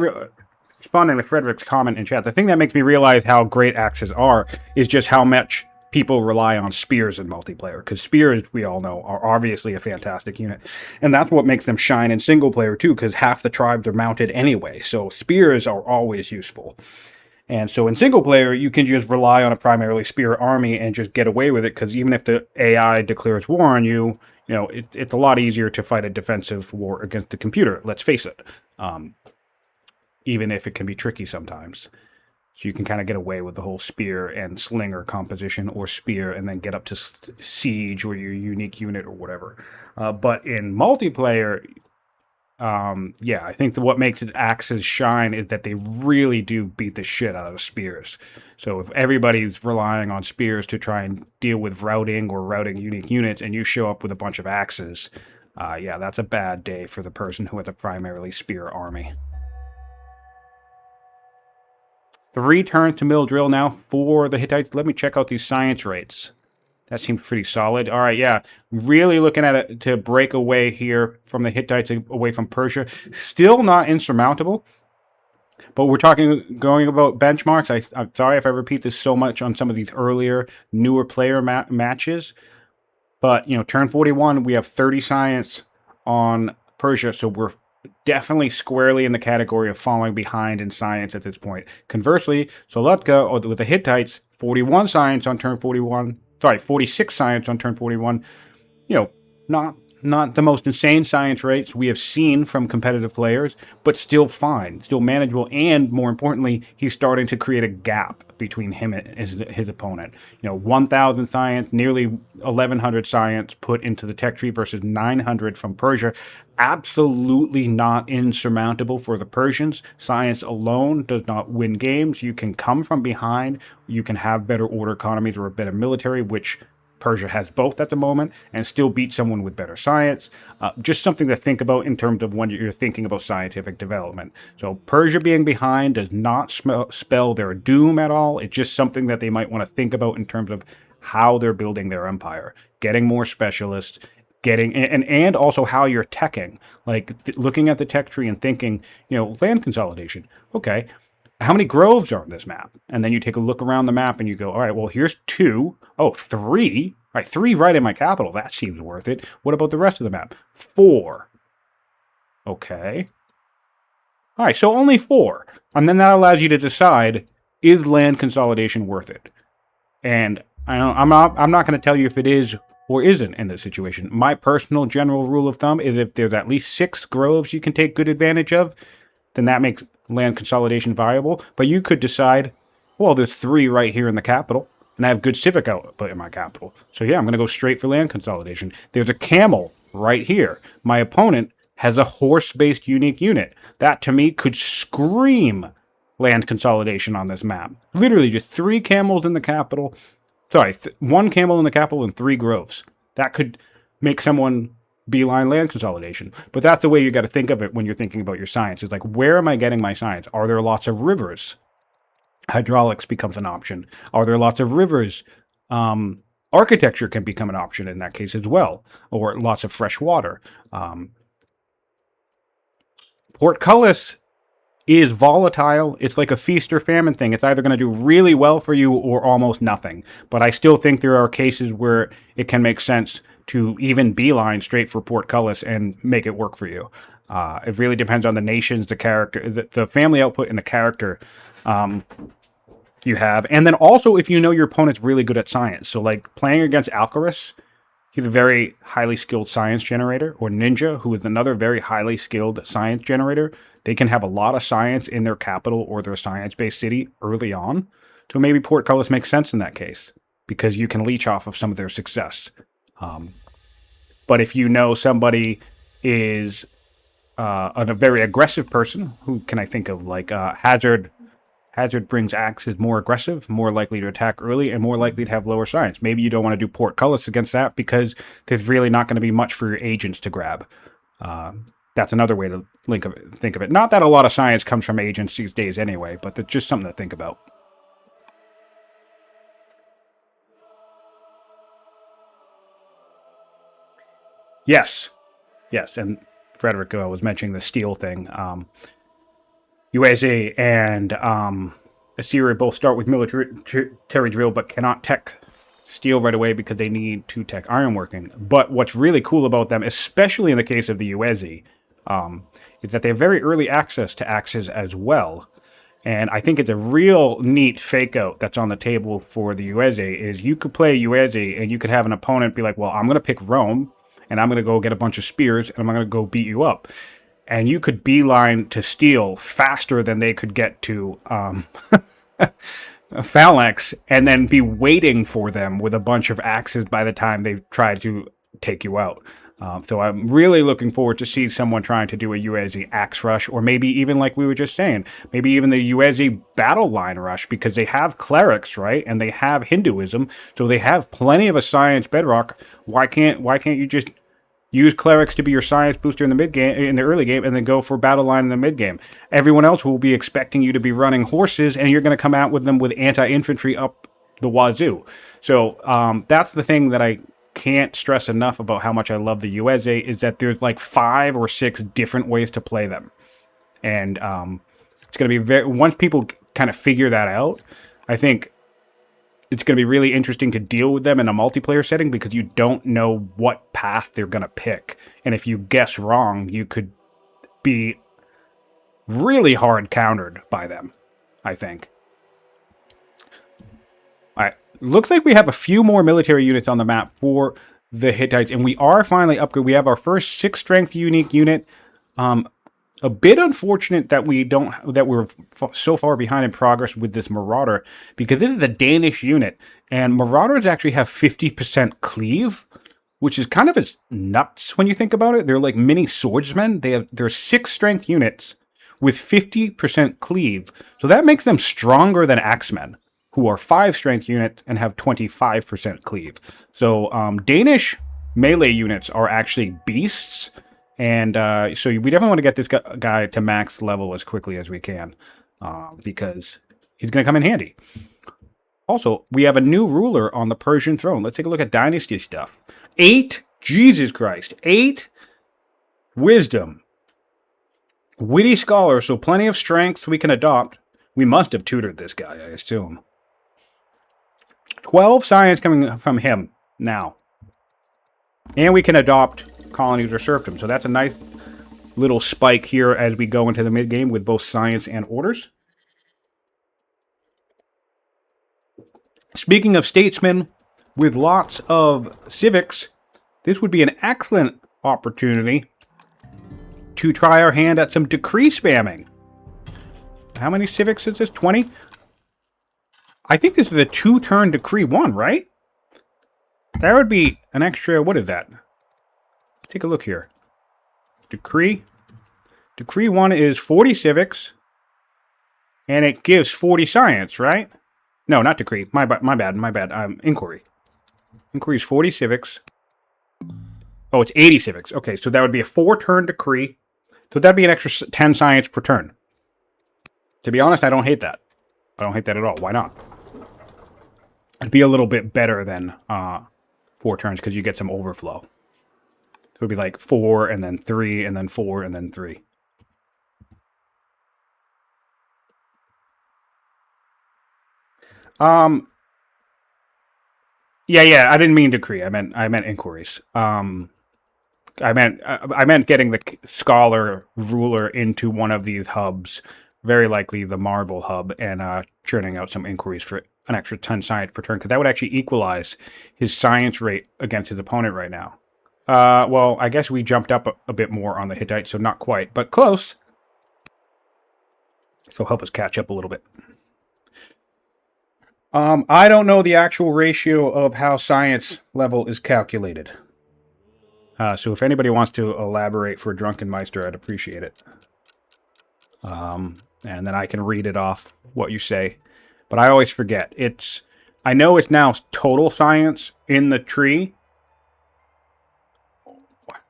responding to Frederick's comment in chat, the thing that makes me realize how great axes are is just how much people rely on spears in multiplayer, because spears, we all know, are obviously a fantastic unit, and that's what makes them shine in single player too, because half the tribes are mounted anyway, so spears are always useful. And so in single player, you can just rely on a primarily spear army and just get away with it, because even if the AI declares war on you, it's a lot easier to fight a defensive war against the computer, let's face it, even if it can be tricky sometimes. So you can kind of get away with the whole spear and slinger composition, or spear and then get up to siege or your unique unit or whatever. But in multiplayer, I think that what makes it axes shine is that they really do beat the shit out of spears. So if everybody's relying on spears to try and deal with routing or routing unique units, and you show up with a bunch of axes, that's a bad day for the person who has a primarily spear army. 3 turns to mill drill now for the Hittites. Let me check out these science rates. That seems pretty solid. All right, yeah. Really looking at it to break away here from the Hittites, away from Persia. Still not insurmountable. But we're going about benchmarks. I'm sorry if I repeat this so much on some of these earlier, newer player matches. But, turn 41, we have 30 science on Persia, so we're definitely squarely in the category of falling behind in science at this point. Conversely, Solutodka, with the Hittites, 41 science on turn 41. Sorry, 46 science on turn 41. Not the most insane science rates we have seen from competitive players, but still fine, still manageable, and more importantly, he's starting to create a gap between him and his opponent. 1,000 science, nearly 1,100 science put into the tech tree versus 900 from Persia. Absolutely not insurmountable for the Persians. Science alone does not win games. You can come from behind, you can have better order economies or a better military, which Persia has both at the moment, and still beat someone with better science. Just something to think about in terms of when you're thinking about scientific development. So Persia being behind does not spell their doom at all. It's just something that they might want to think about in terms of how they're building their empire, getting more specialists, and also how you're teching, like looking at the tech tree and thinking, land consolidation. Okay, how many groves are on this map? And then you take a look around the map and you go, all right, well, here's 2. Oh, 3. All right, 3 right in my capital. That seems worth it. What about the rest of the map? 4. Okay. All right, so only 4. And then that allows you to decide, is land consolidation worth it? And I'm not going to tell you if it is or isn't in this situation. My personal general rule of thumb is if there's at least 6 groves you can take good advantage of, then that makes land consolidation viable. But you could decide, well, there's 3 right here in the capital, and I have good civic output in my capital. So yeah, I'm going to go straight for land consolidation. There's a camel right here. My opponent has a horse-based unique unit. That, to me, could scream land consolidation on this map. Literally just 3 camels in the capital. Sorry, 1 camel in the capital and 3 groves. That could make someone beeline land consolidation. But that's the way you got to think of it when you're thinking about your science. It's like, where am I getting my science? Are there lots of rivers? Hydraulics becomes an option. Are there lots of rivers? Architecture can become an option in that case as well, or lots of fresh water. Portcullis is volatile. It's like a feast or famine thing. It's either going to do really well for you or almost nothing. But I still think there are cases where it can make sense to even beeline straight for portcullis and make it work for you. It really depends on the nations, the character, the family output, and the character you have. And then also if you know your opponent's really good at science. So like playing against Alcaris, he's a very highly skilled science generator, or Ninja, who is another very highly skilled science generator. They can have a lot of science in their capital or their science-based city early on. So maybe Portcullis makes sense in that case, because you can leech off of some of their success. But if you know somebody is a very aggressive person, who can I think of? Like Hazard. Hazard brings axe, is more aggressive, more likely to attack early, and more likely to have lower science. Maybe you don't want to do portcullis against that because there's really not going to be much for your agents to grab. That's another way to think of it. Not that a lot of science comes from agents these days anyway, but it's just something to think about. Yes. Yes, and Frederick was mentioning the steel thing. USA and Assyria both start with military drill, but cannot tech steel right away because they need to tech ironworking. But what's really cool about them, especially in the case of the Uezi, is that they have very early access to axes as well. And I think it's a real neat fake out that's on the table for the Uezi, is you could play Uezi and you could have an opponent be like, well, I'm going to pick Rome, and I'm going to go get a bunch of spears, and I'm going to go beat you up. And you could beeline to steel faster than they could get to phalanx, and then be waiting for them with a bunch of axes by the time they try to take you out. So I'm really looking forward to see someone trying to do a Uezi axe rush, or maybe even like we were just saying, maybe even the Uezi battle line rush, because they have clerics, right? And they have Hinduism, so they have plenty of a science bedrock. Why can't you just use clerics to be your science booster in the mid game, in the early game, and then go for battle line in the mid game? Everyone else will be expecting you to be running horses, and you're going to come out with them with anti-infantry up the wazoo. So that's the thing that I can't stress enough about how much I love the Ueze, is that there's like 5 or 6 different ways to play them. And it's going to be once people kind of figure that out, I think it's going to be really interesting to deal with them in a multiplayer setting, because you don't know what path they're going to pick. And if you guess wrong, you could be really hard countered by them, I think. All right. Looks like we have a few more military units on the map for the Hittites, and we are finally upgraded. We have our first 6 strength unique unit. A bit unfortunate that we're so far behind in progress with this Marauder, because it is a Danish unit, and Marauders actually have 50% cleave, which is kind of as nuts when you think about it. They're like mini swordsmen. They're 6 strength units with 50% cleave, so that makes them stronger than Axemen, who are 5 strength units and have 25% cleave. So Danish melee units are actually beasts. And so we definitely want to get this guy to max level as quickly as we can, because he's going to come in handy. Also, we have a new ruler on the Persian throne. Let's take a look at dynasty stuff. 8, Jesus Christ, 8 wisdom. Witty scholar, so plenty of strength we can adopt. We must have tutored this guy, I assume. 12 science coming from him now. And we can adopt colonies or serfdom. So that's a nice little spike here as we go into the mid game with both science and orders. Speaking of statesmen with lots of civics, this would be an excellent opportunity to try our hand at some decree spamming. How many civics is this? 20? I think this is a 2-turn decree 1, right? That would be an extra, what is that? Take a look here. Decree 1 is 40 civics, and it gives 40 science, right? No, not decree. My bad. Inquiry. Inquiry is 40 civics. Oh, it's 80 civics. Okay, so that would be a 4-turn decree. So that'd be an extra 10 science per turn. To be honest, I don't hate that. I don't hate that at all. Why not? It'd be a little bit better than 4 turns because you get some overflow. It would be like 4 and then 3 and then 4 and then 3. Yeah. I didn't mean decree. I meant inquiries. I meant getting the scholar ruler into one of these hubs, very likely the marble hub, and churning out some inquiries for an extra 10 science per turn, because that would actually equalize his science rate against his opponent right now. Well, I guess we jumped up a bit more on the Hittite, so not quite, but close. So help us catch up a little bit. I don't know the actual ratio of how science level is calculated. So if anybody wants to elaborate for Drunken Meister, I'd appreciate it. And then I can read it off what you say. But I always forget. I know it's now total science in the tree.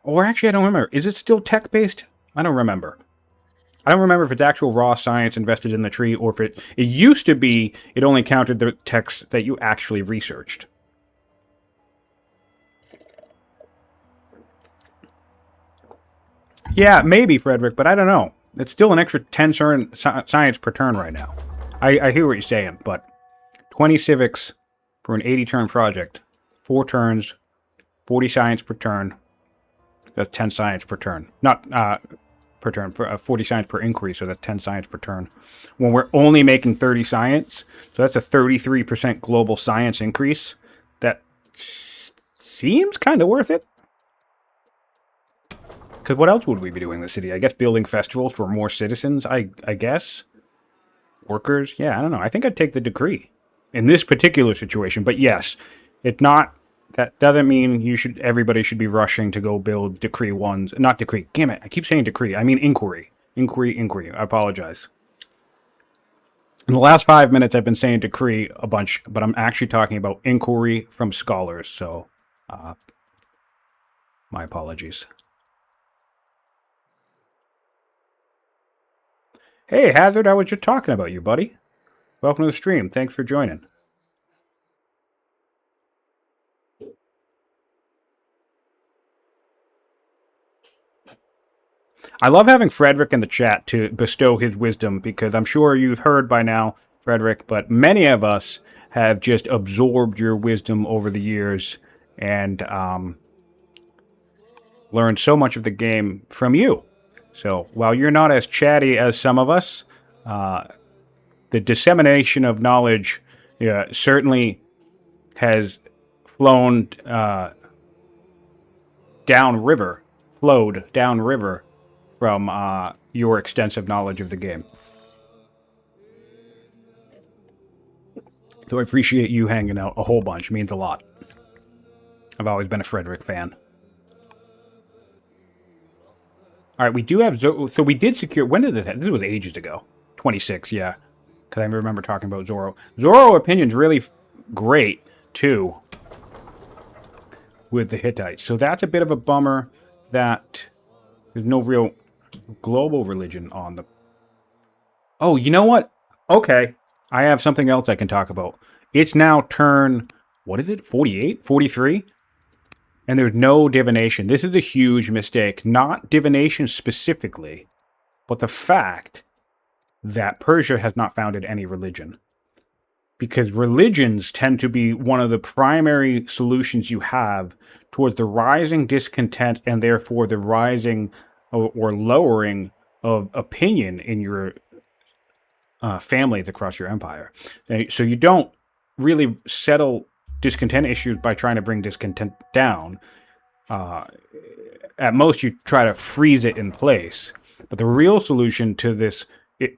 Or actually, I don't remember. Is it still tech-based? I don't remember. I don't remember if it's actual raw science invested in the tree, or if it used to be, it only counted the techs that you actually researched. Yeah, maybe, Frederick, but I don't know. It's still an extra 10 science per turn right now. I hear what you're saying, but 20 civics for an 80-turn project. 4 turns, 40 science per turn. That's 10 science per turn. Not per turn, 40 science per inquiry, so that's 10 science per turn. When we're only making 30 science, so that's a 33% global science increase. That seems kind of worth it. Because what else would we be doing in the city? I guess building festivals for more citizens, I guess. Workers? Yeah, I don't know. I think I'd take the decree in this particular situation. But yes, it's not... That doesn't mean everybody should be rushing to go build decree ones. Not decree. Damn it. I keep saying decree. I mean inquiry. Inquiry. I apologize. In the last 5 minutes, I've been saying decree a bunch, but I'm actually talking about inquiry from scholars. So, my apologies. Hey, Hazard, I was just talking about you, buddy. Welcome to the stream. Thanks for joining. I love having Frederick in the chat to bestow his wisdom, because I'm sure you've heard by now, Frederick, but many of us have just absorbed your wisdom over the years and learned so much of the game from you. So while you're not as chatty as some of us, the dissemination of knowledge certainly has flowed downriver from your extensive knowledge of the game. So I appreciate you hanging out a whole bunch. It means a lot. I've always been a Frederick fan. All right, we do have... So we did secure... When did this happen? This was ages ago. 26, yeah. Because I remember talking about Zoro. Zoro opinion's really great, too, with the Hittites. So that's a bit of a bummer that there's no real global religion on the... Oh, you know what? Okay. I have something else I can talk about. It's now turn... What is it? 48? 43? And there's no divination. This is a huge mistake. Not divination specifically, but the fact that Persia has not founded any religion. Because religions tend to be one of the primary solutions you have towards the rising discontent and therefore the rising or lowering of opinion in your families across your empire. So you don't really settle discontent issues by trying to bring discontent down. At most, you try to freeze it in place. But the real solution to this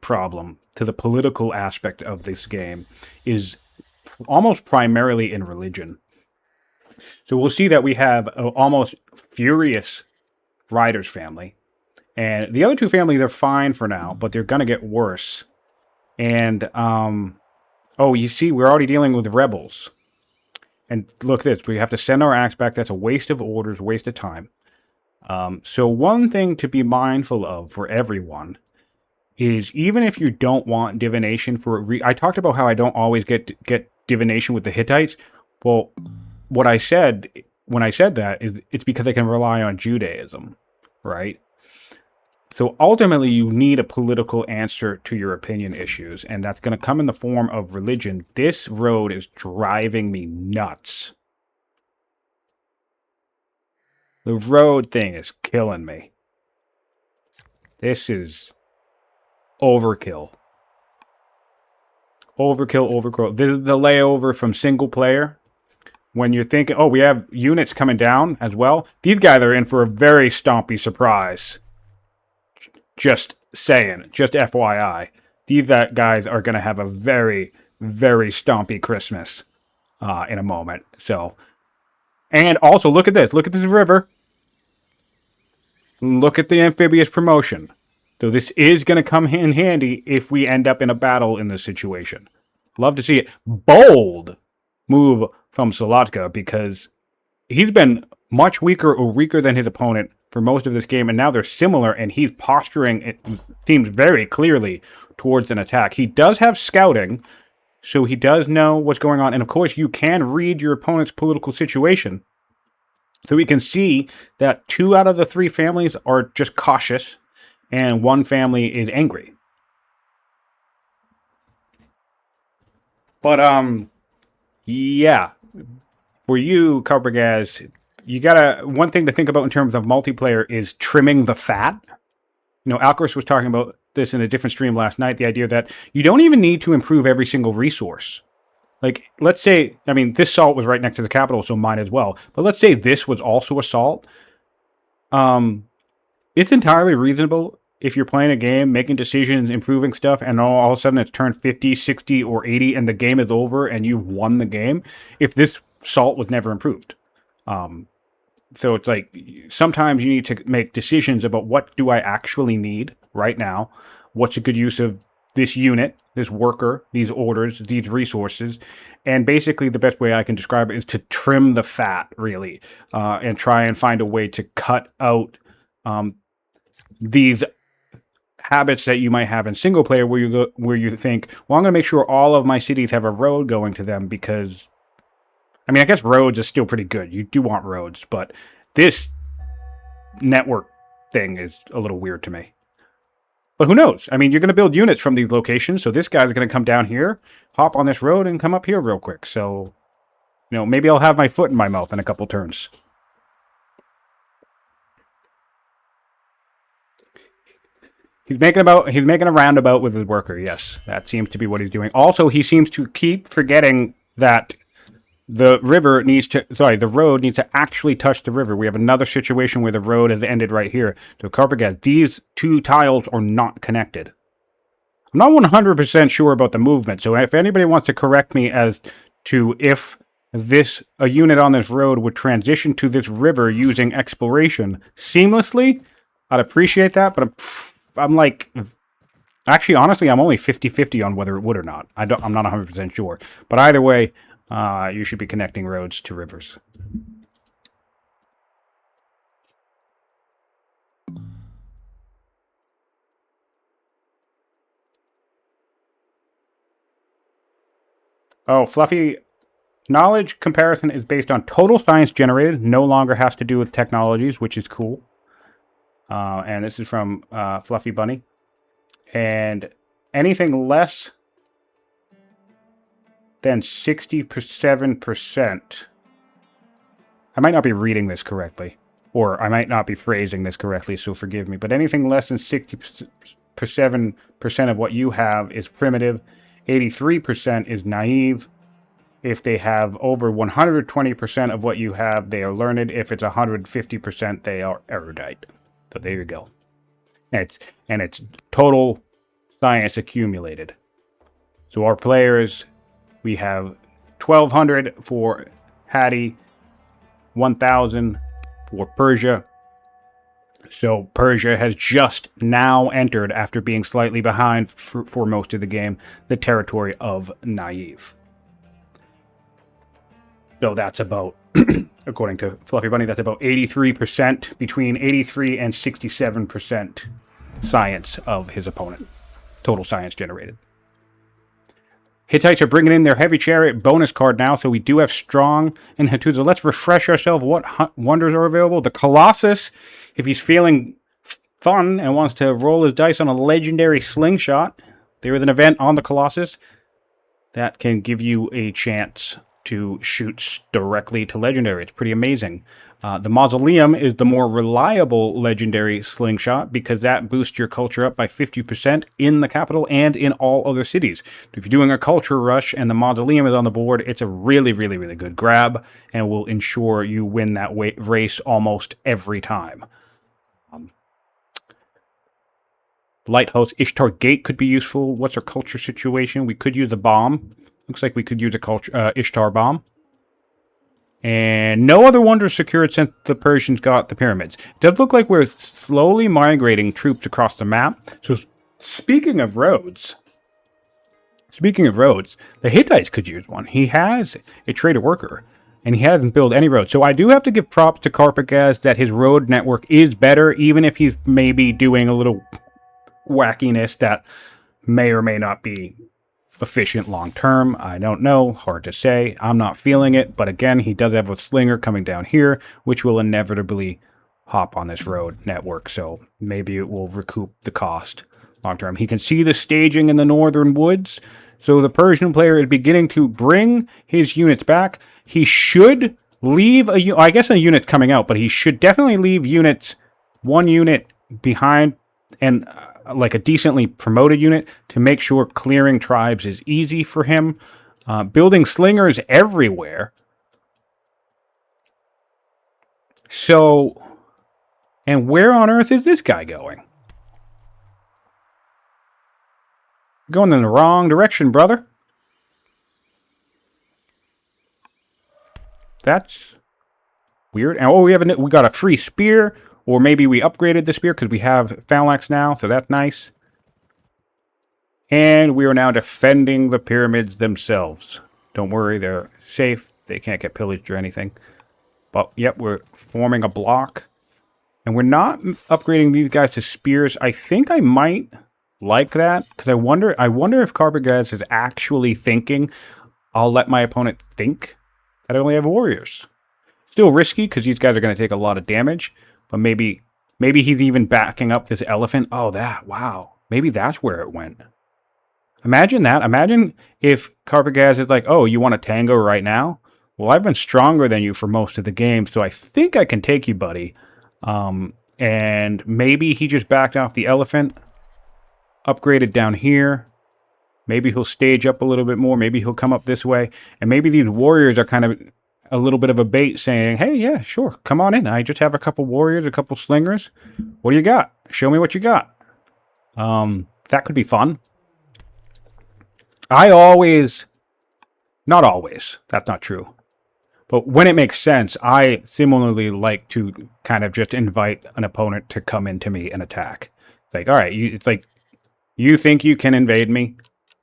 problem, to the political aspect of this game, is almost primarily in religion. So we'll see that we have an almost furious Riders family. And the other two families are fine for now, but they're going to get worse. And, oh, you see, we're already dealing with rebels. And look at this. We have to send our axe back. That's a waste of orders, waste of time. So one thing to be mindful of for everyone is, even if you don't want divination for... I talked about how I don't always get divination with the Hittites. Well, what I said when I said that is it's because I can rely on Judaism, right? So ultimately, you need a political answer to your opinion issues, and that's going to come in the form of religion. This road is driving me nuts. The road thing is killing me. This is overkill. Overkill. This is the layover from single player. When you're thinking, oh, we have units coming down as well. These guys are in for a very stompy surprise. Just saying, just FYI. These guys are going to have a very, very stompy Christmas in a moment. So, and also, look at this. Look at this river. Look at the amphibious promotion. So this is going to come in handy if we end up in a battle in this situation. Love to see it. Bold move from Solutodka, because he's been much weaker or weaker than his opponent for most of this game, and now they're similar, and he's posturing, it seems very clearly, towards an attack. He does have scouting, so he does know what's going on, and of course you can read your opponent's political situation. So we can see that 2 out of the 3 families are just cautious, and 1 family is angry. But, yeah. For you, Carpergaz, you gotta... One thing to think about in terms of multiplayer is trimming the fat. You know, Alcaris was talking about this in a different stream last night, the idea that you don't even need to improve every single resource. Like, let's say, I mean, this salt was right next to the capital, so mine as well. But let's say this was also a salt. It's entirely reasonable if you're playing a game, making decisions, improving stuff, and all of a sudden it's turned 50, 60, or 80, and the game is over, and you've won the game, if this salt was never improved. So it's like, sometimes you need to make decisions about what do I actually need right now, what's a good use of this unit, this worker, these orders, these resources, and basically the best way I can describe it is to trim the fat, really, and try and find a way to cut out these habits that you might have in single player, where you think, well, I'm going to make sure all of my cities have a road going to them, because, I mean, I guess roads is still pretty good. You do want roads, but this network thing is a little weird to me. But who knows? I mean, you're going to build units from these locations, so this guy's going to come down here, hop on this road, and come up here real quick. So, you know, maybe I'll have my foot in my mouth in a couple turns. He's making a roundabout with his worker, yes. That seems to be what he's doing. Also, he seems to keep forgetting that the road needs to actually touch the river. We have another situation where the road has ended right here. So Carpergaz, these 2 tiles are not connected. I'm not 100% sure about the movement, so if anybody wants to correct me as to if a unit on this road would transition to this river using exploration seamlessly, I'd appreciate that, but I'm like... Actually, honestly, I'm only 50-50 on whether it would or not. I'm not 100% sure. But either way, you should be connecting roads to rivers. Oh, Fluffy. Knowledge comparison is based on total science generated. No longer has to do with technologies, which is cool. And this is from Fluffy Bunny. And anything less than 67%. I might not be reading this correctly, or I might not be phrasing this correctly, so forgive me. But anything less than 67% of what you have is primitive. 83% is naive. If they have over 120% of what you have, they are learned. If it's 150%, they are erudite. So there you go. And it's total science accumulated. So our players, we have 1,200 for Hattie, 1,000 for Persia. So Persia has just now entered, after being slightly behind for most of the game, the territory of naive. So that's about, according to Fluffy Bunny, that's about 83%, between 83 and 67% science of his opponent. Total science generated. Hittites are bringing in their heavy chariot bonus card now, so we do have strong and Hattusa. Let's refresh ourselves what wonders are available. The Colossus, if he's feeling fun and wants to roll his dice on a legendary slingshot, there is an event on the Colossus that can give you a chance to shoot directly to legendary. It's pretty amazing. The Mausoleum is the more reliable legendary slingshot because that boosts your culture up by 50% in the capital and in all other cities. If you're doing a culture rush and the Mausoleum is on the board, it's a really, really, really good grab and will ensure you win that race almost every time. Lighthouse Ishtar Gate could be useful. What's our culture situation? We could use a bomb. Looks like we could use a culture Ishtar bomb. And no other wonders secured since the Persians got the pyramids. It does look like we're slowly migrating troops across the map. So speaking of roads, the Hittites could use one. He has a trader worker, and he hasn't built any roads. So I do have to give props to Carpergaz that his road network is better, even if he's maybe doing a little wackiness that may or may not be efficient long term. I don't know. Hard to say. I'm not feeling it. But again, he does have a slinger coming down here, which will inevitably hop on this road network. So maybe it will recoup the cost long term. He can see the staging in the northern woods. So the Persian player is beginning to bring his units back. He should leave I guess a unit's coming out, but he should definitely leave one unit behind and like a decently promoted unit to make sure clearing tribes is easy for him. Building slingers everywhere. So, and where on earth is this guy going? Going in the wrong direction, brother. That's weird. And we got a free spear. Or maybe we upgraded the spear because we have phalanx now, so that's nice. And we are now defending the pyramids themselves. Don't worry, they're safe. They can't get pillaged or anything. But, yep, we're forming a block. And we're not upgrading these guys to spears. I think I might like that, because I wonder if Carpergaz is actually thinking, I'll let my opponent think that I only have warriors. Still risky, because these guys are going to take a lot of damage. But maybe he's even backing up this elephant. Oh, wow. Maybe that's where it went. Imagine that. Imagine if Carpergaz is like, oh, you want a tango right now? Well, I've been stronger than you for most of the game, so I think I can take you, buddy. And maybe he just backed off the elephant, upgraded down here. Maybe he'll stage up a little bit more. Maybe he'll come up this way. And maybe these warriors are kind of a little bit of a bait saying, hey, yeah, sure, come on in. I just have a couple warriors, a couple slingers. What do you got? Show me what you got. That could be fun. Not always, that's not true. But when it makes sense, I similarly like to kind of just invite an opponent to come into me and attack. It's like, all right, it's like, you think you can invade me?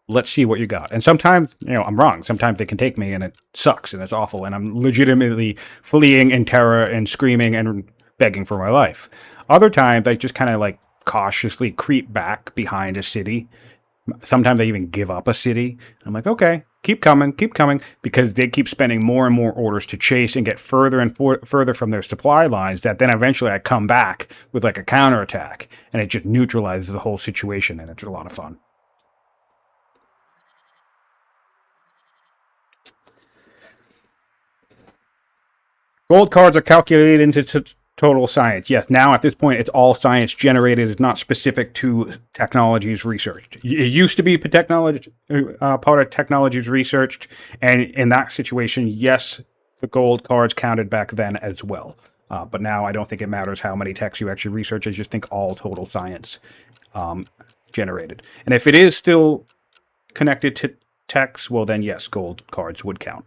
Let's see what you got. And sometimes, I'm wrong. Sometimes they can take me and it sucks and it's awful. And I'm legitimately fleeing in terror and screaming and begging for my life. Other times, I just kind of like cautiously creep back behind a city. Sometimes I even give up a city. I'm like, okay, keep coming, because they keep spending more and more orders to chase and get further and further from their supply lines, that then eventually I come back with like a counterattack and it just neutralizes the whole situation, and it's a lot of fun. Gold cards are calculated into total science. Yes, now at this point, it's all science generated. It's not specific to technologies researched. It used to be part of technologies researched, and in that situation, yes, the gold cards counted back then as well. But now I don't think it matters how many techs you actually research. I just think all total science generated. And if it is still connected to techs, well then yes, gold cards would count.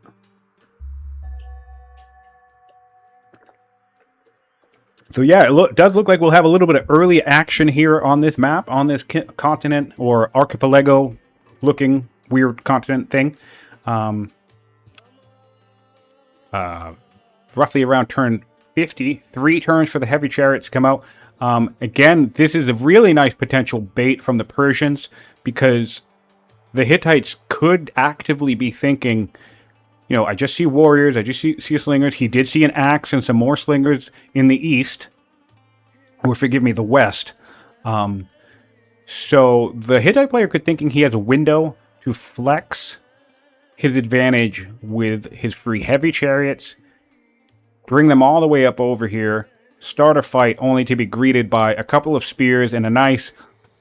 So yeah, it does look like we'll have a little bit of early action here on this map, on this continent or archipelago-looking weird continent thing. Roughly around turn 50, 3 turns for the heavy chariots to come out. Again, this is a really nice potential bait from the Persians, because the Hittites could actively be thinking, I just see warriors, I just see slingers. He did see an axe and some more slingers in the east, or forgive me, the west. So the Hittite player could thinking he has a window to flex his advantage with his free heavy chariots, bring them all the way up over here, start a fight only to be greeted by a couple of spears and a nice,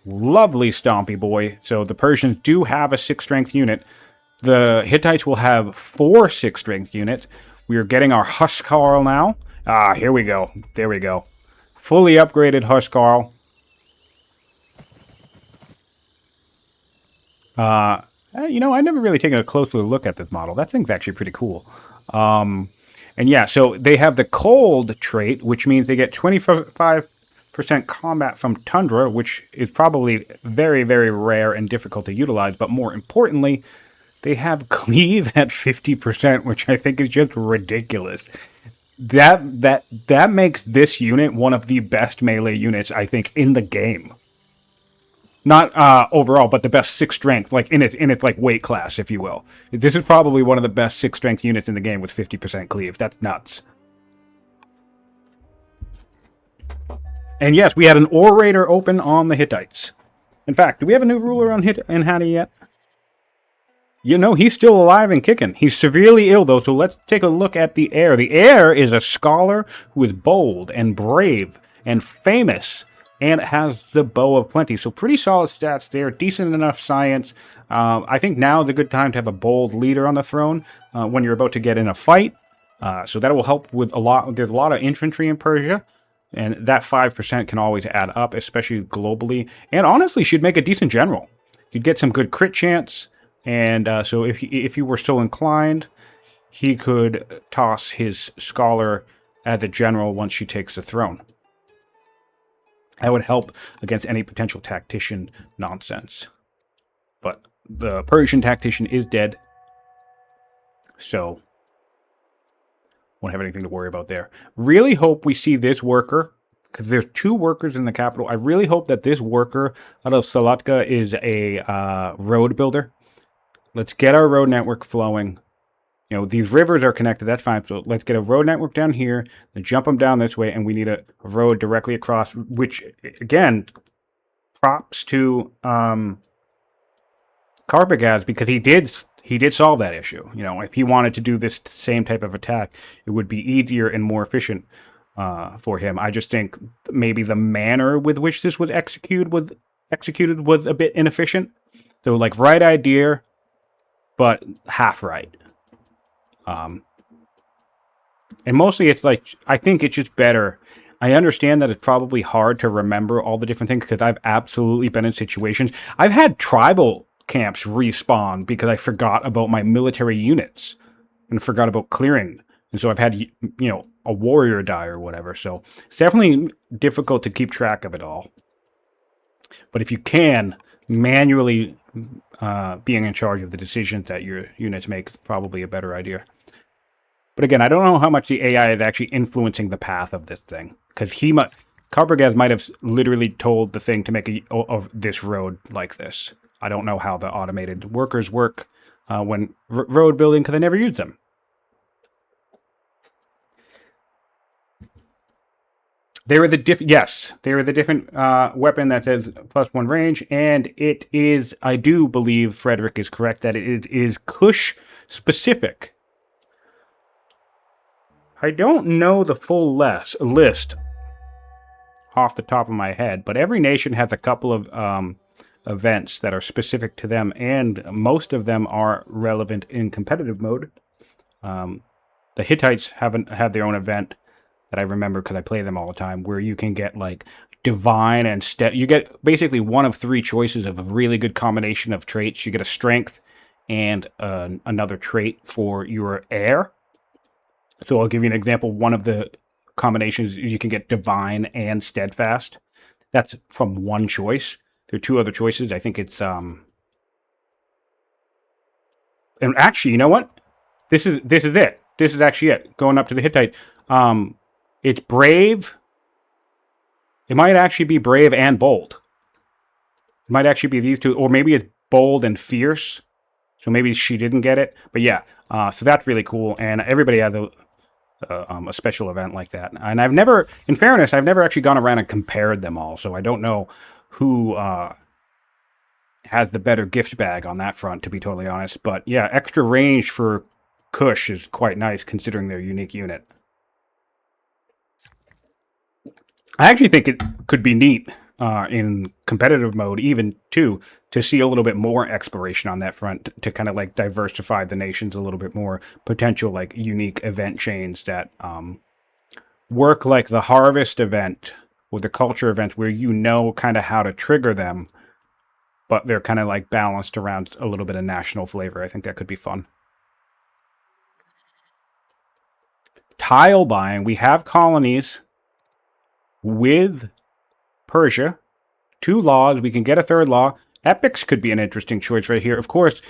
lovely stompy boy. So the Persians do have a 6 strength unit. The Hittites will have 4 6 strength units. We are getting our Huskarl now. Here we go. There we go. Fully upgraded Huskarl. I never really taken a closer look at this model. That thing's actually pretty cool. And yeah, so they have the cold trait, which means they get 25% combat from tundra, which is probably very, very rare and difficult to utilize. But more importantly, they have cleave at 50%, which I think is just ridiculous. That makes this unit one of the best melee units, I think, in the game. Not overall, but the best 6 strength, like in its like weight class, if you will. This is probably one of the best 6 strength units in the game with 50% cleave. That's nuts. And yes, we had an orator open on the Hittites. In fact, do we have a new ruler on Hatti yet? He's still alive and kicking. He's severely ill, though, so let's take a look at the heir. The heir is a scholar who is bold and brave and famous, and has the Bow of Plenty. So pretty solid stats there. Decent enough science. I think now is a good time to have a bold leader on the throne when you're about to get in a fight. So that will help with a lot. There's a lot of infantry in Persia, and that 5% can always add up, especially globally. And honestly, should make a decent general. You'd get some good crit chance. And so if he were so inclined, he could toss his scholar as a general once she takes the throne. That would help against any potential tactician nonsense. But the Persian tactician is dead, so won't have anything to worry about there. Really hope we see this worker, because there's 2 workers in the capital. I really hope that this worker out of Solutodka is a road builder. Let's get our road network flowing. These rivers are connected, that's fine. So let's get a road network down here, and jump them down this way, and we need a road directly across, which, again, props to Carpergaz, because he did solve that issue. If he wanted to do this same type of attack, it would be easier and more efficient for him. I just think maybe the manner with which this was executed was a bit inefficient. So, like, right idea, but half right. And mostly it's like, I think it's just better. I understand that it's probably hard to remember all the different things, because I've absolutely been in situations. I've had tribal camps respawn because I forgot about my military units and forgot about clearing. And so I've had, a warrior die or whatever. So it's definitely difficult to keep track of it all. But if you can, manually being in charge of the decisions that your units make is probably a better idea. But again, I don't know how much the AI is actually influencing the path of this thing, because Carpergaz might have literally told the thing to make of this road like this. I don't know how the automated workers work when road building, because I never use them. They are the different weapon that says +1 range, and it is, I do believe Frederick is correct, that it is Kush specific. I don't know the full list off the top of my head, but every nation has a couple of events that are specific to them, and most of them are relevant in competitive mode. The Hittites have their own event that I remember because I play them all the time, where you can get like divine and you get basically one of 3 choices of a really good combination of traits. You get a strength and another trait for your heir. So I'll give you an example. One of the combinations is you can get divine and steadfast. That's from one choice. There are 2 other choices. I think it's and actually, you know what? This is it. This is actually it. Going up to the Hittite. It's brave. It might actually be brave and bold. It might actually be these 2, or maybe it's bold and fierce. So maybe she didn't get it. But yeah, so that's really cool. And everybody had a special event like that. And I've never, in fairness, I've never actually gone around and compared them all. So I don't know who has the better gift bag on that front, to be totally honest. But yeah, extra range for Kush is quite nice considering their unique unit. I actually think it could be neat in competitive mode, even too, to see a little bit more exploration on that front to kind of like diversify the nations a little bit more. Potential like unique event chains that work like the harvest event or the culture event, where you know kind of how to trigger them, but they're kind of like balanced around a little bit of national flavor. I think that could be fun. Tile buying. We have colonies with Persia. 2 laws. We can get a 3rd law. Epics could be an interesting choice right here. Of course,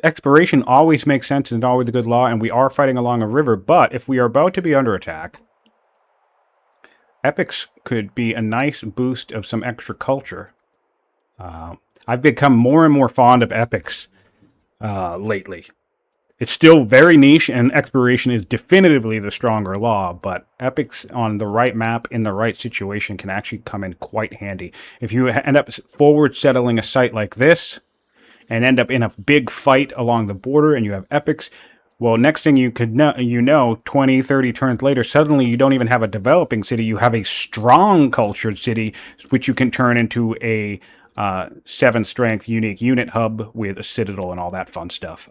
exploration always makes sense and always a good law, and we are fighting along a river, but if we are about to be under attack, epics could be a nice boost of some extra culture. I've become more and more fond of epics lately. It's still very niche, and exploration is definitively the stronger law, but epics on the right map in the right situation can actually come in quite handy. If you end up forward settling a site like this and end up in a big fight along the border and you have epics, well, next thing you could know, 20, 30 turns later, suddenly you don't even have a developing city. You have a strong cultured city, which you can turn into a 7 strength unique unit hub with a citadel and all that fun stuff.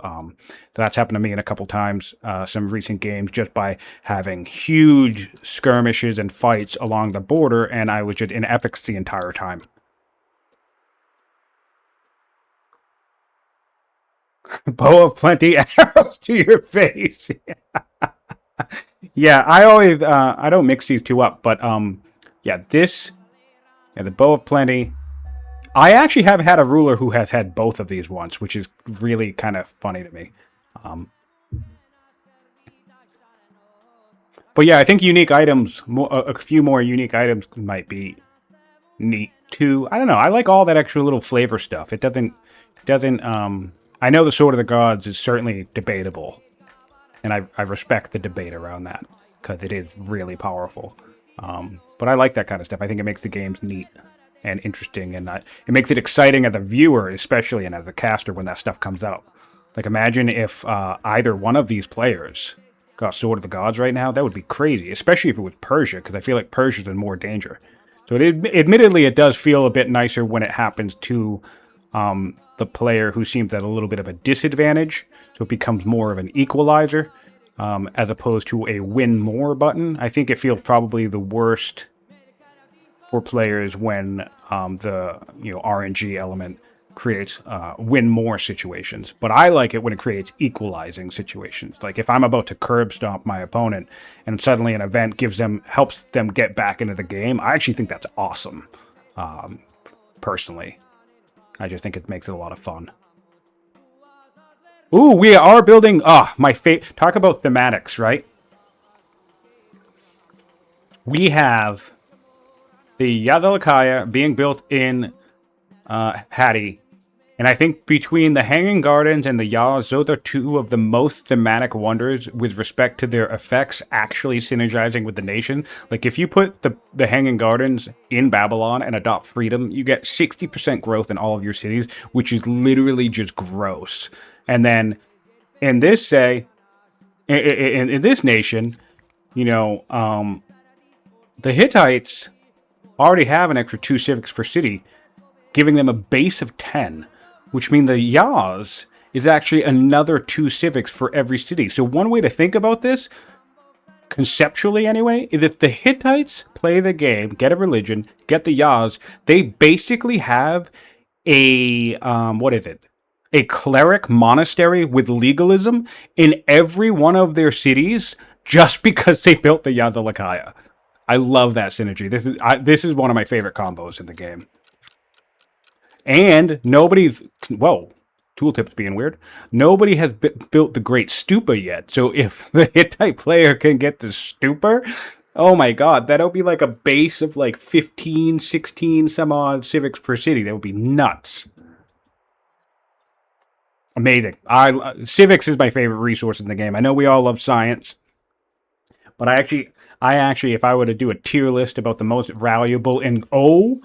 That's happened to me in a couple times, some recent games, just by having huge skirmishes and fights along the border, and I was just in epics the entire time. Bow of plenty, arrows to your face. Yeah, I always I don't mix these two up, but yeah, the bow of plenty. I actually have had a ruler who has had both of these once, which is really kind of funny to me. But yeah, I think unique items, a few more unique items might be neat too. I don't know. I like all that extra little flavor stuff. It doesn't. I know the Sword of the Gods is certainly debatable, and I respect the debate around that because it is really powerful. But I like that kind of stuff. I think it makes the games neat and interesting, and it makes it exciting as a viewer, especially, and as a caster when that stuff comes out. Like, imagine if either one of these players got Sword of the Gods right now. That would be crazy, especially if it was Persia, because I feel like Persia's in more danger. So admittedly, it does feel a bit nicer when it happens to the player who seems at a little bit of a disadvantage, so it becomes more of an equalizer, as opposed to a win more button. I think it feels probably the worst for players when the RNG element creates win more situations. But I like it when it creates equalizing situations. Like if I'm about to curb stomp my opponent and suddenly an event helps them get back into the game, I actually think that's awesome. Personally, I just think it makes it a lot of fun. Ooh, we are building. Talk about thematics, right? We have the Yadalakaya being built in Hattie. And I think between the Hanging Gardens and the Yaz, those are two of the most thematic wonders with respect to their effects actually synergizing with the nation. Like, if you put the Hanging Gardens in Babylon and adopt freedom, you get 60% growth in all of your cities, which is literally just gross. And then in this, in this nation, the Hittites already have an extra 2 civics per city, giving them a base of 10, which means the Yaz is actually another 2 civics for every city. So one way to think about this, conceptually anyway, is if the Hittites play the game, get a religion, get the Yaz, they basically have a, a cleric monastery with legalism in every one of their cities just because they built the Yadalakaya. I love that synergy. This is one of my favorite combos in the game. And tooltips being weird. Nobody has built the Great Stupa yet. So if the Hittite player can get the Stupa, oh my god, that'll be like a base of like 15, 16 some odd civics per city. That would be nuts. Amazing. Civics is my favorite resource in the game. I know we all love science, but I actually, if I were to do a tier list about the most valuable, and oh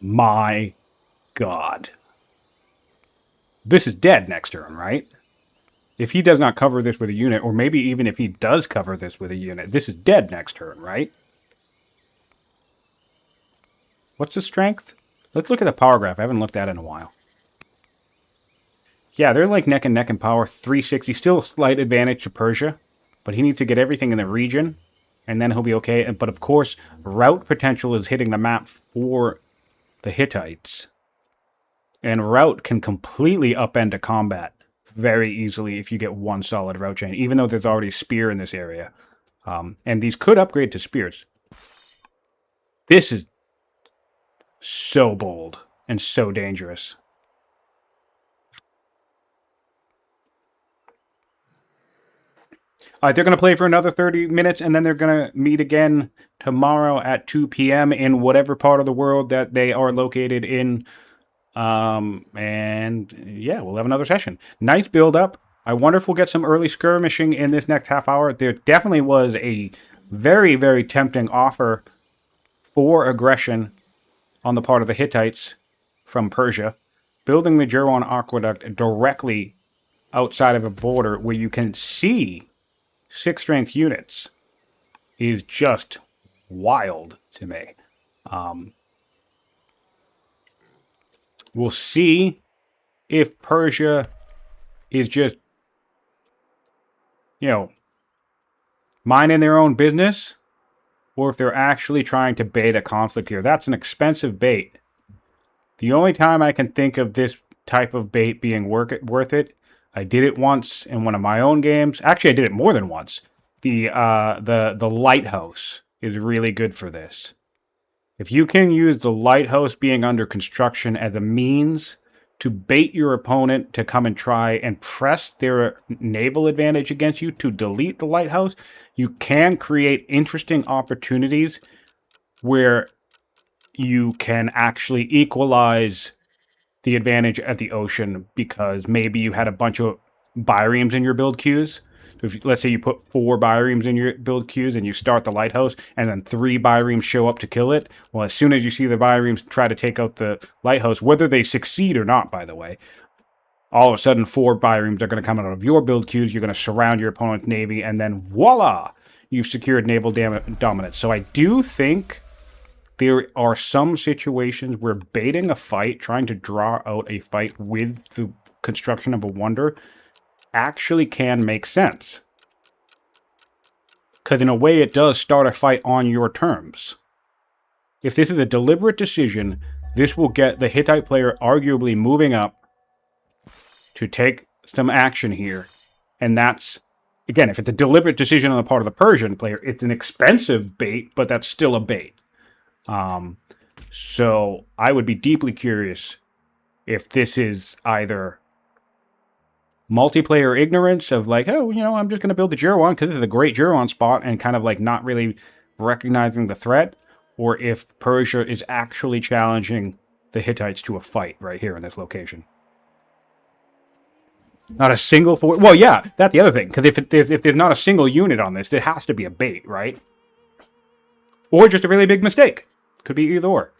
my god, this is dead next turn, right? If he does not cover this with a unit, or maybe even if he does cover this with a unit, this is dead next turn, right? What's the strength? Let's look at the power graph. I haven't looked at it in a while. Yeah, they're like neck and neck in power. 360. Still a slight advantage to Persia, but he needs to get everything in the region, and then he'll be okay. But of course, route potential is hitting the map for the Hittites. And route can completely upend a combat very easily if you get one solid route chain, even though there's already spear in this area. And these could upgrade to spears. This is so bold and so dangerous. All right, they're going to play for another 30 minutes, and then they're going to meet again tomorrow at 2 p.m. in whatever part of the world that they are located in. And yeah, we'll have another session. Nice build up. I wonder if we'll get some early skirmishing in this next half hour. There definitely was a very, very tempting offer for aggression on the part of the Hittites from Persia, building the Jerwan aqueduct directly outside of a border where you can see 6 strength units is just wild to me. We'll see if Persia is just, minding their own business, or if they're actually trying to bait a conflict here. That's an expensive bait. The only time I can think of this type of bait being worth it, I did it once in one of my own games. Actually, I did it more than once. The lighthouse is really good for this. If you can use the lighthouse being under construction as a means to bait your opponent to come and try and press their naval advantage against you to delete the lighthouse, you can create interesting opportunities where you can actually equalize the advantage at the ocean, because maybe you had a bunch of biremes in your build queues. So if, let's say you put 4 biremes in your build queues and you start the lighthouse, and then 3 biremes show up to kill it. Well, as soon as you see the biremes try to take out the lighthouse, whether they succeed or not, by the way, all of a sudden 4 biremes are going to come out of your build queues. You're going to surround your opponent's navy, and then voila, you've secured naval dominance. So I do think there are some situations where baiting a fight, trying to draw out a fight with the construction of a wonder, actually can make sense. Because in a way, it does start a fight on your terms. If this is a deliberate decision, this will get the Hittite player arguably moving up to take some action here. And that's, again, if it's a deliberate decision on the part of the Persian player, it's an expensive bait, but that's still a bait. So I would be deeply curious if this is either multiplayer ignorance of like, oh, I'm just going to build the Jerwan because this is a great Jerwan spot, and kind of like not really recognizing the threat, or if Persia is actually challenging the Hittites to a fight right here in this location. Not a single fort. Well, yeah, that's the other thing, because if there's not a single unit on this, it has to be a bait, right? Or just a really big mistake. Could be either or.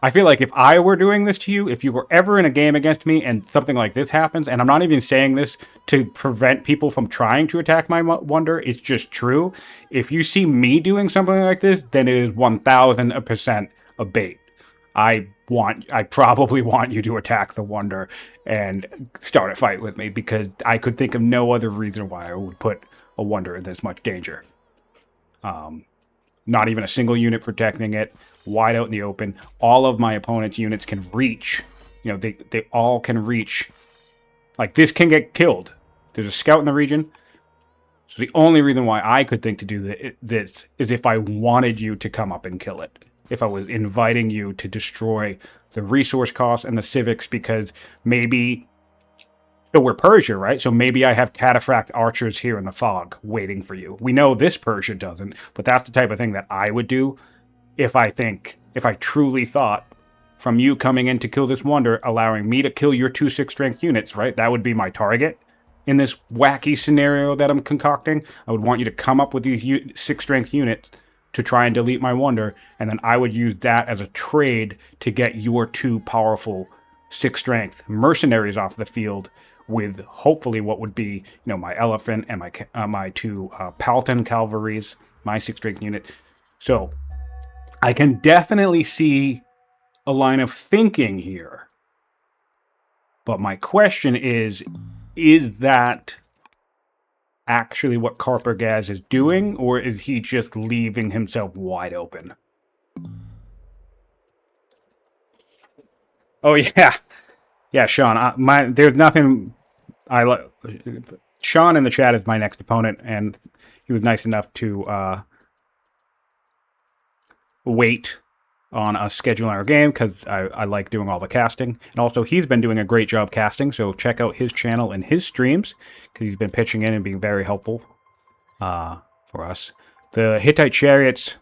I feel like if I were doing this to you, if you were ever in a game against me and something like this happens, and I'm not even saying this to prevent people from trying to attack my wonder, it's just true. If you see me doing something like this, then it is 1000% a bait. I probably want you to attack the wonder and start a fight with me, because I could think of no other reason why I would put a wonder in this much danger. Not even a single unit protecting it, wide out in the open. All of my opponent's units can reach. They all can reach. Like, this can get killed. There's a scout in the region. So the only reason why I could think to do this is if I wanted you to come up and kill it. If I was inviting you to destroy the resource costs and the civics, because maybe... So we're Persia, right? So maybe I have cataphract archers here in the fog waiting for you. We know this Persia doesn't, but that's the type of thing that I would do if I truly thought from you coming in to kill this wonder, allowing me to kill your 2 6 strength units, right? That would be my target in this wacky scenario that I'm concocting. I would want you to come up with these 6 strength units to try and delete my wonder, and then I would use that as a trade to get your 2 powerful 6 strength mercenaries off the field with hopefully what would be, my elephant and my 2 Paladin cavalries, my 6 strength unit. So I can definitely see a line of thinking here. But my question is that actually what Carpergaz is doing, or is he just leaving himself wide open? Oh yeah, yeah, Sean. There's nothing. Sean in the chat is my next opponent, and he was nice enough to wait on us scheduling our game because I like doing all the casting. And also, he's been doing a great job casting, so check out his channel and his streams because he's been pitching in and being very helpful for us. The Hittite chariots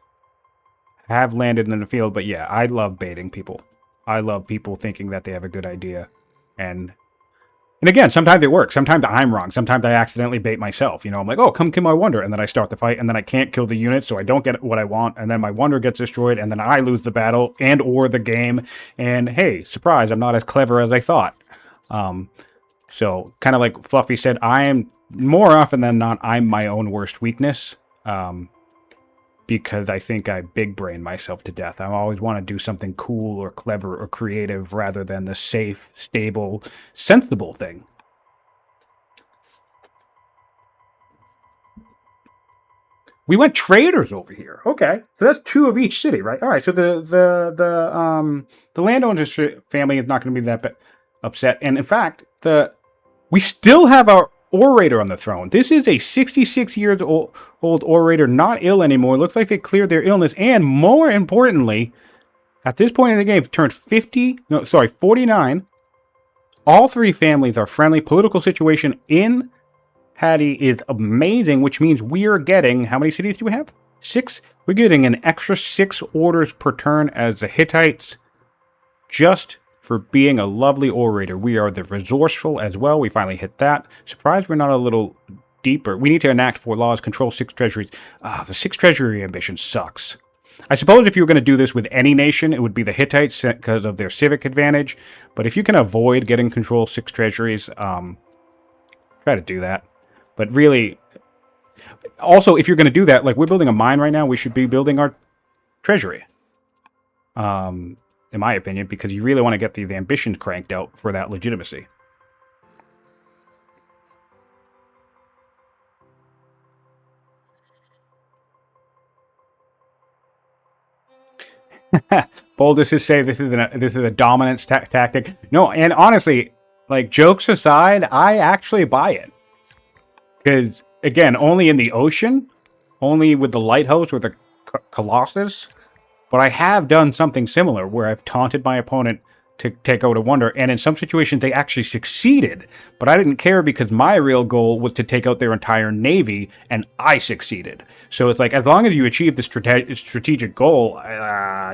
have landed in the field, but yeah, I love baiting people. I love people thinking that they have a good idea. And again, sometimes it works. Sometimes I'm wrong. Sometimes I accidentally bait myself. I'm like, oh, come kill my wonder. And then I start the fight, and then I can't kill the unit, so I don't get what I want. And then my wonder gets destroyed, and then I lose the battle and or the game. And hey, surprise, I'm not as clever as I thought. So kind of like Fluffy said, I am, more often than not, I'm my own worst weakness. Because I think I big brain myself to death. I always want to do something cool or clever or creative rather than the safe, stable, sensible thing. We went traders over here. Okay, so that's 2 of each city, right? All right, so the landowner's family is not going to be that upset, and in fact, we still have our orator on the throne. This is a 66 years old orator, not ill anymore. Looks like they cleared their illness, and more importantly, at this point in the game, turned 49. All 3 families are friendly. Political situation in Hattie is amazing, which means we are getting, how many cities do we have? 6. We're getting an extra 6 orders per turn as the Hittites just for being a lovely orator. We are the resourceful as well. We finally hit that. Surprised we're not a little deeper. We need to enact 4 laws, control 6 treasuries. The 6 treasury ambition sucks. I suppose if you were going to do this with any nation, it would be the Hittites because of their civic advantage. But if you can avoid getting control 6 treasuries, try to do that. But really, also, if you're going to do that, like we're building a mine right now, we should be building our treasury. In my opinion, because you really want to get the ambitions cranked out for that legitimacy. Boldest is say this is a dominance tactic. No, and honestly, like jokes aside, I actually buy it. Because again, only in the ocean, only with the lighthouse or the Colossus. But I have done something similar where I've taunted my opponent to take out a wonder, and in some situations they actually succeeded. But I didn't care because my real goal was to take out their entire navy, and I succeeded. So it's like, as long as you achieve the strategic goal,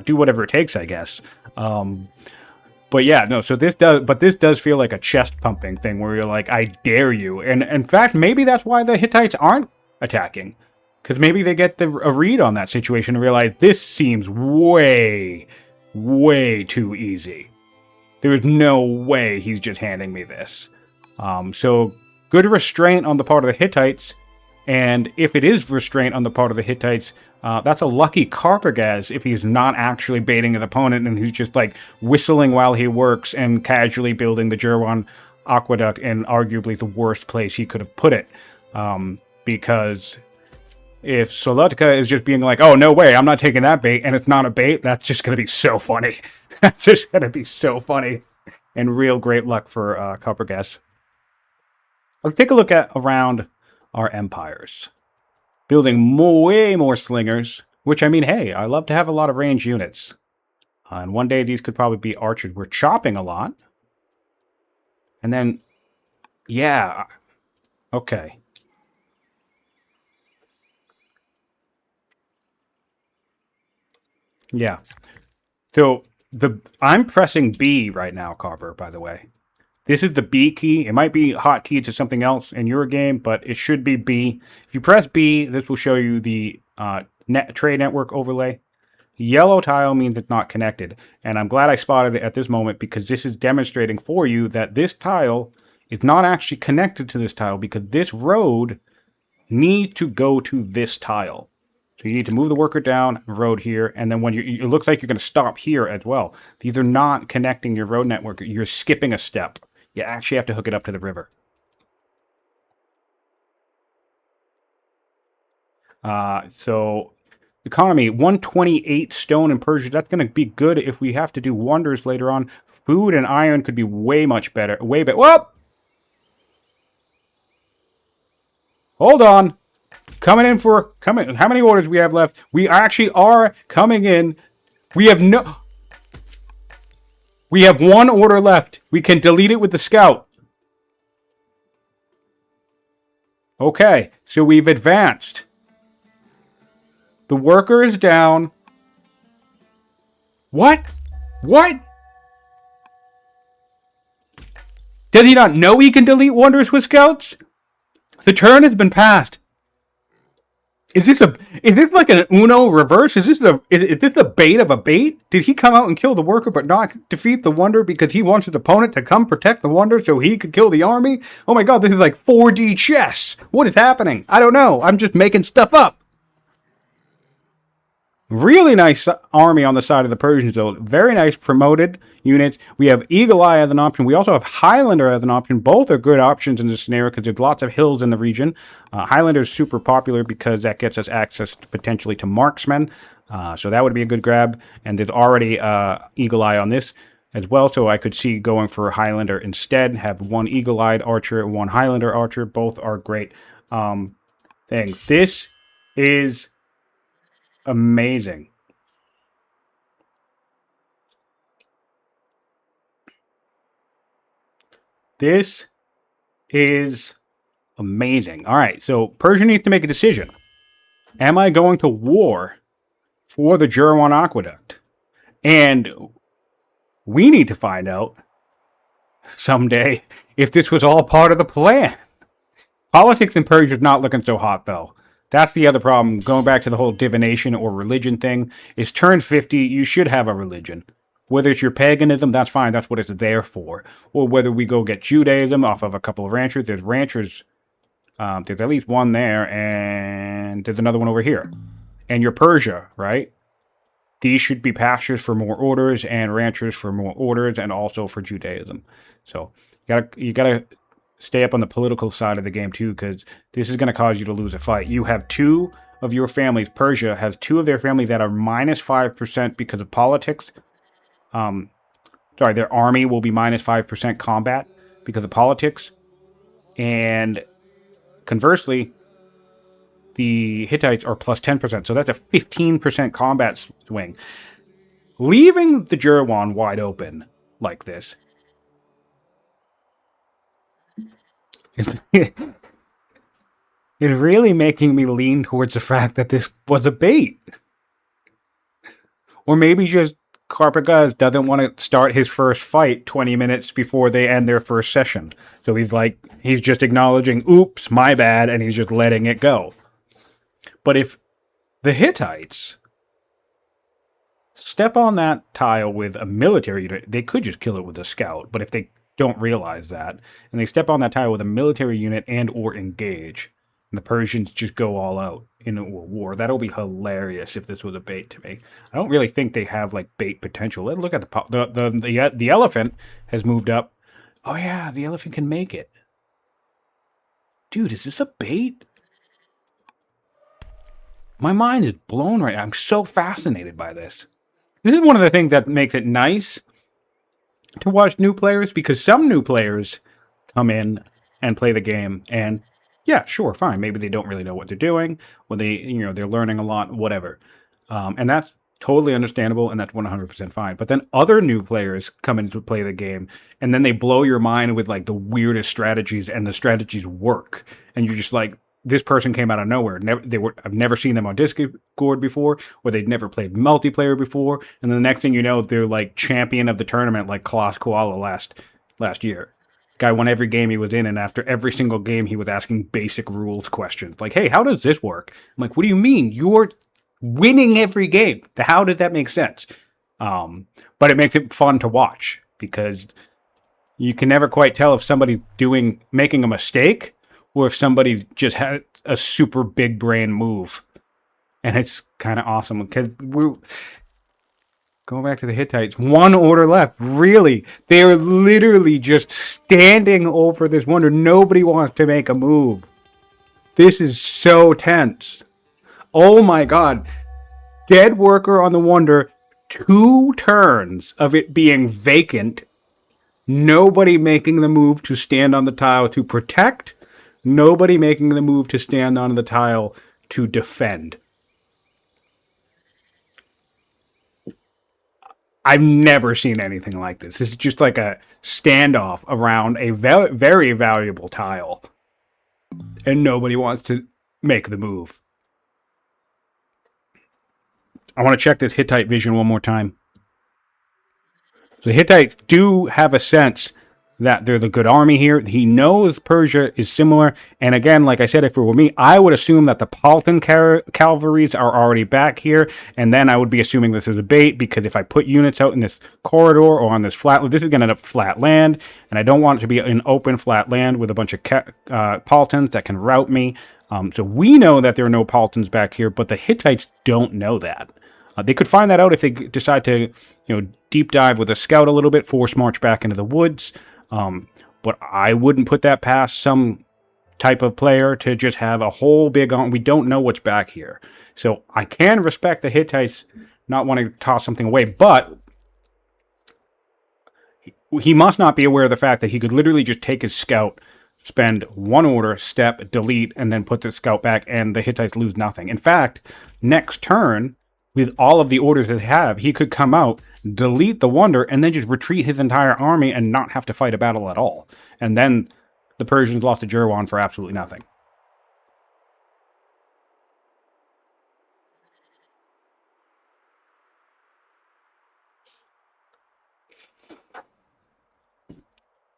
do whatever it takes, I guess. But yeah, no, so this does feel like a chest pumping thing where you're like, I dare you. And in fact, maybe that's why the Hittites aren't attacking. Because maybe they get a read on that situation and realize this seems way, way too easy. There is no way he's just handing me this. So good restraint on the part of the Hittites. And if it is restraint on the part of the Hittites, that's a lucky Carpergaz if he's not actually baiting his opponent and he's just like whistling while he works and casually building the Jerwan Aqueduct in arguably the worst place he could have put it. Because if Solutodka is just being like, oh, no way, I'm not taking that bait, and it's not a bait, that's just going to be so funny. That's just going to be so funny. And real great luck for Carpergaz. Let's take a look at around our empires. Building way more slingers, which, I mean, hey, I love to have a lot of range units. And one day these could probably be archers. We're chopping a lot. And then, yeah, okay. Yeah. So I'm pressing B right now, Carper, by the way. This is the B key. It might be hotkey to something else in your game, but it should be B. If you press B, this will show you the trade network overlay. Yellow tile means it's not connected. And I'm glad I spotted it at this moment because this is demonstrating for you that this tile is not actually connected to this tile because this road needs to go to this tile. So you need to move the worker down, road here, and then when it looks like you're going to stop here as well. These are not connecting your road network. You're skipping a step. You actually have to hook it up to the river. So economy, 128 stone in Persia. That's going to be good if we have to do wonders later on. Food and iron could be way much better. Way better. Whoop! Hold on. Coming in. How many orders we have left? We actually are coming in. We have one order left. We can delete it with the scout. Okay, so we've advanced. The worker is down. What? What? Does he not know he can delete wonders with scouts? The turn has been passed. Is this like an Uno reverse? Is this the bait of a bait? Did he come out and kill the worker but not defeat the wonder because he wants his opponent to come protect the wonder so he could kill the army? Oh my god, this is like 4D chess. What is happening? I don't know. I'm just making stuff up. Really nice army on the side of the Persians, though. Very nice promoted units. We have Eagle Eye as an option. We also have Highlander as an option. Both are good options in this scenario because there's lots of hills in the region. Highlander is super popular because that gets us access potentially to marksmen. So that would be a good grab. And there's already Eagle Eye on this as well. So I could see going for Highlander instead. Have one Eagle-Eyed Archer and one Highlander Archer. Both are great things. This is amazing. This is amazing. All right, so Persia needs to make a decision. Am I going to war for the Jurawan Aqueduct? And we need to find out someday if this was all part of the plan. Politics in Persia is not looking so hot, though. That's the other problem. Going back to the whole divination or religion thing, is turn 50, you should have a religion. Whether it's your paganism, that's fine. That's what it's there for. Or whether we go get Judaism off of a couple of ranchers. There's ranchers. There's at least one there, and there's another one over here. And your Persia, right? These should be pastures for more orders and ranchers for more orders and also for Judaism. So you gotta stay up on the political side of the game too, because this is going to cause you to lose a fight. You have two of your families. Persia has two of their families that are minus 5% because of politics. Their army will be minus 5% combat because of politics. And conversely, the Hittites are plus 10%. So that's a 15% combat swing. Leaving the Jurawan wide open like this is really making me lean towards the fact that this was a bait. Or maybe just Carpergaz doesn't want to start his first fight 20 minutes before they end their first session. So he's just acknowledging, oops, my bad, and he's just letting it go. But if the Hittites step on that tile with a military unit, they could just kill it with a scout. But if they don't realize that, and they step on that tile with a military unit and or engage, and the Persians just go all out in a war, that'll be hilarious if this was a bait to me. I don't really think they have like bait potential. Let's look at the elephant has moved up. Oh yeah, the elephant can make it. Dude, is this a bait? My mind is blown right now. I'm so fascinated by this. This is one of the things that makes it nice to watch new players, because some new players come in and play the game and yeah, sure, fine. Maybe they don't really know what they're doing, or they're learning a lot, whatever. And that's totally understandable, and that's 100% fine. But then other new players come in to play the game, and then they blow your mind with like the weirdest strategies, and the strategies work. And you're just like, this person came out of nowhere. I've never seen them on Discord before, or they'd never played multiplayer before, and then the next thing you know, they're like champion of the tournament, like Klaus Koala last year. Guy won every game he was in, and after every single game, he was asking basic rules questions, like, "Hey, how does this work?" I'm like, "What do you mean? You're winning every game. How did that make sense?" But it makes it fun to watch because you can never quite tell if somebody's making a mistake or if somebody just had a super big brain move. And it's kind of awesome because we're going back to the Hittites. One order left. Really? They're literally just standing over this wonder. Nobody wants to make a move. This is so tense. Oh my god. Dead worker on the wonder. 2 turns of it being vacant. Nobody making the move to stand on the tile to protect. Nobody making the move to stand on the tile to defend. I've never seen anything like this. This is just like a standoff around a very valuable tile. And nobody wants to make the move. I want to check this Hittite vision one more time. The Hittites do have a sense that they're the good army here. He knows Persia is similar. And again, like I said, if it were me, I would assume that the Paltan cavalries are already back here. And then I would be assuming this is a bait, because if I put units out in this corridor or on this flat, this is going to end up flat land. And I don't want it to be an open flat land with a bunch of Paltans that can rout me. So we know that there are no Paltans back here, but the Hittites don't know that. They could find that out if they decide to, deep dive with a scout a little bit, force march back into the woods. But I wouldn't put that past some type of player to just have a whole big on. We don't know what's back here. So I can respect the Hittites not wanting to toss something away, but he must not be aware of the fact that he could literally just take his scout, spend 1 order, step, delete, and then put the scout back, and the Hittites lose nothing. In fact, next turn, with all of the orders that they have, he could come out, delete the wonder, and then just retreat his entire army and not have to fight a battle at all. And then the Persians lost to Jerwan for absolutely nothing.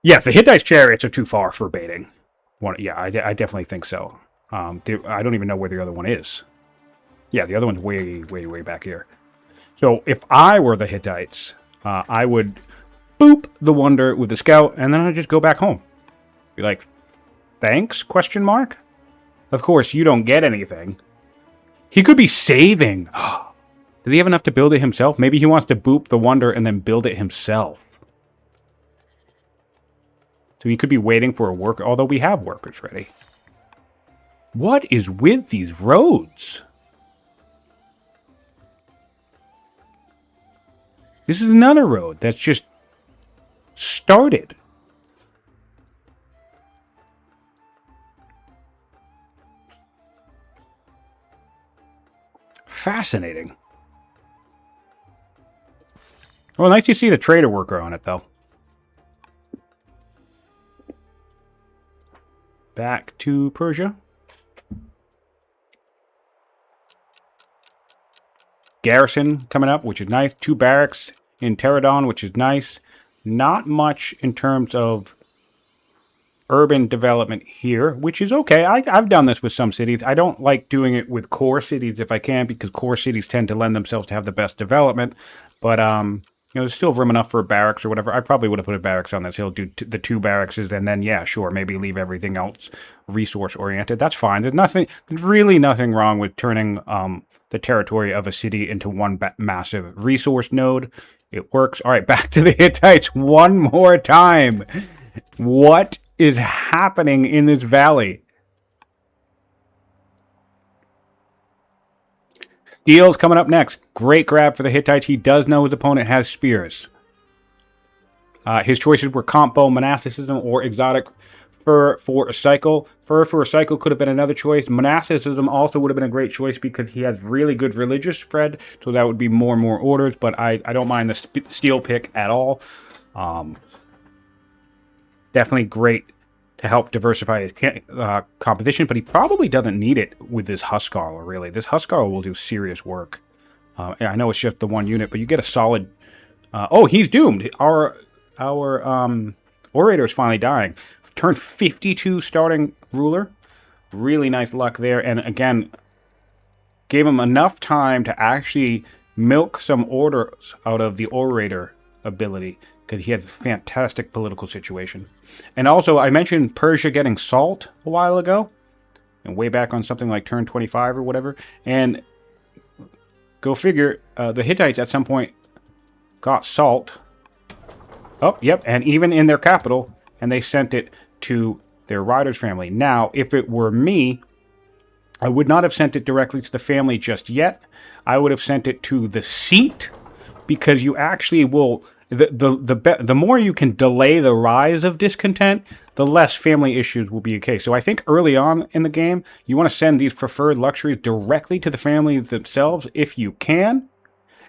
Yes, the Hittites' chariots are too far for baiting. I definitely think so. I don't even know where the other one is. Yeah, the other one's way back here. So if I were the Hittites, I would boop the wonder with the scout, and then I'd just go back home. Be like, thanks, question mark? Of course, you don't get anything. He could be saving. Does he have enough to build it himself? Maybe he wants to boop the wonder and then build it himself. So he could be waiting for a worker, although we have workers ready. What is with these roads? This is another road that's just started. Fascinating. Well, nice to see the trader worker on it, though. Back to Persia. Garrison coming up, which is nice. 2 barracks in Pterodon, which is nice. Not much in terms of urban development here, which is okay. I've done this with some cities. I don't like doing it with core cities if I can, because core cities tend to lend themselves to have the best development. But there's still room enough for barracks or whatever. I probably would have put a barracks on this hill, do the 2 barracks, and then, yeah, sure, maybe leave everything else resource-oriented. That's fine. There's really nothing wrong with turning the territory of a city into one massive resource node. It works. All right, back to the Hittites one more time. What is happening in this valley? Steel's coming up next. Great grab for the Hittites. He does know his opponent has spears. His choices were compo, monasticism, or exotic fur for a cycle. Fur for a cycle could have been another choice. Monasticism also would have been a great choice because he has really good religious spread, so that would be more and more orders, but I don't mind the steel pick at all. Definitely great to help diversify his composition, but he probably doesn't need it with this Huskarl, really. This Huskarl will do serious work. I know it's just the one unit, but you get a solid... oh, he's doomed! Our Orator is finally dying. Turn 52 starting ruler. Really nice luck there, and again, gave him enough time to actually milk some orders out of the Orator ability, because he has a fantastic political situation. And also, I mentioned Persia getting salt a while ago, and way back on something like turn 25 or whatever, and go figure, the Hittites at some point got salt. Oh, yep, and even in their capital, and they sent it to their riders' family. Now, if it were me, I would not have sent it directly to the family just yet. I would have sent it to the seat, because you actually will... The more you can delay the rise of discontent, the less family issues will be okay. So I think early on in the game, you want to send these preferred luxuries directly to the family themselves if you can.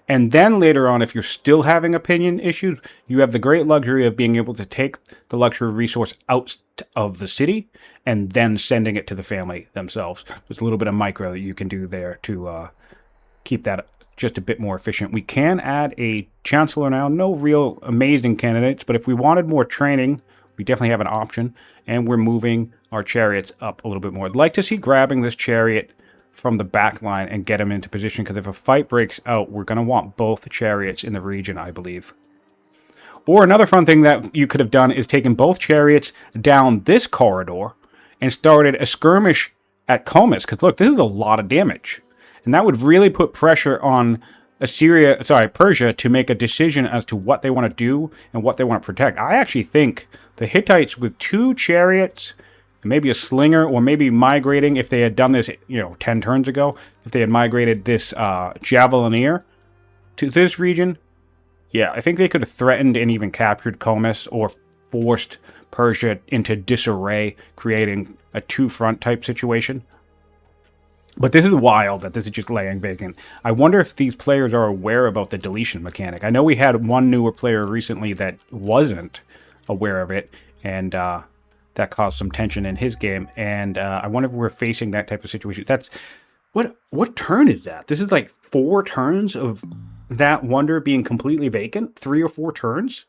And then later on, if you're still having opinion issues, you have the great luxury of being able to take the luxury resource out of the city and then sending it to the family themselves. There's a little bit of micro that you can do there to keep that just a bit more efficient. We can add a chancellor now. No real amazing candidates, but if we wanted more training, we definitely have an option. And we're moving our chariots up a little bit more. I'd like to see grabbing this chariot from the back line and get him into position, because if a fight breaks out, we're going to want both chariots in the region, I believe. Or another fun thing that you could have done is taken both chariots down this corridor and started a skirmish at Comus, because look, this is a lot of damage. And that would really put pressure on Persia to make a decision as to what they want to do and what they want to protect. I actually think the Hittites with 2 chariots, maybe a slinger, or maybe migrating, if they had done this, 10 turns ago, if they had migrated this Javelineer to this region, yeah, I think they could have threatened and even captured Comus or forced Persia into disarray, creating a 2-front type situation. But this is wild that this is just laying vacant. I wonder if these players are aware about the deletion mechanic. I know we had one newer player recently that wasn't aware of it, and that caused some tension in his game. And I wonder if we're facing that type of situation. That's what turn is that? This is like 4 turns of that wonder being completely vacant? 3 or 4 turns?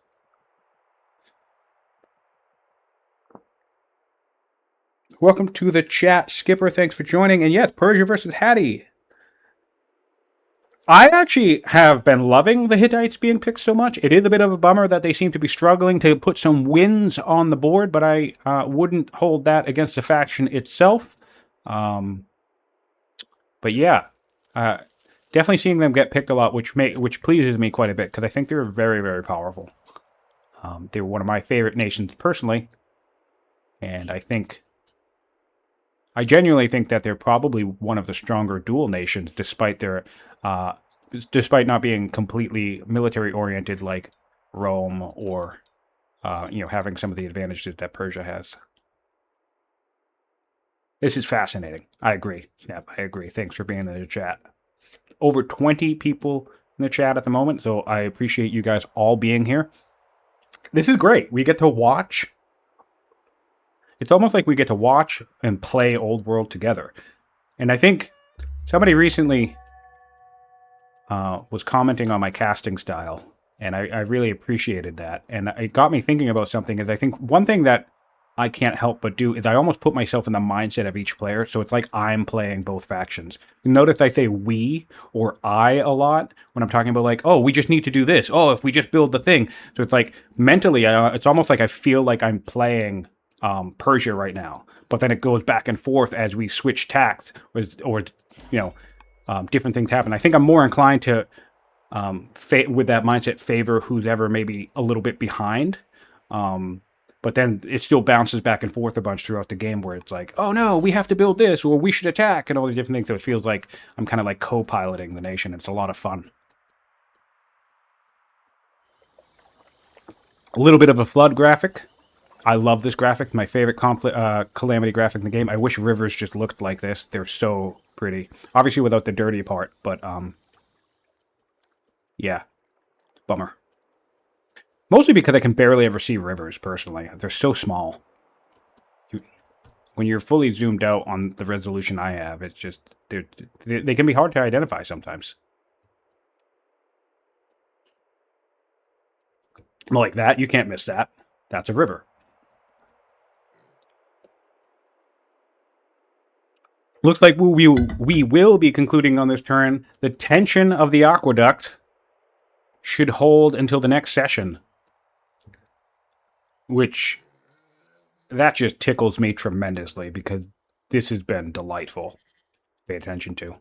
Welcome to the chat, Skipper. Thanks for joining. And yes, Persia versus Hattie. I actually have been loving the Hittites being picked so much. It is a bit of a bummer that they seem to be struggling to put some wins on the board, but I wouldn't hold that against the faction itself. But yeah, definitely seeing them get picked a lot, which pleases me quite a bit, because I think they're very, very powerful. They're one of my favorite nations personally, and I genuinely think that they're probably one of the stronger dual nations, despite not being completely military oriented like Rome, or having some of the advantages that Persia has. This is fascinating. I agree. Snap, I agree. Thanks for being in the chat. Over 20 people in the chat at the moment, so I appreciate you guys all being here. This is great. We get to watch. It's almost like we get to watch and play Old World together. And I think somebody recently was commenting on my casting style, and I really appreciated that. And it got me thinking about something, is I think one thing that I can't help but do is I almost put myself in the mindset of each player, so it's like I'm playing both factions. You notice I say we or I a lot when I'm talking about, like, oh, we just need to do this. Oh, if we just build the thing. So it's like mentally, it's almost like I feel like I'm playing Persia right now, but then it goes back and forth as we switch tacts, or different things happen. I think I'm more inclined to, with that mindset, favor who's ever maybe a little bit behind. But then it still bounces back and forth a bunch throughout the game, where it's like, oh no, we have to build this, or we should attack, and all these different things. So it feels like I'm kind of like co-piloting the nation. It's a lot of fun. A little bit of a flood graphic. I love this graphic. My favorite calamity graphic in the game. I wish rivers just looked like this. They're so pretty. Obviously without the dirty part, but yeah. Bummer. Mostly because I can barely ever see rivers, personally. They're so small. when you're fully zoomed out on the resolution I have, it's just they can be hard to identify sometimes. Like that, you can't miss that. That's a river. Looks like we will be concluding on this turn. The tension of the aqueduct should hold until the next session, which that just tickles me tremendously because this has been delightful to pay attention to.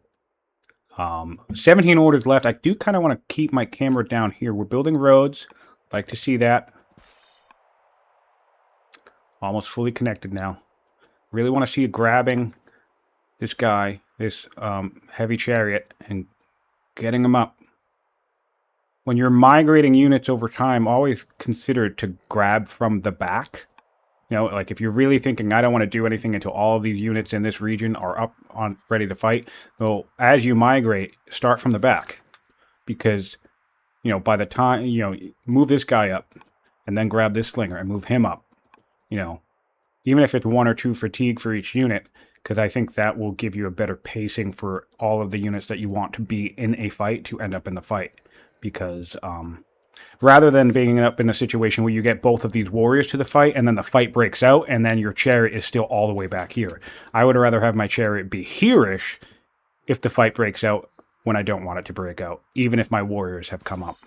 17 orders left. I do kind of want to keep my camera down here. We're building roads. Like to see that. Almost fully connected now. Really want to see it grabbing this guy, this heavy chariot, and getting him up. When you're migrating units over time, always consider to grab from the back. You know, like if you're really thinking, I don't want to do anything until all of these units in this region are up on ready to fight. Well, as you migrate, start from the back. Because, you know, by the time, you know, move this guy up and then grab this slinger and move him up. You know, even if it's 1 or 2 fatigue for each unit, because I think that will give you a better pacing for all of the units that you want to be in a fight to end up in the fight. Because, rather than being up in a situation where you get both of these warriors to the fight and then the fight breaks out and then your chariot is still all the way back here. I would rather have my chariot be here-ish if the fight breaks out when I don't want it to break out, even if my warriors have come up.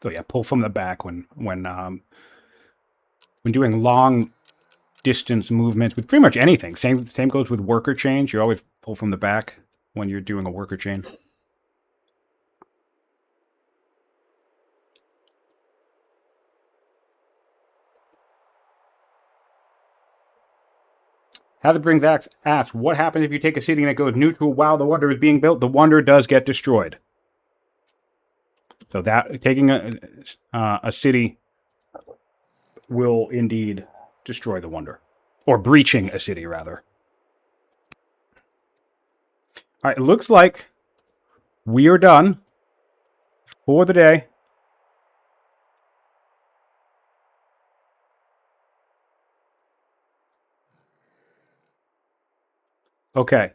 So yeah, pull from the back when doing long distance movements with pretty much anything. Same goes with worker chains. You always pull from the back when you're doing a worker chain. Heather Brings asks, what happens if you take a city and it goes neutral while the Wonder is being built? The Wonder does get destroyed. So that taking a city will indeed destroy the Wonder. Or breaching a city, rather. All right, it looks like we are done for the day. Okay.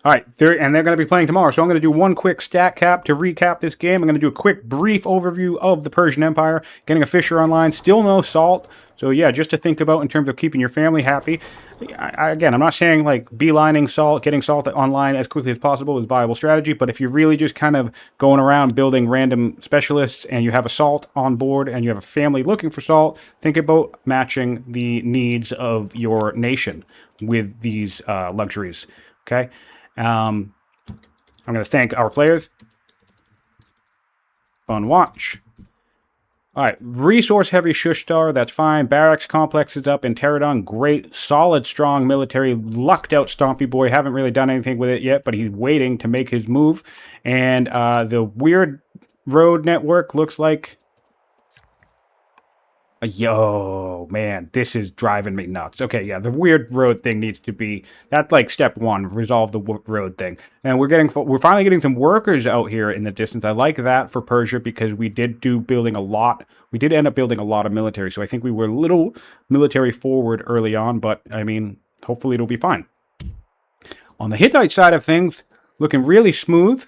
All right, and they're going to be playing tomorrow, so I'm going to do one quick stat cap to recap this game. I'm going to do a quick brief overview of the Persian Empire, getting a Fisher online, still no salt. So yeah, just to think about in terms of keeping your family happy. Again, I'm not saying like beelining salt, getting salt online as quickly as possible is a viable strategy, but if you're really just kind of going around building random specialists and you have a salt on board and you have a family looking for salt, think about matching the needs of your nation with these luxuries, okay? I'm going to thank our players. Fun watch. All right, resource-heavy Shushtar, that's fine. Barracks complex is up in Pterodon. Great, solid, strong military. Lucked out Stompy Boy. Haven't really done anything with it yet, but he's waiting to make his move. And the weird road network looks like... Yo, man, this is driving me nuts. Okay, yeah, the weird road thing needs to be... That's like step 1, resolve the road thing. And we're finally getting some workers out here in the distance. I like that for Persia because we did building a lot. We did end up building a lot of military, so I think we were a little military forward early on, but, I mean, hopefully it'll be fine. On the Hittite side of things, looking really smooth.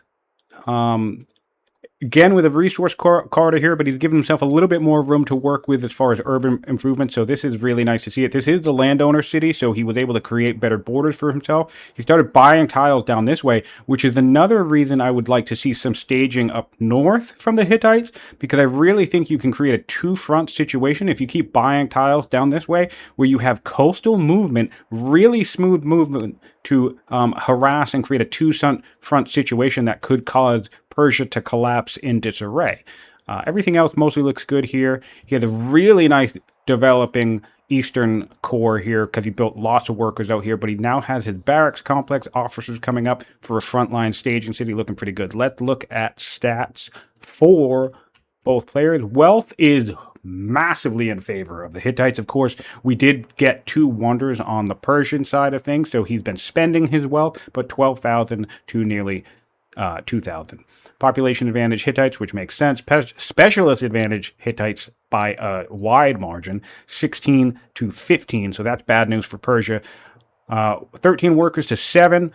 Again, with a resource corridor here, but he's given himself a little bit more room to work with as far as urban improvement, so this is really nice to see it. This is the landowner city, so he was able to create better borders for himself. He started buying tiles down this way, which is another reason I would like to see some staging up north from the Hittites, because I really think you can create a two-front situation if you keep buying tiles down this way, where you have coastal movement, really smooth movement to harass and create a two-front situation that could cause Persia to collapse in disarray. Everything else mostly looks good here. He has a really nice developing eastern core here because he built lots of workers out here, but he now has his barracks complex, officers coming up for a frontline staging city looking pretty good. Let's look at stats for both players. Wealth is massively in favor of the Hittites, of course. We did get 2 wonders on the Persian side of things, so he's been spending his wealth, but 12,000 to nearly 2,000. Population advantage Hittites, which makes sense. Specialist advantage Hittites by a wide margin, 16 to 15. So that's bad news for Persia. 13 workers to 7.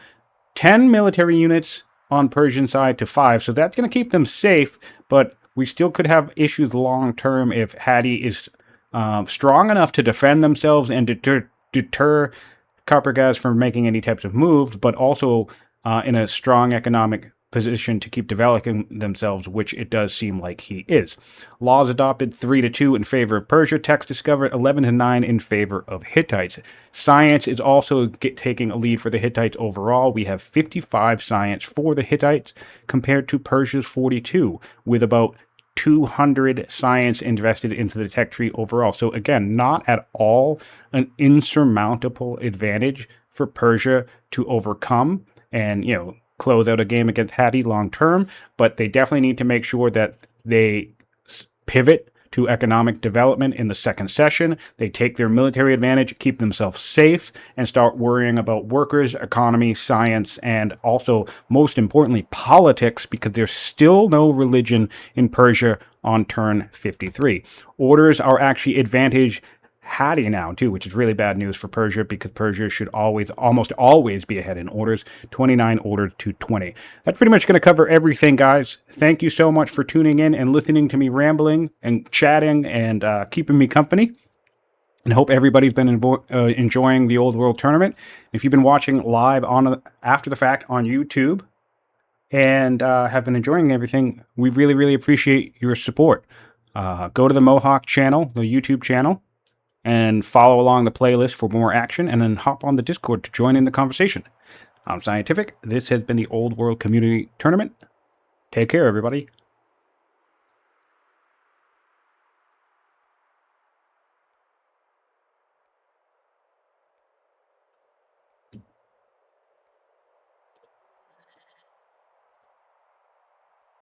10 military units on Persian side to 5. So that's going to keep them safe, but we still could have issues long term if Hadi is strong enough to defend themselves and deter Carpergaz from making any types of moves, but also in a strong economic position to keep developing themselves, which it does seem like he is. Laws adopted 3-2 in favor of Persia. Text discovered 11-9 in favor of Hittites. Science is also taking a lead for the Hittites overall. We have 55 science for the Hittites compared to Persia's 42, with about 200 science invested into the tech tree overall. So again, not at all an insurmountable advantage for Persia to overcome and, close out a game against Hadi long term, but they definitely need to make sure that they pivot to economic development in the second session. They take their military advantage, keep themselves safe, and start worrying about workers, economy, science, and also, most importantly, politics, because there's still no religion in Persia on turn 53. Orders are actually advantage Hadi now too, which is really bad news for Persia, because Persia should almost always be ahead in orders. 29 orders to 20. That's pretty much going to cover everything, guys. Thank you so much for tuning in and listening to me rambling and chatting and keeping me company. And hope everybody's been enjoying the Old World Tournament. If you've been watching live after the fact on YouTube and have been enjoying everything, we really, really appreciate your support. Go to the Mohawk channel, the YouTube channel, and follow along the playlist for more action, and then hop on the Discord to join in the conversation. I'm Scientific. This has been the Old World Community Tournament. Take care, everybody.